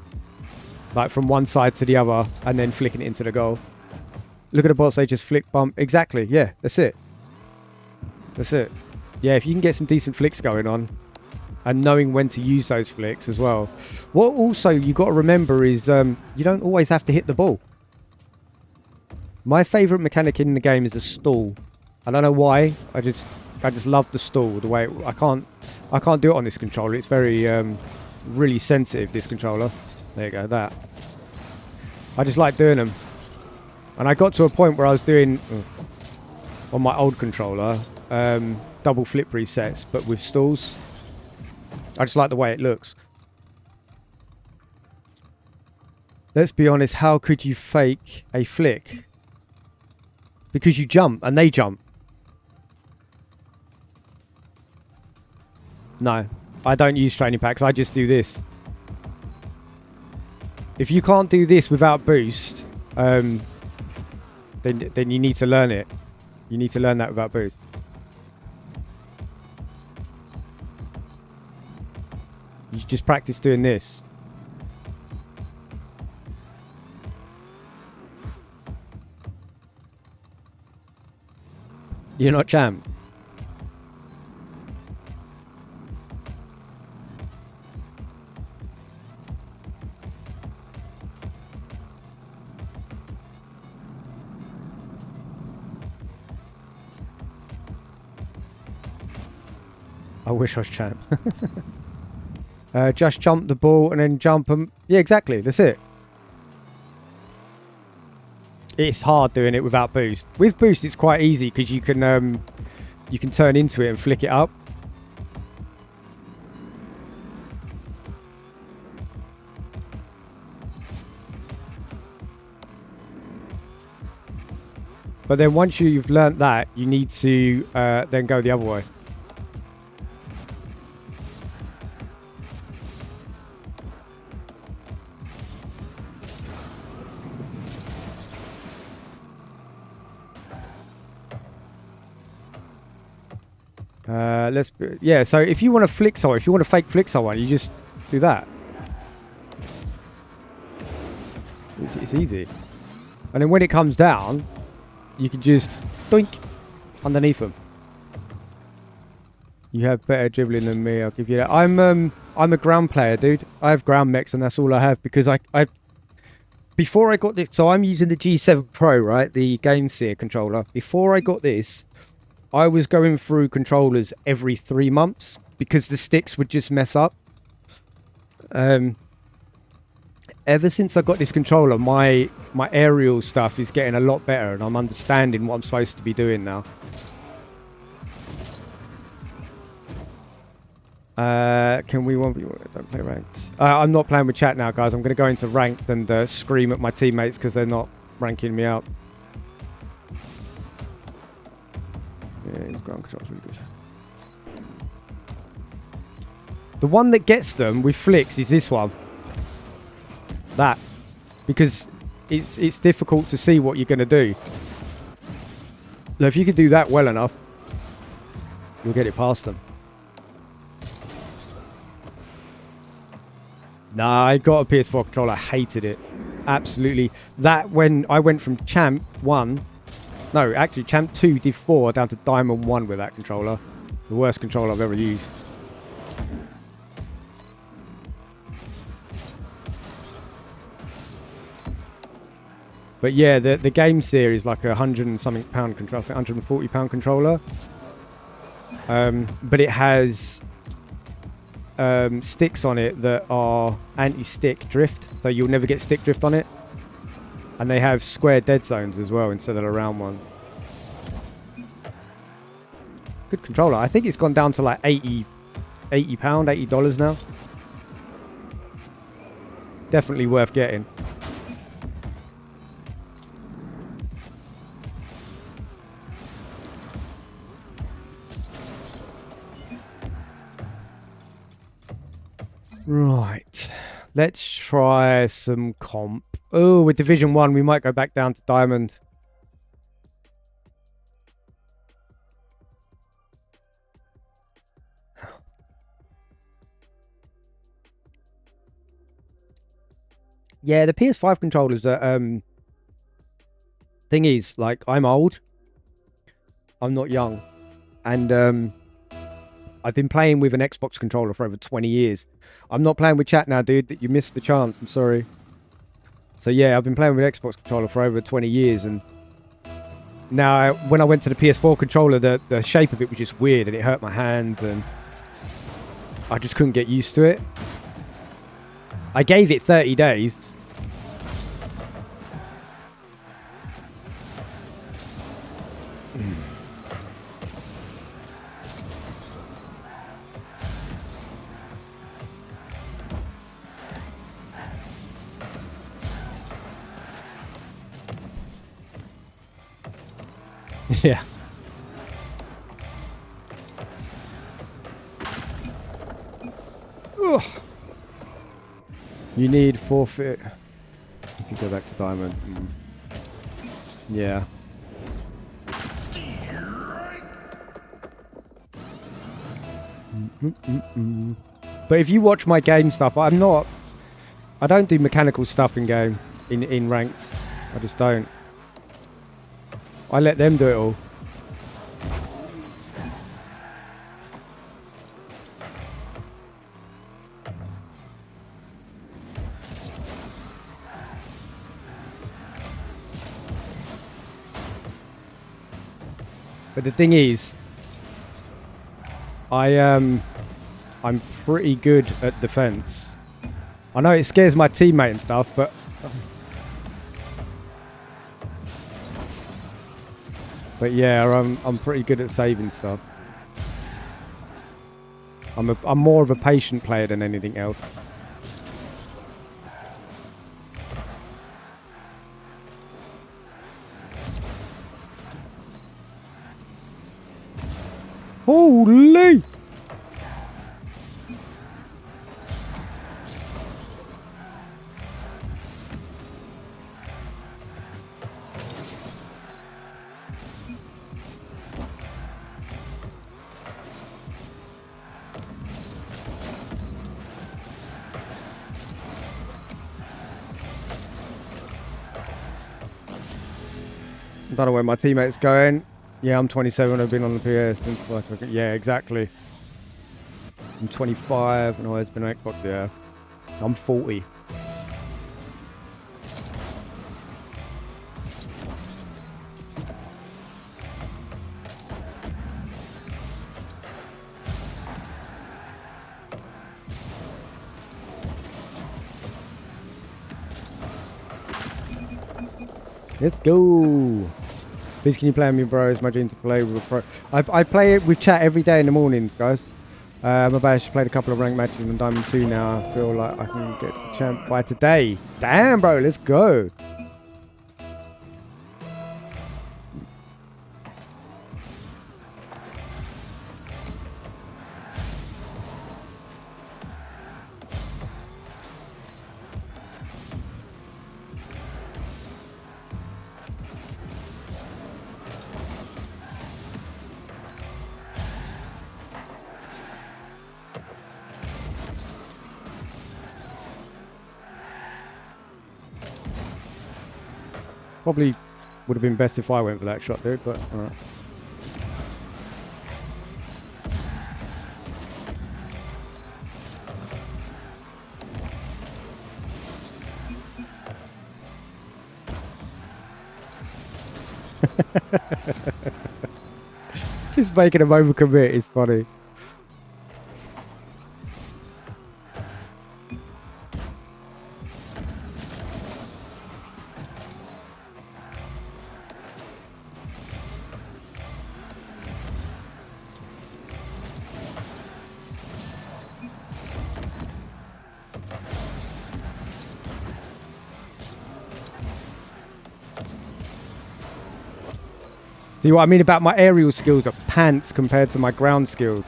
like from one side to the other and then flicking it into the goal. Look at the bots, they just flick, bump. Exactly, yeah, that's it. That's it. Yeah, if you can get some decent flicks going on and knowing when to use those flicks as well. What also you got to remember is you don't always have to hit the ball. My favourite mechanic in the game is the stall. I don't know why. I just love the stall. The way I can't do it on this controller. It's very really sensitive, this controller. There you go, that. I just like doing them. And I got to a point where I was doing, on my old controller, double flip resets, but with stalls. I just like the way it looks. Let's be honest, how could you fake a flick? Because you jump, and they jump. No, I don't use training packs, I just do this. If you can't do this without boost, then you need to learn it. You need to learn that without boost. You just practice doing this. You're not champ. I wish I was champ. Just jump the ball and then jump them. Yeah, exactly. That's it. It's hard doing it without boost. With boost, it's quite easy because you can turn into it and flick it up. But then once you've learnt that, you need to then go the other way. Yeah, so if you want to flick someone, if you want to fake flick someone, you just do that. It's easy. And then when it comes down, you can just doink underneath them. You have better dribbling than me, I'll give you that. I'm a ground player, dude. I have ground mechs and that's all I have because I before I got this, so I'm using the G7 Pro, right? The Game Seer controller. Before I got this, I was going through controllers every 3 months because the sticks would just mess up. Ever since I got this controller, my aerial stuff is getting a lot better and I'm understanding what I'm supposed to be doing now. Can we don't play ranked? I'm not playing with chat now, guys. I'm going to go into ranked and scream at my teammates because they're not ranking me out. Yeah, his ground control's really good. The one that gets them with flicks is this one. That. Because it's difficult to see what you're going to do. So if you could do that well enough, you'll get it past them. Nah, I got a PS4 controller. I hated it. Absolutely. That when I went from Champ 1... No, actually, Champ 2 did 4 down to Diamond 1 with that controller. The worst controller I've ever used. But yeah, the Game Series is like a £100 and something controller, £140 controller. But it has sticks on it that are anti-stick drift, so you'll never get stick drift on it. And they have square dead zones as well instead of a round one. Good controller. I think it's gone down to like £80 now. Definitely worth getting. Right. Let's try some comp. Oh, with Division 1, we might go back down to Diamond. Yeah, the PS5 controllers are, thing is, like, I'm old. I'm not young. And, I've been playing with an Xbox controller for over 20 years. I'm not playing with chat now, dude. You missed the chance. I'm sorry. So, yeah, I've been playing with an Xbox controller for over 20 years. And now, when I went to the PS4 controller, the shape of it was just weird. And it hurt my hands. And I just couldn't get used to it. I gave it 30 days. Yeah. Ugh. You need forfeit. You can go back to Diamond. Yeah. But if you watch my game stuff, I don't do mechanical stuff in game, in ranked. I just don't. I let them do it all. But the thing is, I'm pretty good at defense. I know it scares my teammate and stuff, but yeah, I'm pretty good at saving stuff. I'm more of a patient player than anything else. Holy! I don't know where my teammate's going. Yeah, I'm 27. I've been on the PS since like, yeah, exactly. I'm 25 and I've been on Xbox. Yeah, I'm 40. Let's go. Please, can you play with me, bro? It's my dream to play with a pro. I play it with chat every day in the mornings, guys. I'm about to play a couple of ranked matches in Diamond 2 now. I feel like I can get the champ by today. Damn, bro, let's go. Probably would have been best if I went for that shot, dude, but alright. Just making him overcommit is funny. See what I mean about my aerial skills are pants compared to my ground skills.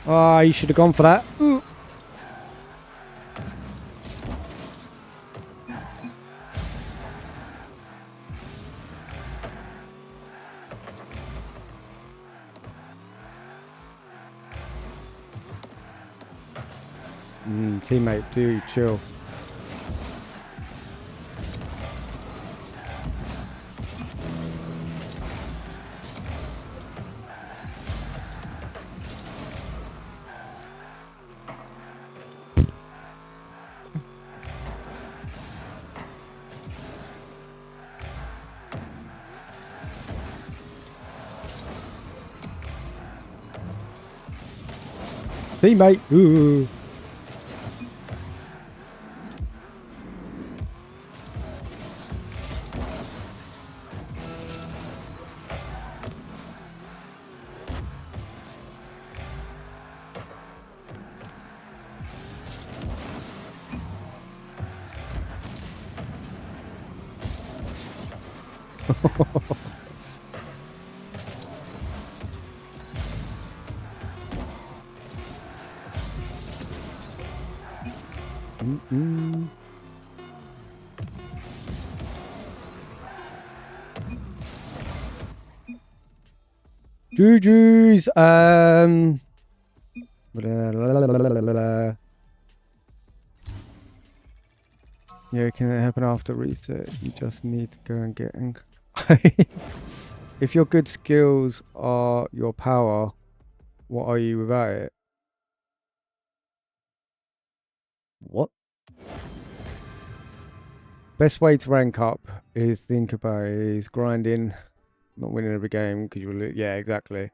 Oh, you should have gone for that. Ooh. Teammate, do chill. Teammate, ooh. GG's. Yeah, can it happen after reset? You just need to go and get in. If your good skills are your power, what are you without it? What? Best way to rank up is think about it, is grinding, not winning every game because you'll lose. Yeah, exactly.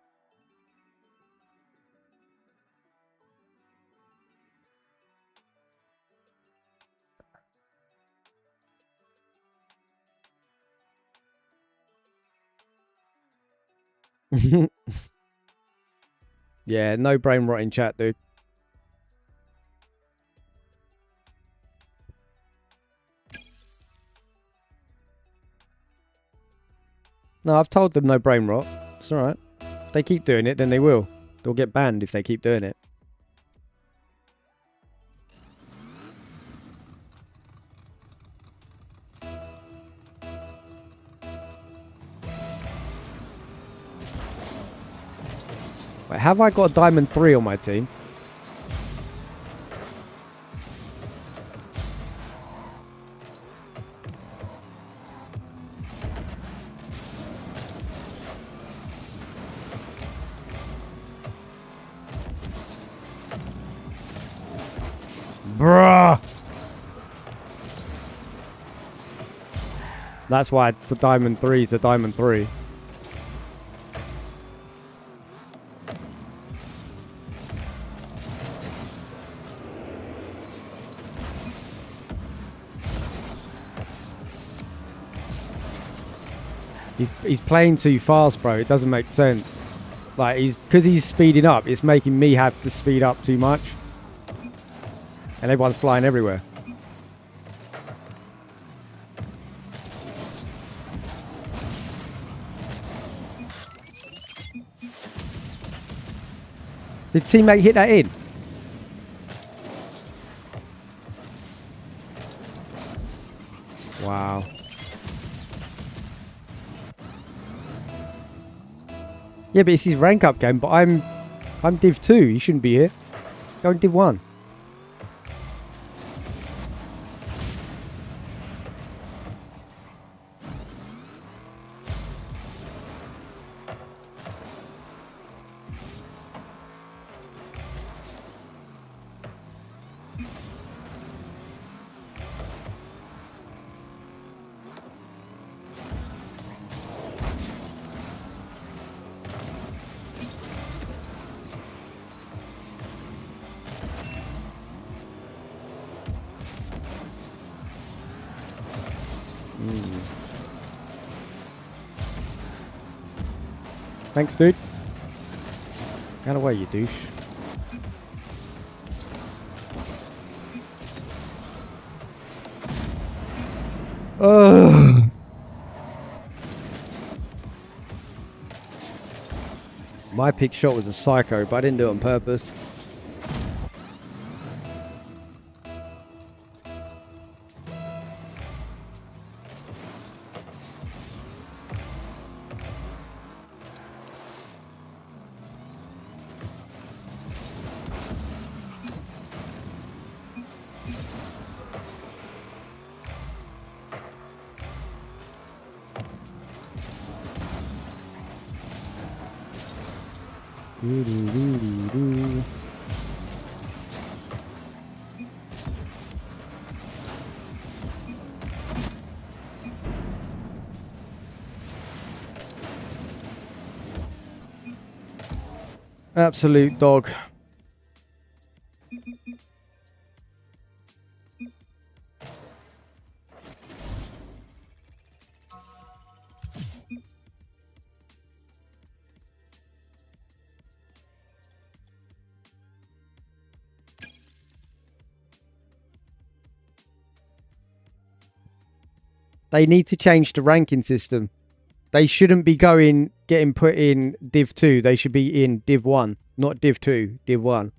Yeah, no brain rot in chat, dude. No, I've told them no brain rot. It's alright. If they keep doing it, then they will. They'll get banned if they keep doing it. Wait, have I got a Diamond 3 on my team? Bruh! That's why the Diamond 3 is a Diamond 3. He's playing too fast, bro. It doesn't make sense. Like, because he's speeding up, it's making me have to speed up too much. And everyone's flying everywhere. Did teammate hit that in? Wow. Yeah, but it's his rank up game, but I'm Div 2. He shouldn't be here. Go in Div 1. Thanks, dude. Get away, you douche. Ugh. My pick shot was a psycho, but I didn't do it on purpose. Absolute dog. They need to change the ranking system. They shouldn't be getting put in Div 2. They should be in Div 1. Not Div 2, Div 1.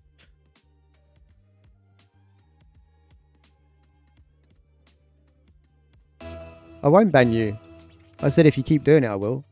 I won't ban you. I said if you keep doing it, I will.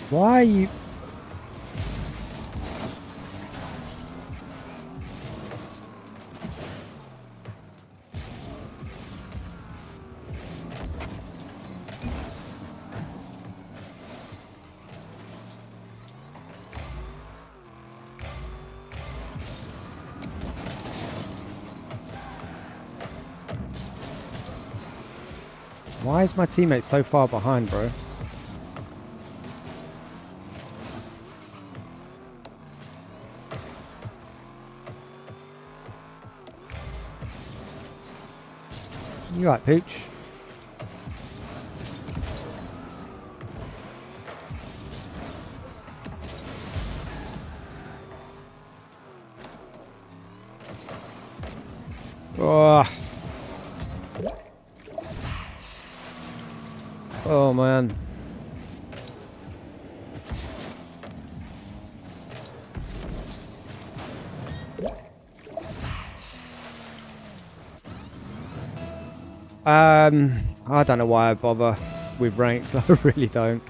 Why are you... Why is my teammate so far behind, bro? You right, Pooch? Oh. Oh man. I don't know why I bother with ranked. I really don't.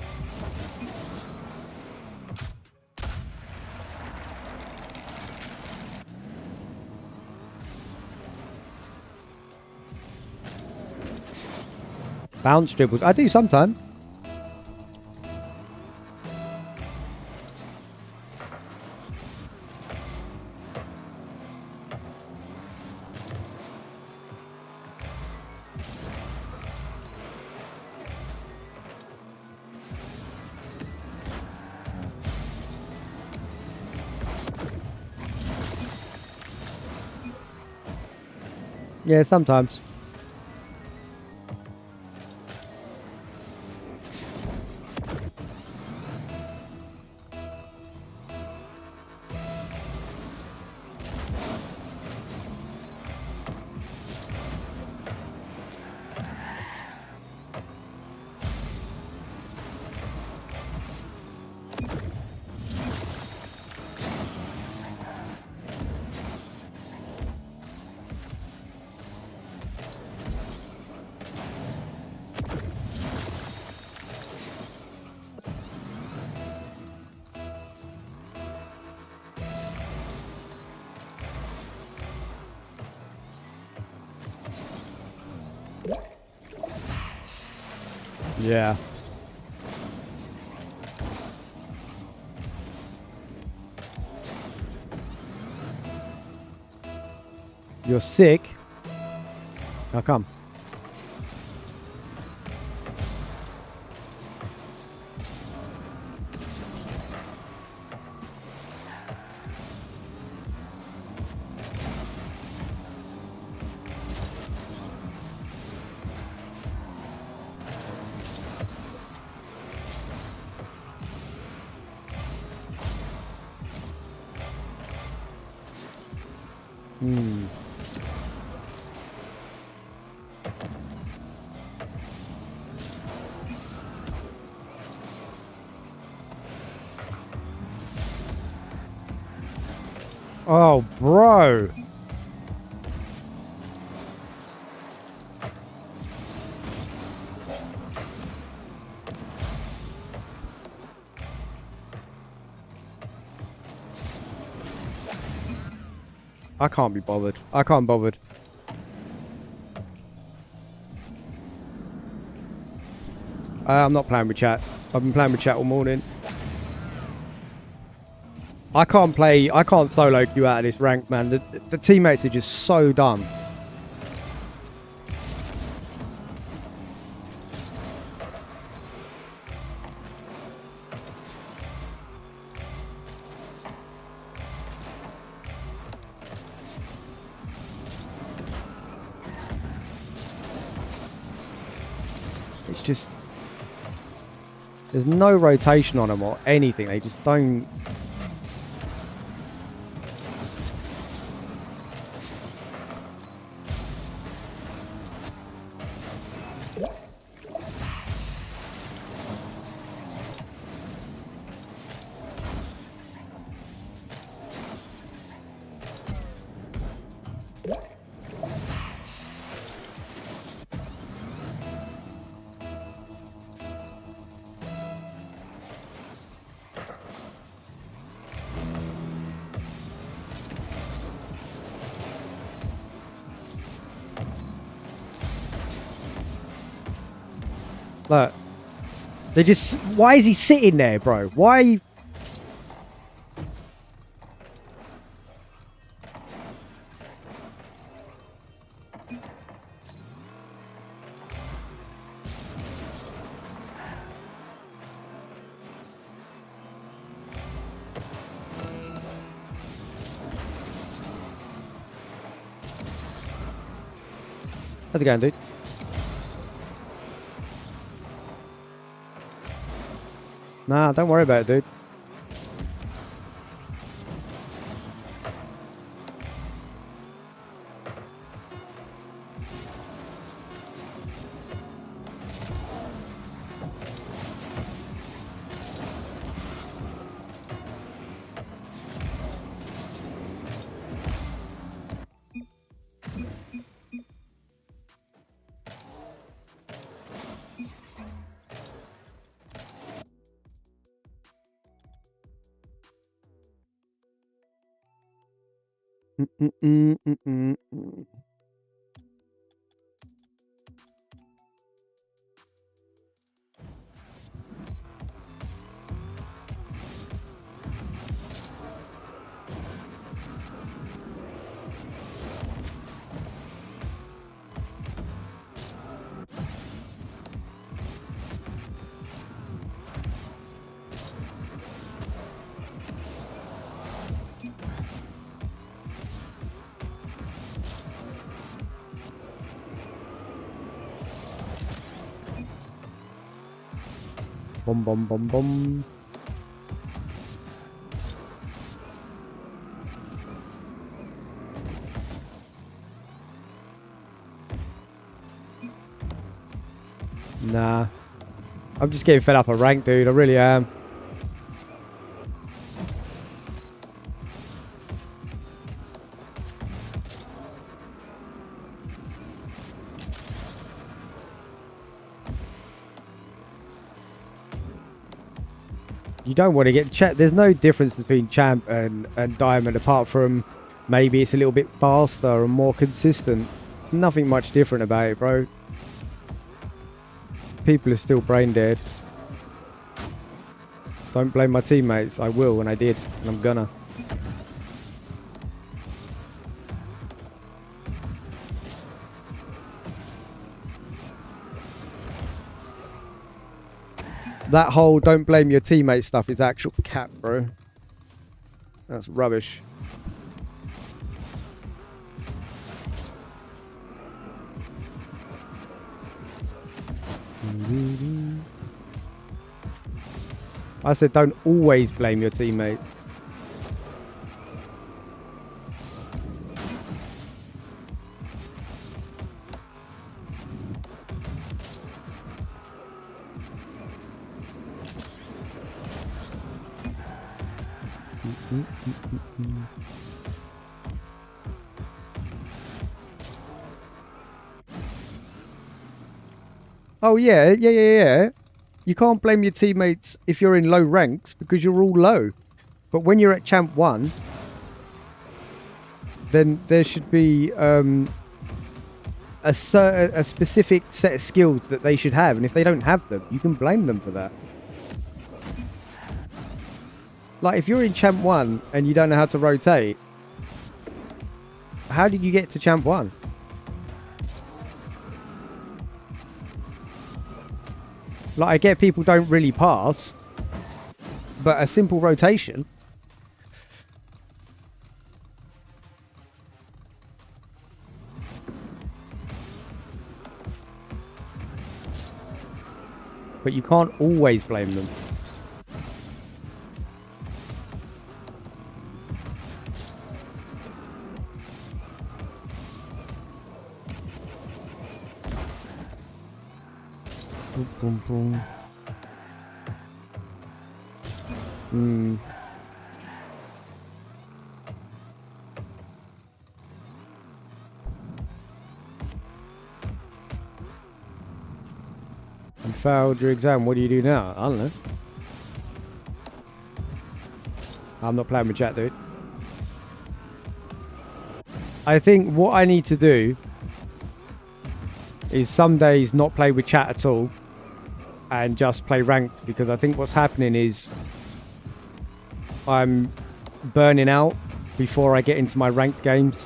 Bounce dribbles. I do sometimes. Yeah, sometimes. Yeah. You're sick? How come? Oh, bro. I can't be bothered. I can't be bothered. I'm not playing with chat. I've been playing with chat all morning. I can't solo queue out of this rank, man. The teammates are just so dumb. It's just... There's no rotation on them or anything. They just don't... Look, they just... Why is he sitting there, bro? Why are you... How's it going, dude? Nah, don't worry about it, dude. Bum bum bum bum. Nah. I'm just getting fed up of rank, dude. I really am. You don't want to get chat. There's no difference between champ and diamond apart from maybe it's a little bit faster and more consistent. There's nothing much different about it, bro. people are still brain dead. Don't blame my teammates. I will, and I did, and I'm gonna. That whole don't blame your teammate stuff is actual cap, bro. That's rubbish. I said don't always blame your teammate. Oh yeah. You can't blame your teammates if you're in low ranks because you're all low. But when you're at Champ 1, then there should be a specific set of skills that they should have. And if they don't have them, you can blame them for that. Like, if you're in Champ 1 and you don't know how to rotate, how did you get to Champ 1? Like, I get people don't really pass, but a simple rotation. But you can't always blame them. Boom, boom. You failed your exam. What do you do now? I don't know. I'm not playing with chat, dude. I think what I need to do is some days not play with chat at all and just play ranked, because I think what's happening is I'm burning out before I get into my ranked games.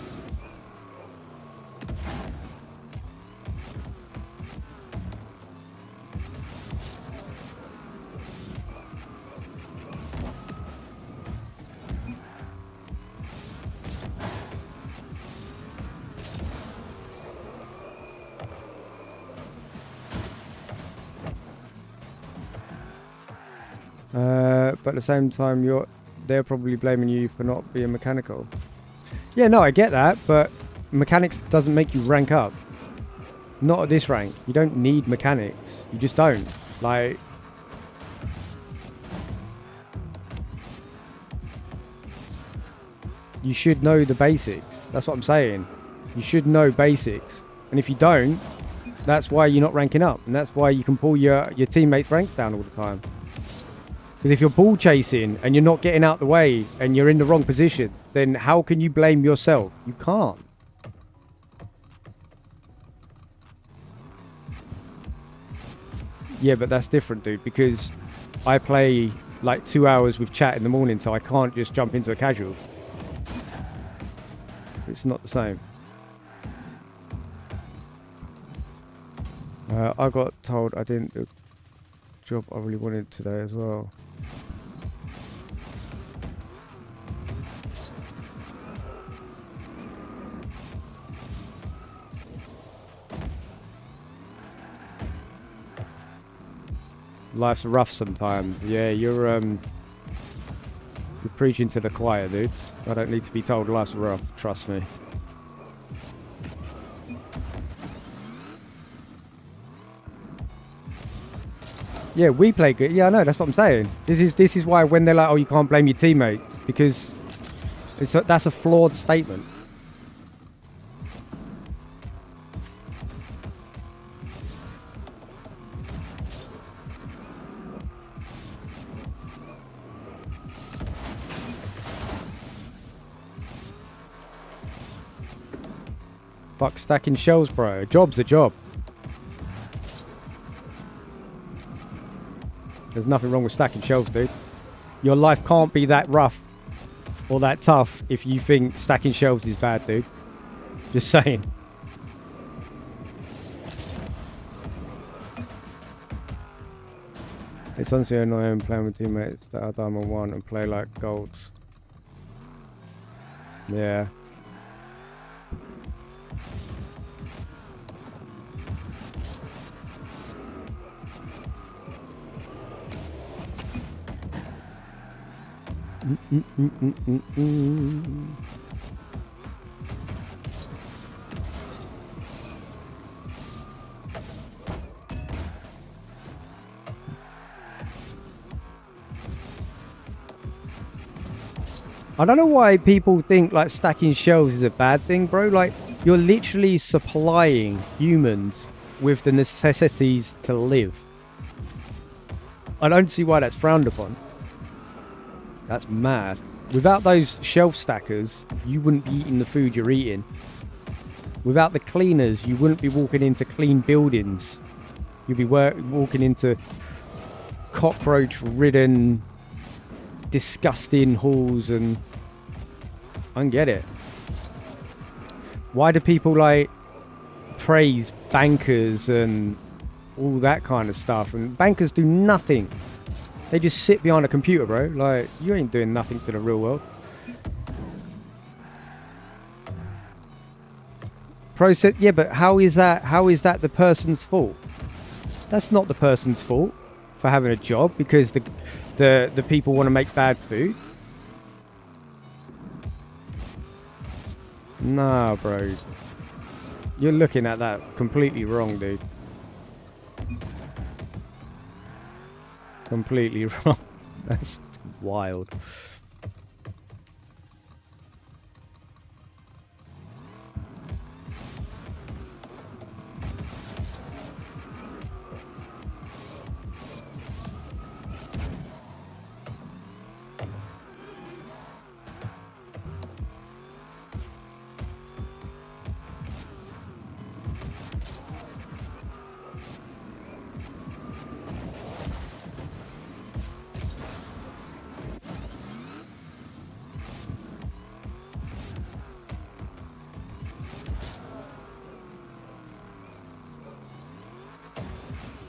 But at the same time, they're probably blaming you for not being mechanical. Yeah, no, I get that, but mechanics doesn't make you rank up. Not at this rank. You don't need mechanics. You just don't. Like, you should know the basics. That's what I'm saying. You should know basics. And if you don't, that's why you're not ranking up. And that's why you can pull your teammates' ranks down all the time. Because if you're ball chasing and you're not getting out the way and you're in the wrong position, then how can you blame yourself? You can't. Yeah, but that's different, dude, because I play like 2 hours with chat in the morning, so I can't just jump into a casual. It's not the same. I got told I didn't do the job I really wanted today as well. Life's rough sometimes. Yeah, you're preaching to the choir, dude. I don't need to be told life's rough. Trust me. Yeah, we play good. Yeah, I know. That's what I'm saying. This is why when they're like, "Oh, you can't blame your teammates," because that's a flawed statement. Fuck stacking shells, bro. A job's a job. There's nothing wrong with stacking shelves, dude. Your life can't be that rough or that tough if you think stacking shelves is bad, dude. Just saying. It's honestly annoying playing with teammates that are Diamond 1 and play like golds. Yeah. I don't know why people think like stacking shelves is a bad thing, bro. Like, you're literally supplying humans with the necessities to live. I don't see why that's frowned upon. That's mad. Without those shelf stackers, you wouldn't be eating the food you're eating. Without the cleaners, you wouldn't be walking into clean buildings. You'd be walking into cockroach-ridden, disgusting halls, and I don't get it. Why do people like praise bankers and all that kind of stuff? And bankers do nothing. They just sit behind a computer, bro. Like, you ain't doing nothing to the real world. Process, yeah, but how is that the person's fault? That's not the person's fault for having a job because the people want to make bad food. Nah, bro. You're looking at that completely wrong, dude. Completely wrong. That's wild.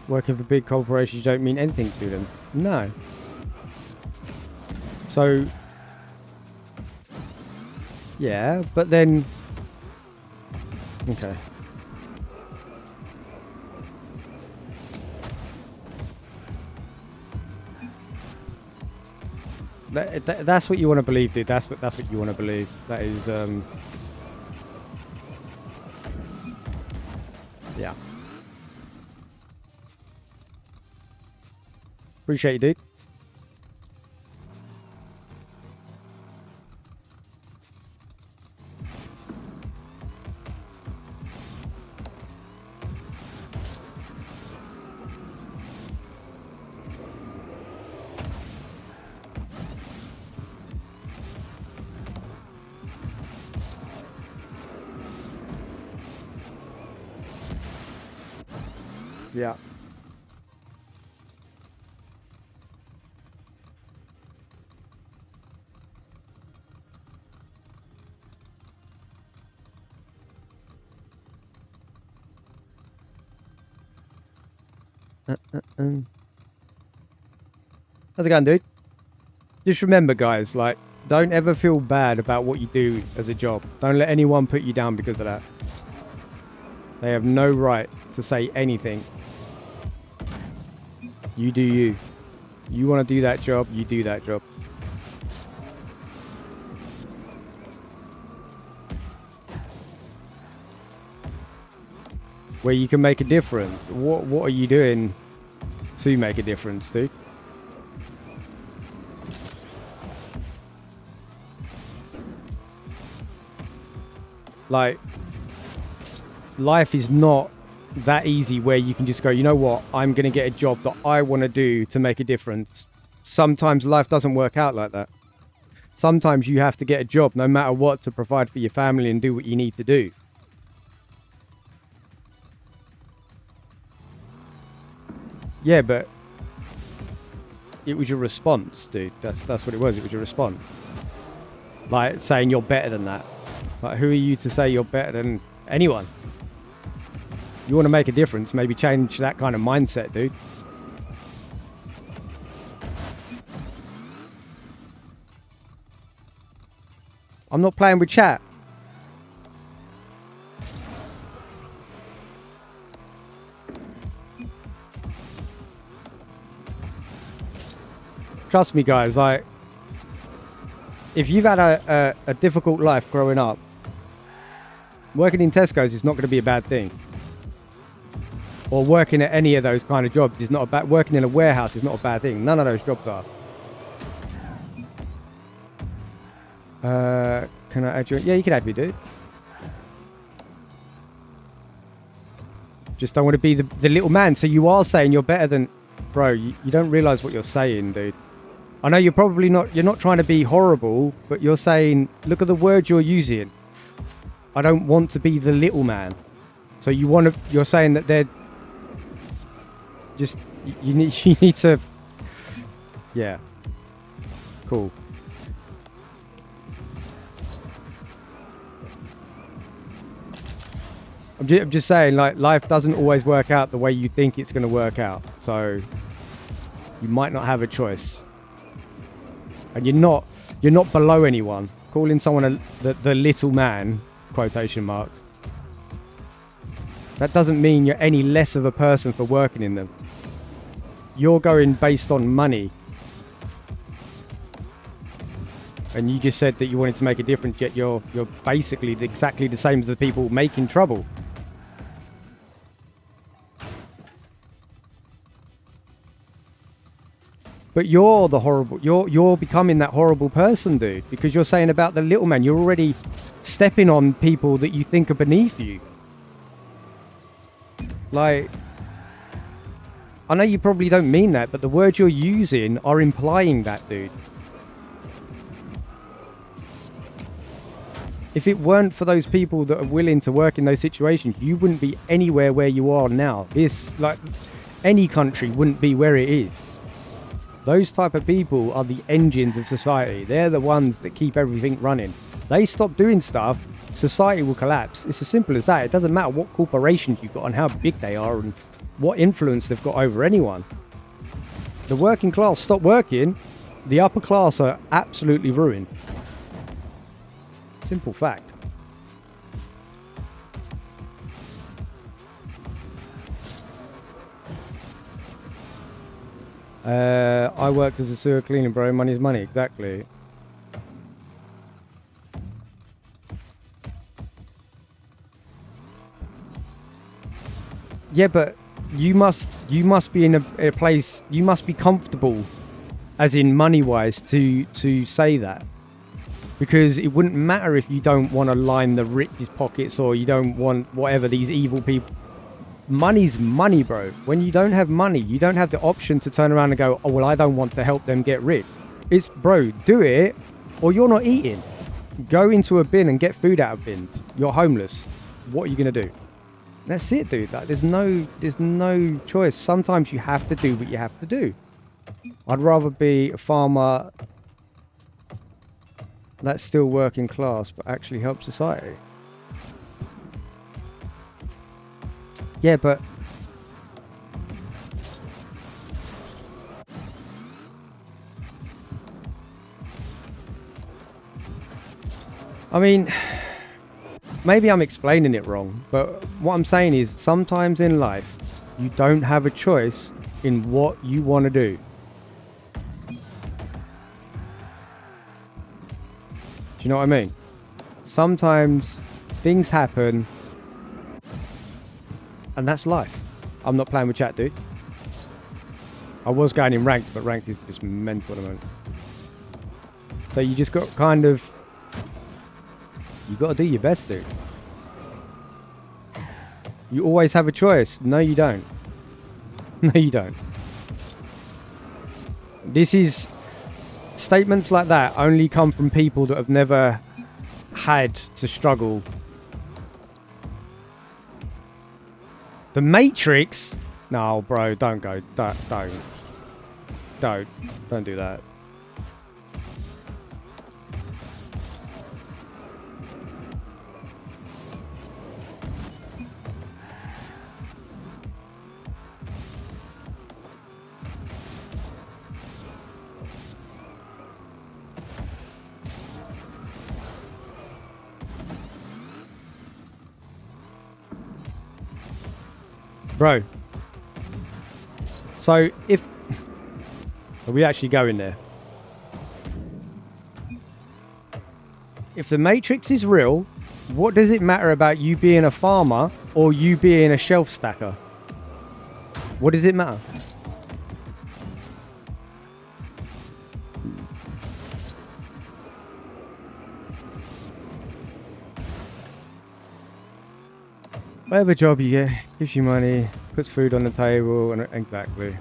Working for big corporations don't mean anything to them. No. So, yeah, but then, okay. That's what you want to believe, dude. That's what you want to believe. That is, yeah. Appreciate you, dude. Yeah. How's it going, dude? Just remember, guys, like, don't ever feel bad about what you do as a job. Don't let anyone put you down because of that. They have no right to say anything. You do you. You want to do that job, you do that job. Where you can make a difference. What are you doing to make a difference, dude? Like, life is not that easy where you can just go, you know what, I'm going to get a job that I want to do to make a difference. Sometimes life doesn't work out like that. Sometimes you have to get a job no matter what to provide for your family and do what you need to do. Yeah, but it was your response, dude. That's what it was. It was your response. Like saying you're better than that. Like, who are you to say you're better than anyone? You want to make a difference, maybe change that kind of mindset, dude. I'm not playing with chat. Trust me, guys, like, if you've had a difficult life growing up, working in Tesco's is not going to be a bad thing. Or working at any of those kind of jobs is not a bad... Working in a warehouse is not a bad thing. None of those jobs are. Can I add you? Yeah, you can add me, dude. Just don't want to be the little man. So you are saying you're better than... Bro, you don't realise what you're saying, dude. I know you're probably not... You're not trying to be horrible, but you're saying... Look at the words you're using. I don't want to be the little man. So you want to... You're saying that they're... Just... You need to... Yeah. Cool. I'm just saying, like, life doesn't always work out the way you think it's going to work out. So you might not have a choice. And you're not below anyone. Calling someone the little man, quotation marks, that doesn't mean you're any less of a person for working in them. You're going based on money. And you just said that you wanted to make a difference, yet you're basically exactly the same as the people making trouble. But you're the horrible... You're becoming that horrible person, dude. Because you're saying about the little man. You're already stepping on people that you think are beneath you. Like... I know you probably don't mean that, but the words you're using are implying that, dude. If it weren't for those people that are willing to work in those situations, you wouldn't be anywhere where you are now. This, like, any country wouldn't be where it is. Those type of people are the engines of society. They're the ones that keep everything running. They stop doing stuff, society will collapse. It's as simple as that. It doesn't matter what corporations you've got and how big they are and what influence they've got over anyone. The working class stop working, the upper class are absolutely ruined. Simple fact. I worked as a sewer cleaner, bro. Money's money. Exactly. Yeah, but you must be in a place, you must be comfortable, as in money-wise, to say that. Because it wouldn't matter if you don't want to line the rich's pockets or you don't want whatever these evil people... Money's money, bro. When you don't have money, you don't have the option to turn around and go, oh, well, I don't want to help them get rich. It's, bro, do it or you're not eating. Go into a bin and get food out of bins. You're homeless. What are you going to do? That's it, dude. Like, there's no choice. Sometimes you have to do what you have to do. I'd rather be a farmer that's still working class but actually helps society. Yeah, but I mean, maybe I'm explaining it wrong, but what I'm saying is sometimes in life you don't have a choice in what you want to do. Do you know what I mean? Sometimes things happen and that's life. I'm not playing with chat, dude. I was going in ranked, but ranked is just mental at the moment. So you just got kind of... You got to do your best, dude. You always have a choice. No, you don't. No, you don't. This is... Statements like that only come from people that have never had to struggle. The Matrix? No, bro, don't go. Don't. Don't do that. Bro. So if... Are we actually going there? If the Matrix is real, what does it matter about you being a farmer or you being a shelf stacker? What does it matter? Whatever job you get, gives you money, puts food on the table, and exactly.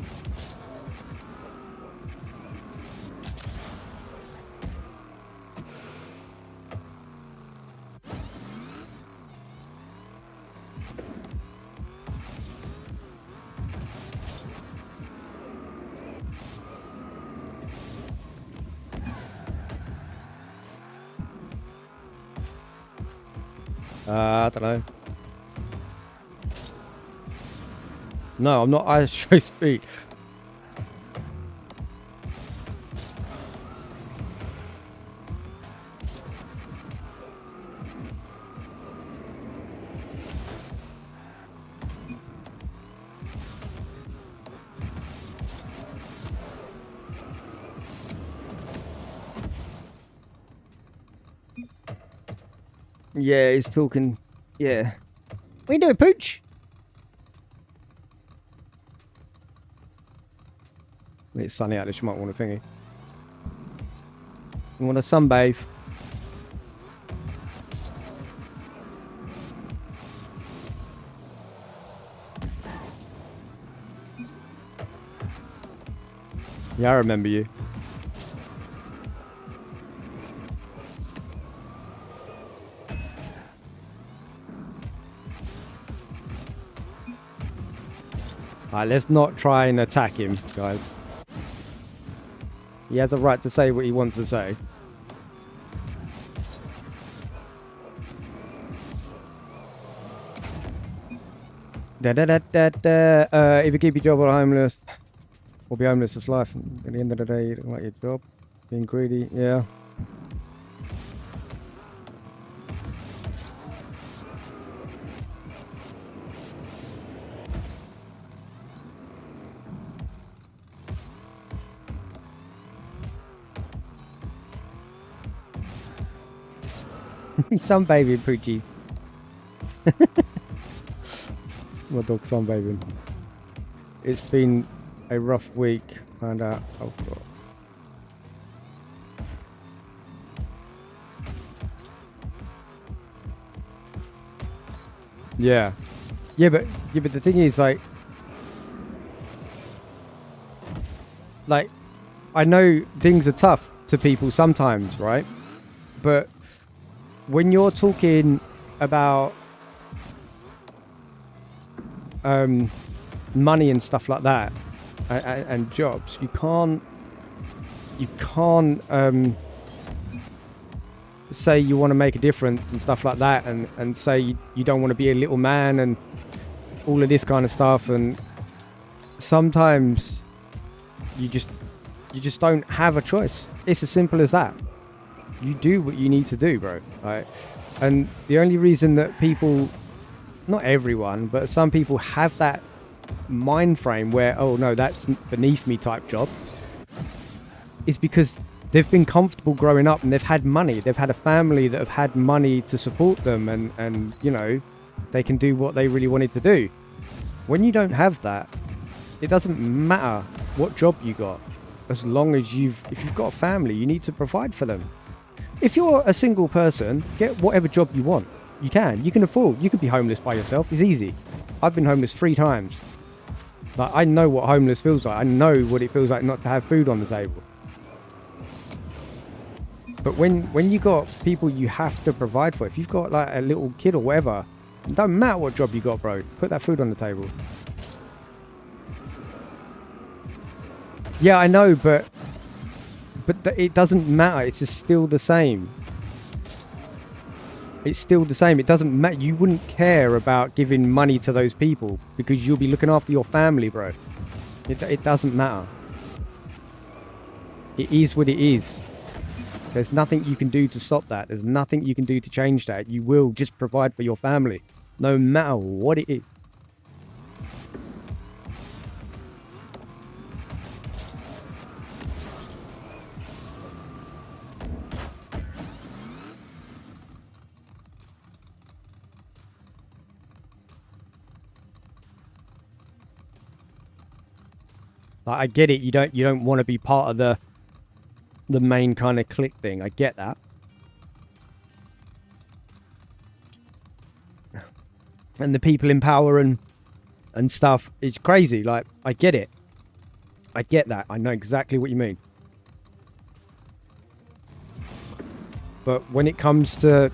I don't know. No, I'm not. I show speed. Yeah, he's talking. Yeah. What you doing, Pooch? It's sunny out there, you might want a thingy. You want a sunbathe? Yeah, I remember you. Alright, let's not try and attack him, guys. He has a right to say what he wants to say. If you keep your job or homeless, or be homeless this life. At the end of the day, you don't like your job. Being greedy, yeah. Sunbathing, Poochie. My dog's sunbathing. It's been a rough week. Found out. Oh God. Yeah. Yeah, but the thing is, like, I know things are tough to people sometimes, right? But when you're talking about money and stuff like that, and jobs, you can't say you want to make a difference and stuff like that, and say you don't want to be a little man and all of this kind of stuff. And sometimes you just don't have a choice. It's as simple as that. You do what you need to do, bro. Right? And the only reason that people, not everyone, but some people have that mind frame where, oh no, that's beneath me type job, is because they've been comfortable growing up and they've had money. They've had a family that have had money to support them, and you know, they can do what they really wanted to do. When you don't have that, it doesn't matter what job you got. As long as if you've got a family, you need to provide for them. If you're a single person, get whatever job you want. You can afford. You can be homeless by yourself. It's easy. I've been homeless 3 times. Like, I know what homeless feels like. I know what it feels like not to have food on the table. But when you got people you have to provide for, if you've got like a little kid or whatever, it don't matter what job you got, bro. Put that food on the table. Yeah, I know, but it doesn't matter. It's just still the same. It's still the same. It doesn't matter. You wouldn't care about giving money to those people because you'll be looking after your family, bro. It doesn't matter. It is what it is. There's nothing you can do to stop that. There's nothing you can do to change that. You will just provide for your family, no matter what it is. Like, I get it. You don't want to be part of the main kind of clique thing. I get that. And the people in power and stuff is crazy. Like, I get it. I get that. I know exactly what you mean. But when it comes to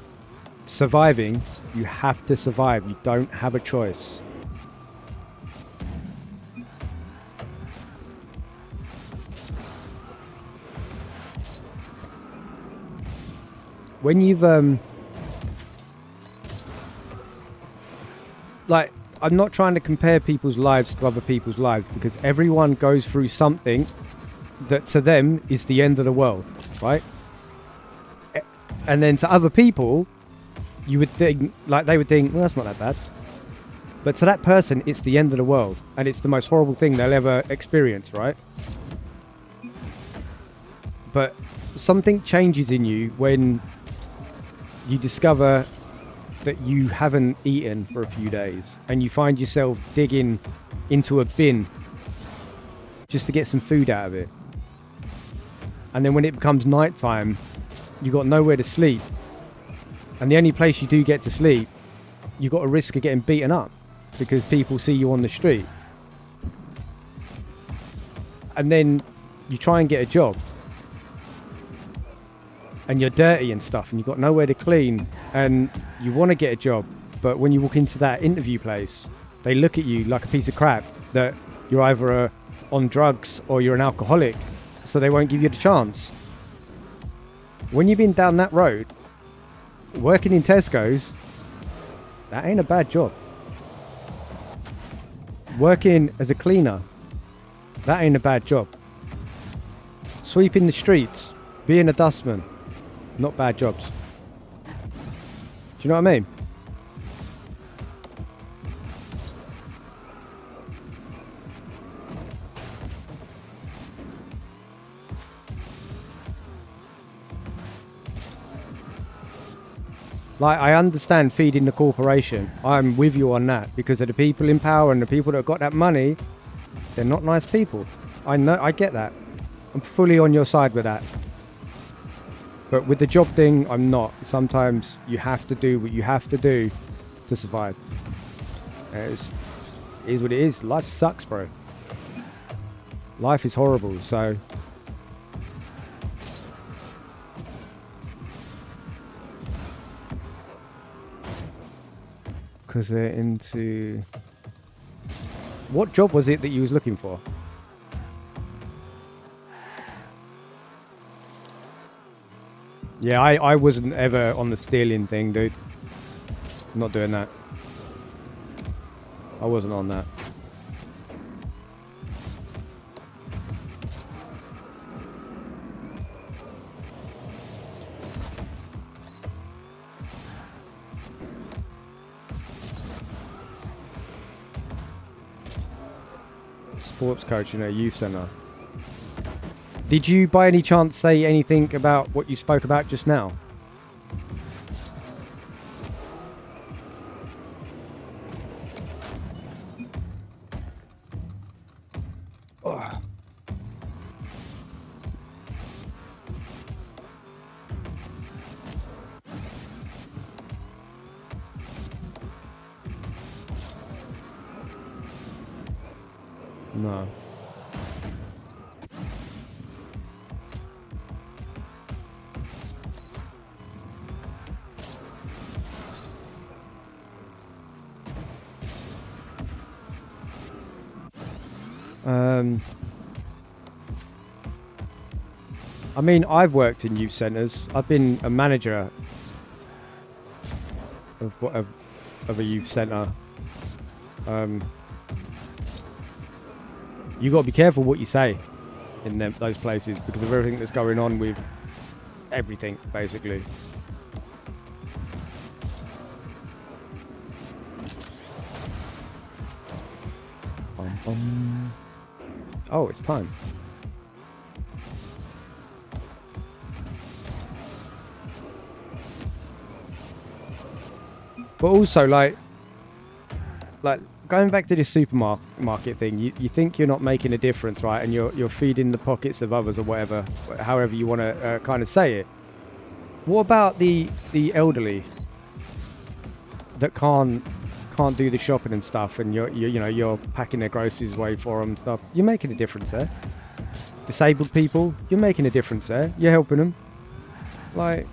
surviving, you have to survive. You don't have a choice. When you've like, I'm not trying to compare people's lives to other people's lives, because everyone goes through something that to them is the end of the world, right? And then to other people, you would think, like, they would think, well, that's not that bad. But to that person, it's the end of the world, and it's the most horrible thing they'll ever experience, right? But something changes in you when you discover that you haven't eaten for a few days, and you find yourself digging into a bin just to get some food out of it. And then when it becomes nighttime, you got nowhere to sleep, and the only place you do get to sleep, you got a risk of getting beaten up because people see you on the street. And then you try and get a job, and you're dirty and stuff, and you've got nowhere to clean, and you want to get a job, but when you walk into that interview place, they look at you like a piece of crap, that you're either on drugs or you're an alcoholic, so they won't give you the chance. When you've been down that road, working in Tesco's, that ain't a bad job. Working as a cleaner, that ain't a bad job. Sweeping the streets, being a dustman, not bad jobs. Do you know what I mean? Like, I understand feeding the corporation. I'm with you on that, because of the people in power and the people that have got that money, they're not nice people. I know, I get that. I'm fully on your side with that. But with the job thing, I'm not. Sometimes you have to do what you have to do to survive. It is what it is. Life sucks, bro. Life is horrible, so... Because they're into... What job was it that you was looking for? Yeah, I wasn't ever on the stealing thing, dude. I'm not doing that. I wasn't on that. Sports coach in a youth centre. Did you by any chance say anything about what you spoke about just now? Oh. No. I mean, I've worked in youth centres. I've been a manager of a youth centre. You got to be careful what you say in those places because of everything that's going on with everything, basically. Oh, it's time. But also, like going back to this supermarket thing, you think you're not making a difference, right? And you're feeding the pockets of others or whatever, however you want to kind of say it. What about the elderly that can't do the shopping and stuff, and you're packing their groceries away for them and stuff? You're making a difference there. Disabled people, you're making a difference there. You're helping them. Like,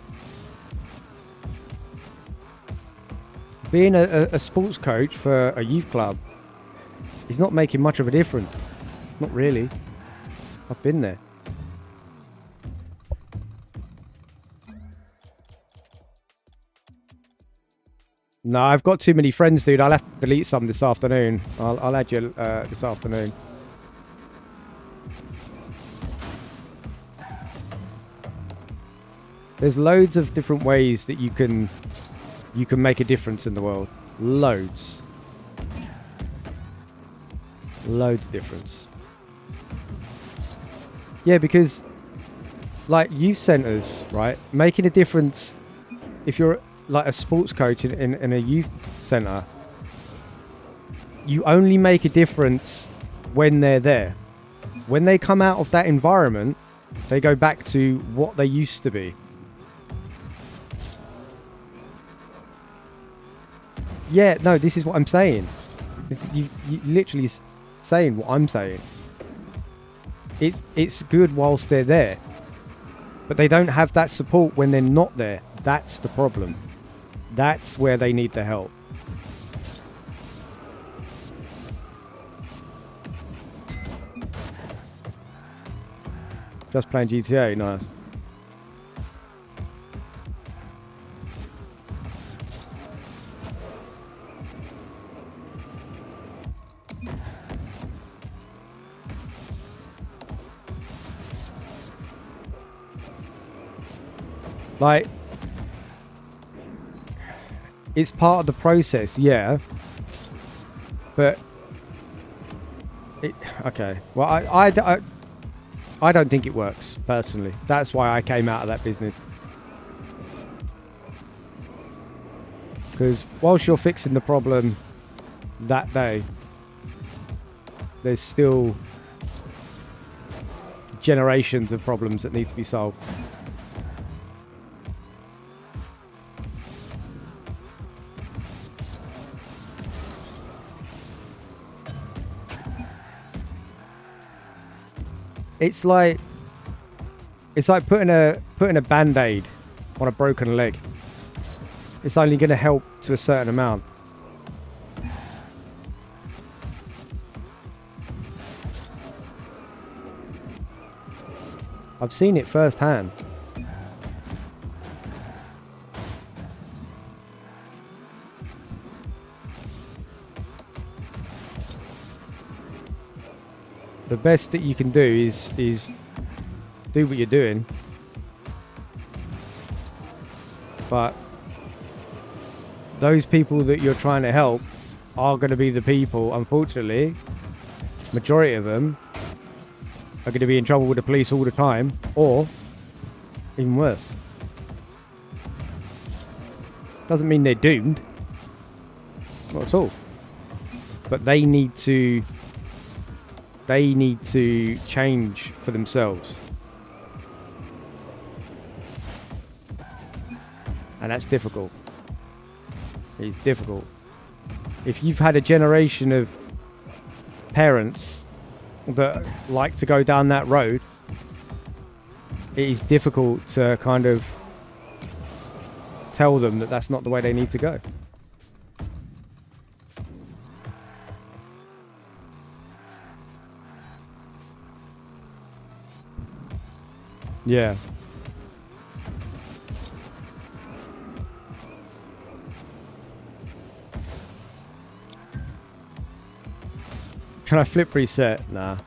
being a sports coach for a youth club is not making much of a difference. Not really. I've been there. No, I've got too many friends, dude. I'll have to delete some this afternoon. I'll add you this afternoon. There's loads of different ways that you can make a difference in the world. Loads. Loads of difference. Yeah, because like youth centres, right? Making a difference. If you're like a sports coach in a youth centre, you only make a difference when they're there. When they come out of that environment, they go back to what they used to be. Yeah, no, this is what I'm saying. You literally saying what I'm saying. It's good whilst they're there. But they don't have that support when they're not there. That's the problem. That's where they need the help. Just playing GTA, nice. Like, it's part of the process, yeah. But okay. Well, I don't think it works personally. That's why I came out of that business. Because whilst you're fixing the problem that day, there's still generations of problems that need to be solved. It's like putting a band-aid on a broken leg. It's only going to help to a certain amount. I've seen it firsthand. The best that you can do is do what you're doing, but those people that you're trying to help are going to be the people, unfortunately, majority of them are going to be in trouble with the police all the time, or even worse. Doesn't mean they're doomed, not at all, but they need to change for themselves. And that's difficult. It's difficult. If you've had a generation of parents that like to go down that road, it is difficult to kind of tell them that that's not the way they need to go. Yeah. Can I flip reset? Nah.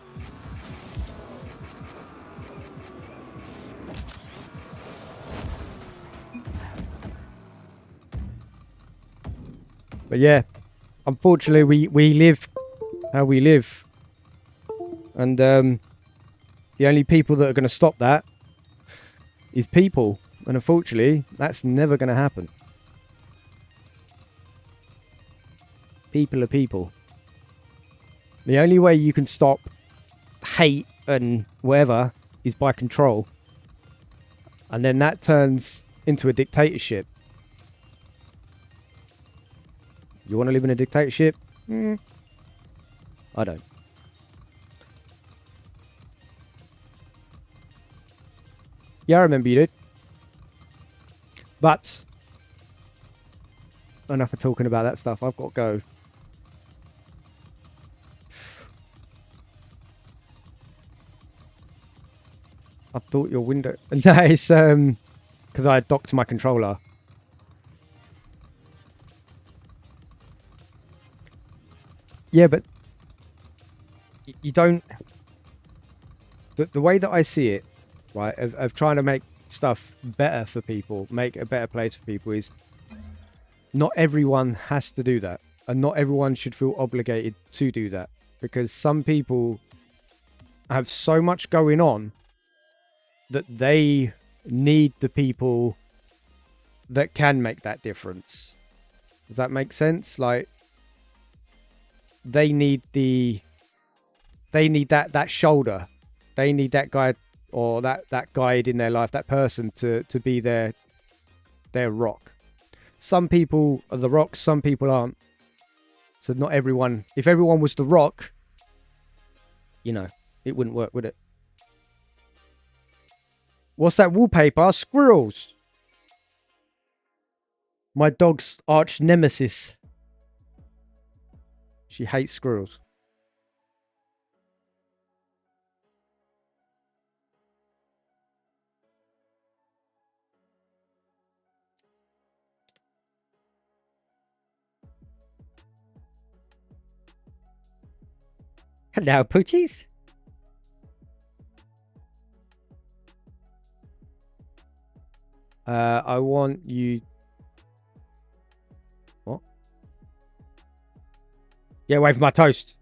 But yeah, unfortunately, we live how we live. And the only people that are going to stop that is people. And unfortunately, that's never going to happen. People are people. The only way you can stop hate and whatever is by control. And then that turns into a dictatorship. You want to live in a dictatorship? I don't. Yeah, I remember you did. But enough of talking about that stuff. I've got to go. I thought your window... That is because I docked my controller. Yeah, but you don't... The way that I see it, right, of trying to make stuff better for people, make a better place for people, is not everyone has to do that. And not everyone should feel obligated to do that. Because some people have so much going on that they need the people that can make that difference. Does that make sense? Like, they need that shoulder. They need that guy or that guide in their life, that person to be their rock. Some people are the rock, some people aren't. So not everyone, if everyone was the rock, you know, it wouldn't work, would it? What's that wallpaper? Squirrels. My dog's arch nemesis. She hates squirrels. Hello, Poochies. I want you... What? Yeah, away from my toast.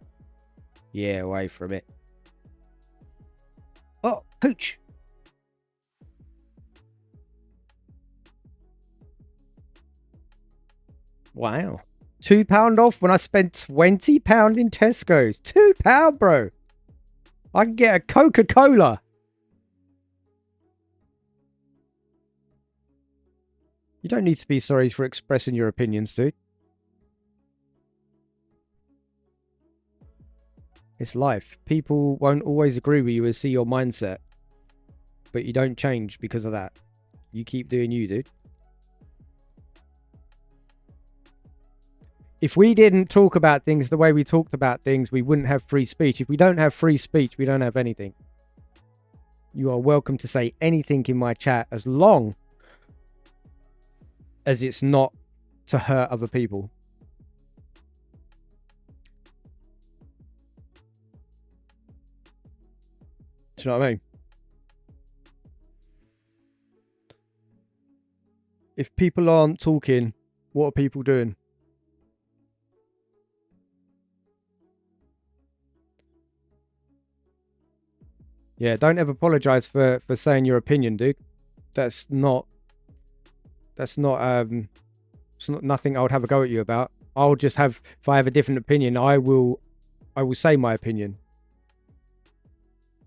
Yeah, away from it. Oh, Pooch. Wow. £2 off when I spent £20 in Tesco's. £2, bro. I can get a Coca-Cola. You don't need to be sorry for expressing your opinions, dude. It's life. People won't always agree with you and see your mindset. But you don't change because of that. You keep doing you, dude. If we didn't talk about things the way we talked about things, we wouldn't have free speech. If we don't have free speech, we don't have anything. You are welcome to say anything in my chat as long as it's not to hurt other people. Do you know what I mean? If people aren't talking, what are people doing? Yeah, don't ever apologize for saying your opinion, dude. It's not nothing I would have a go at you about. I'll just have, if I have a different opinion, I will say my opinion.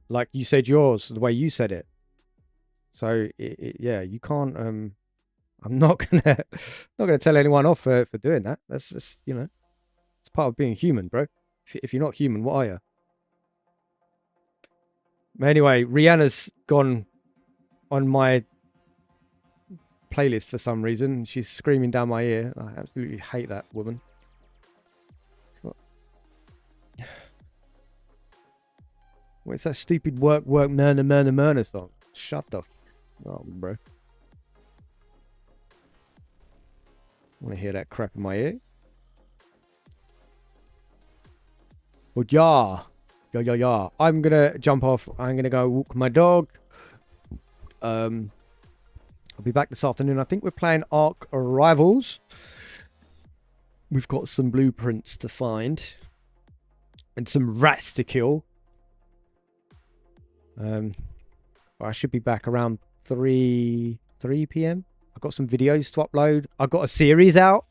Like you said yours, the way you said it. So yeah, you can't I'm not gonna tell anyone off for doing that. That's just, you know, it's part of being human, bro. If you're not human, what are you? Anyway, Rihanna's gone on my playlist for some reason. She's screaming down my ear. I absolutely hate that woman. What's that stupid work, murder song? Shut the f up, bro. I want to hear that crap in my ear. Well, yeah. Yeah. I'm going to jump off. I'm going to go walk my dog. I'll be back this afternoon. I think we're playing Ark Rivals. We've got some blueprints to find. And some rats to kill. I should be back around 3 p.m. I've got some videos to upload. I've got a series out,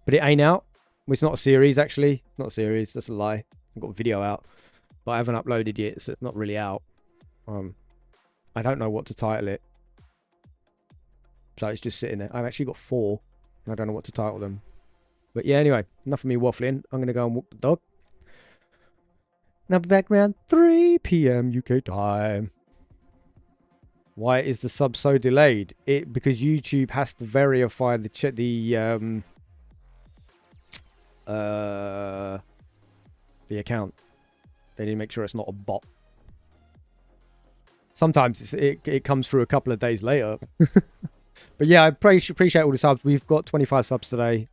but it ain't out. Well, it's not a series, actually. It's not a series. That's a lie. I've got a video out, but I haven't uploaded yet, so it's not really out. I don't know what to title it. So it's just sitting there. I've actually got 4, and I don't know what to title them. But yeah, anyway, enough of me waffling. I'm going to go and walk the dog. And I'll be back around 3 p.m. UK time. Why is the sub so delayed? Because YouTube has to verify the account. They need to make sure it's not a bot. Sometimes it comes through a couple of days later. But yeah, I appreciate all the subs. We've got 25 subs today.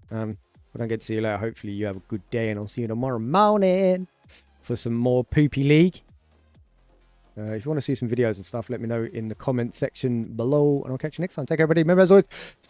If I don't get to see you later, hopefully you have a good day, and I'll see you tomorrow morning for some more Poopy League. If you want to see some videos and stuff, let me know in the comment section below, and I'll catch you next time. Take care, everybody. Remember, as always, stay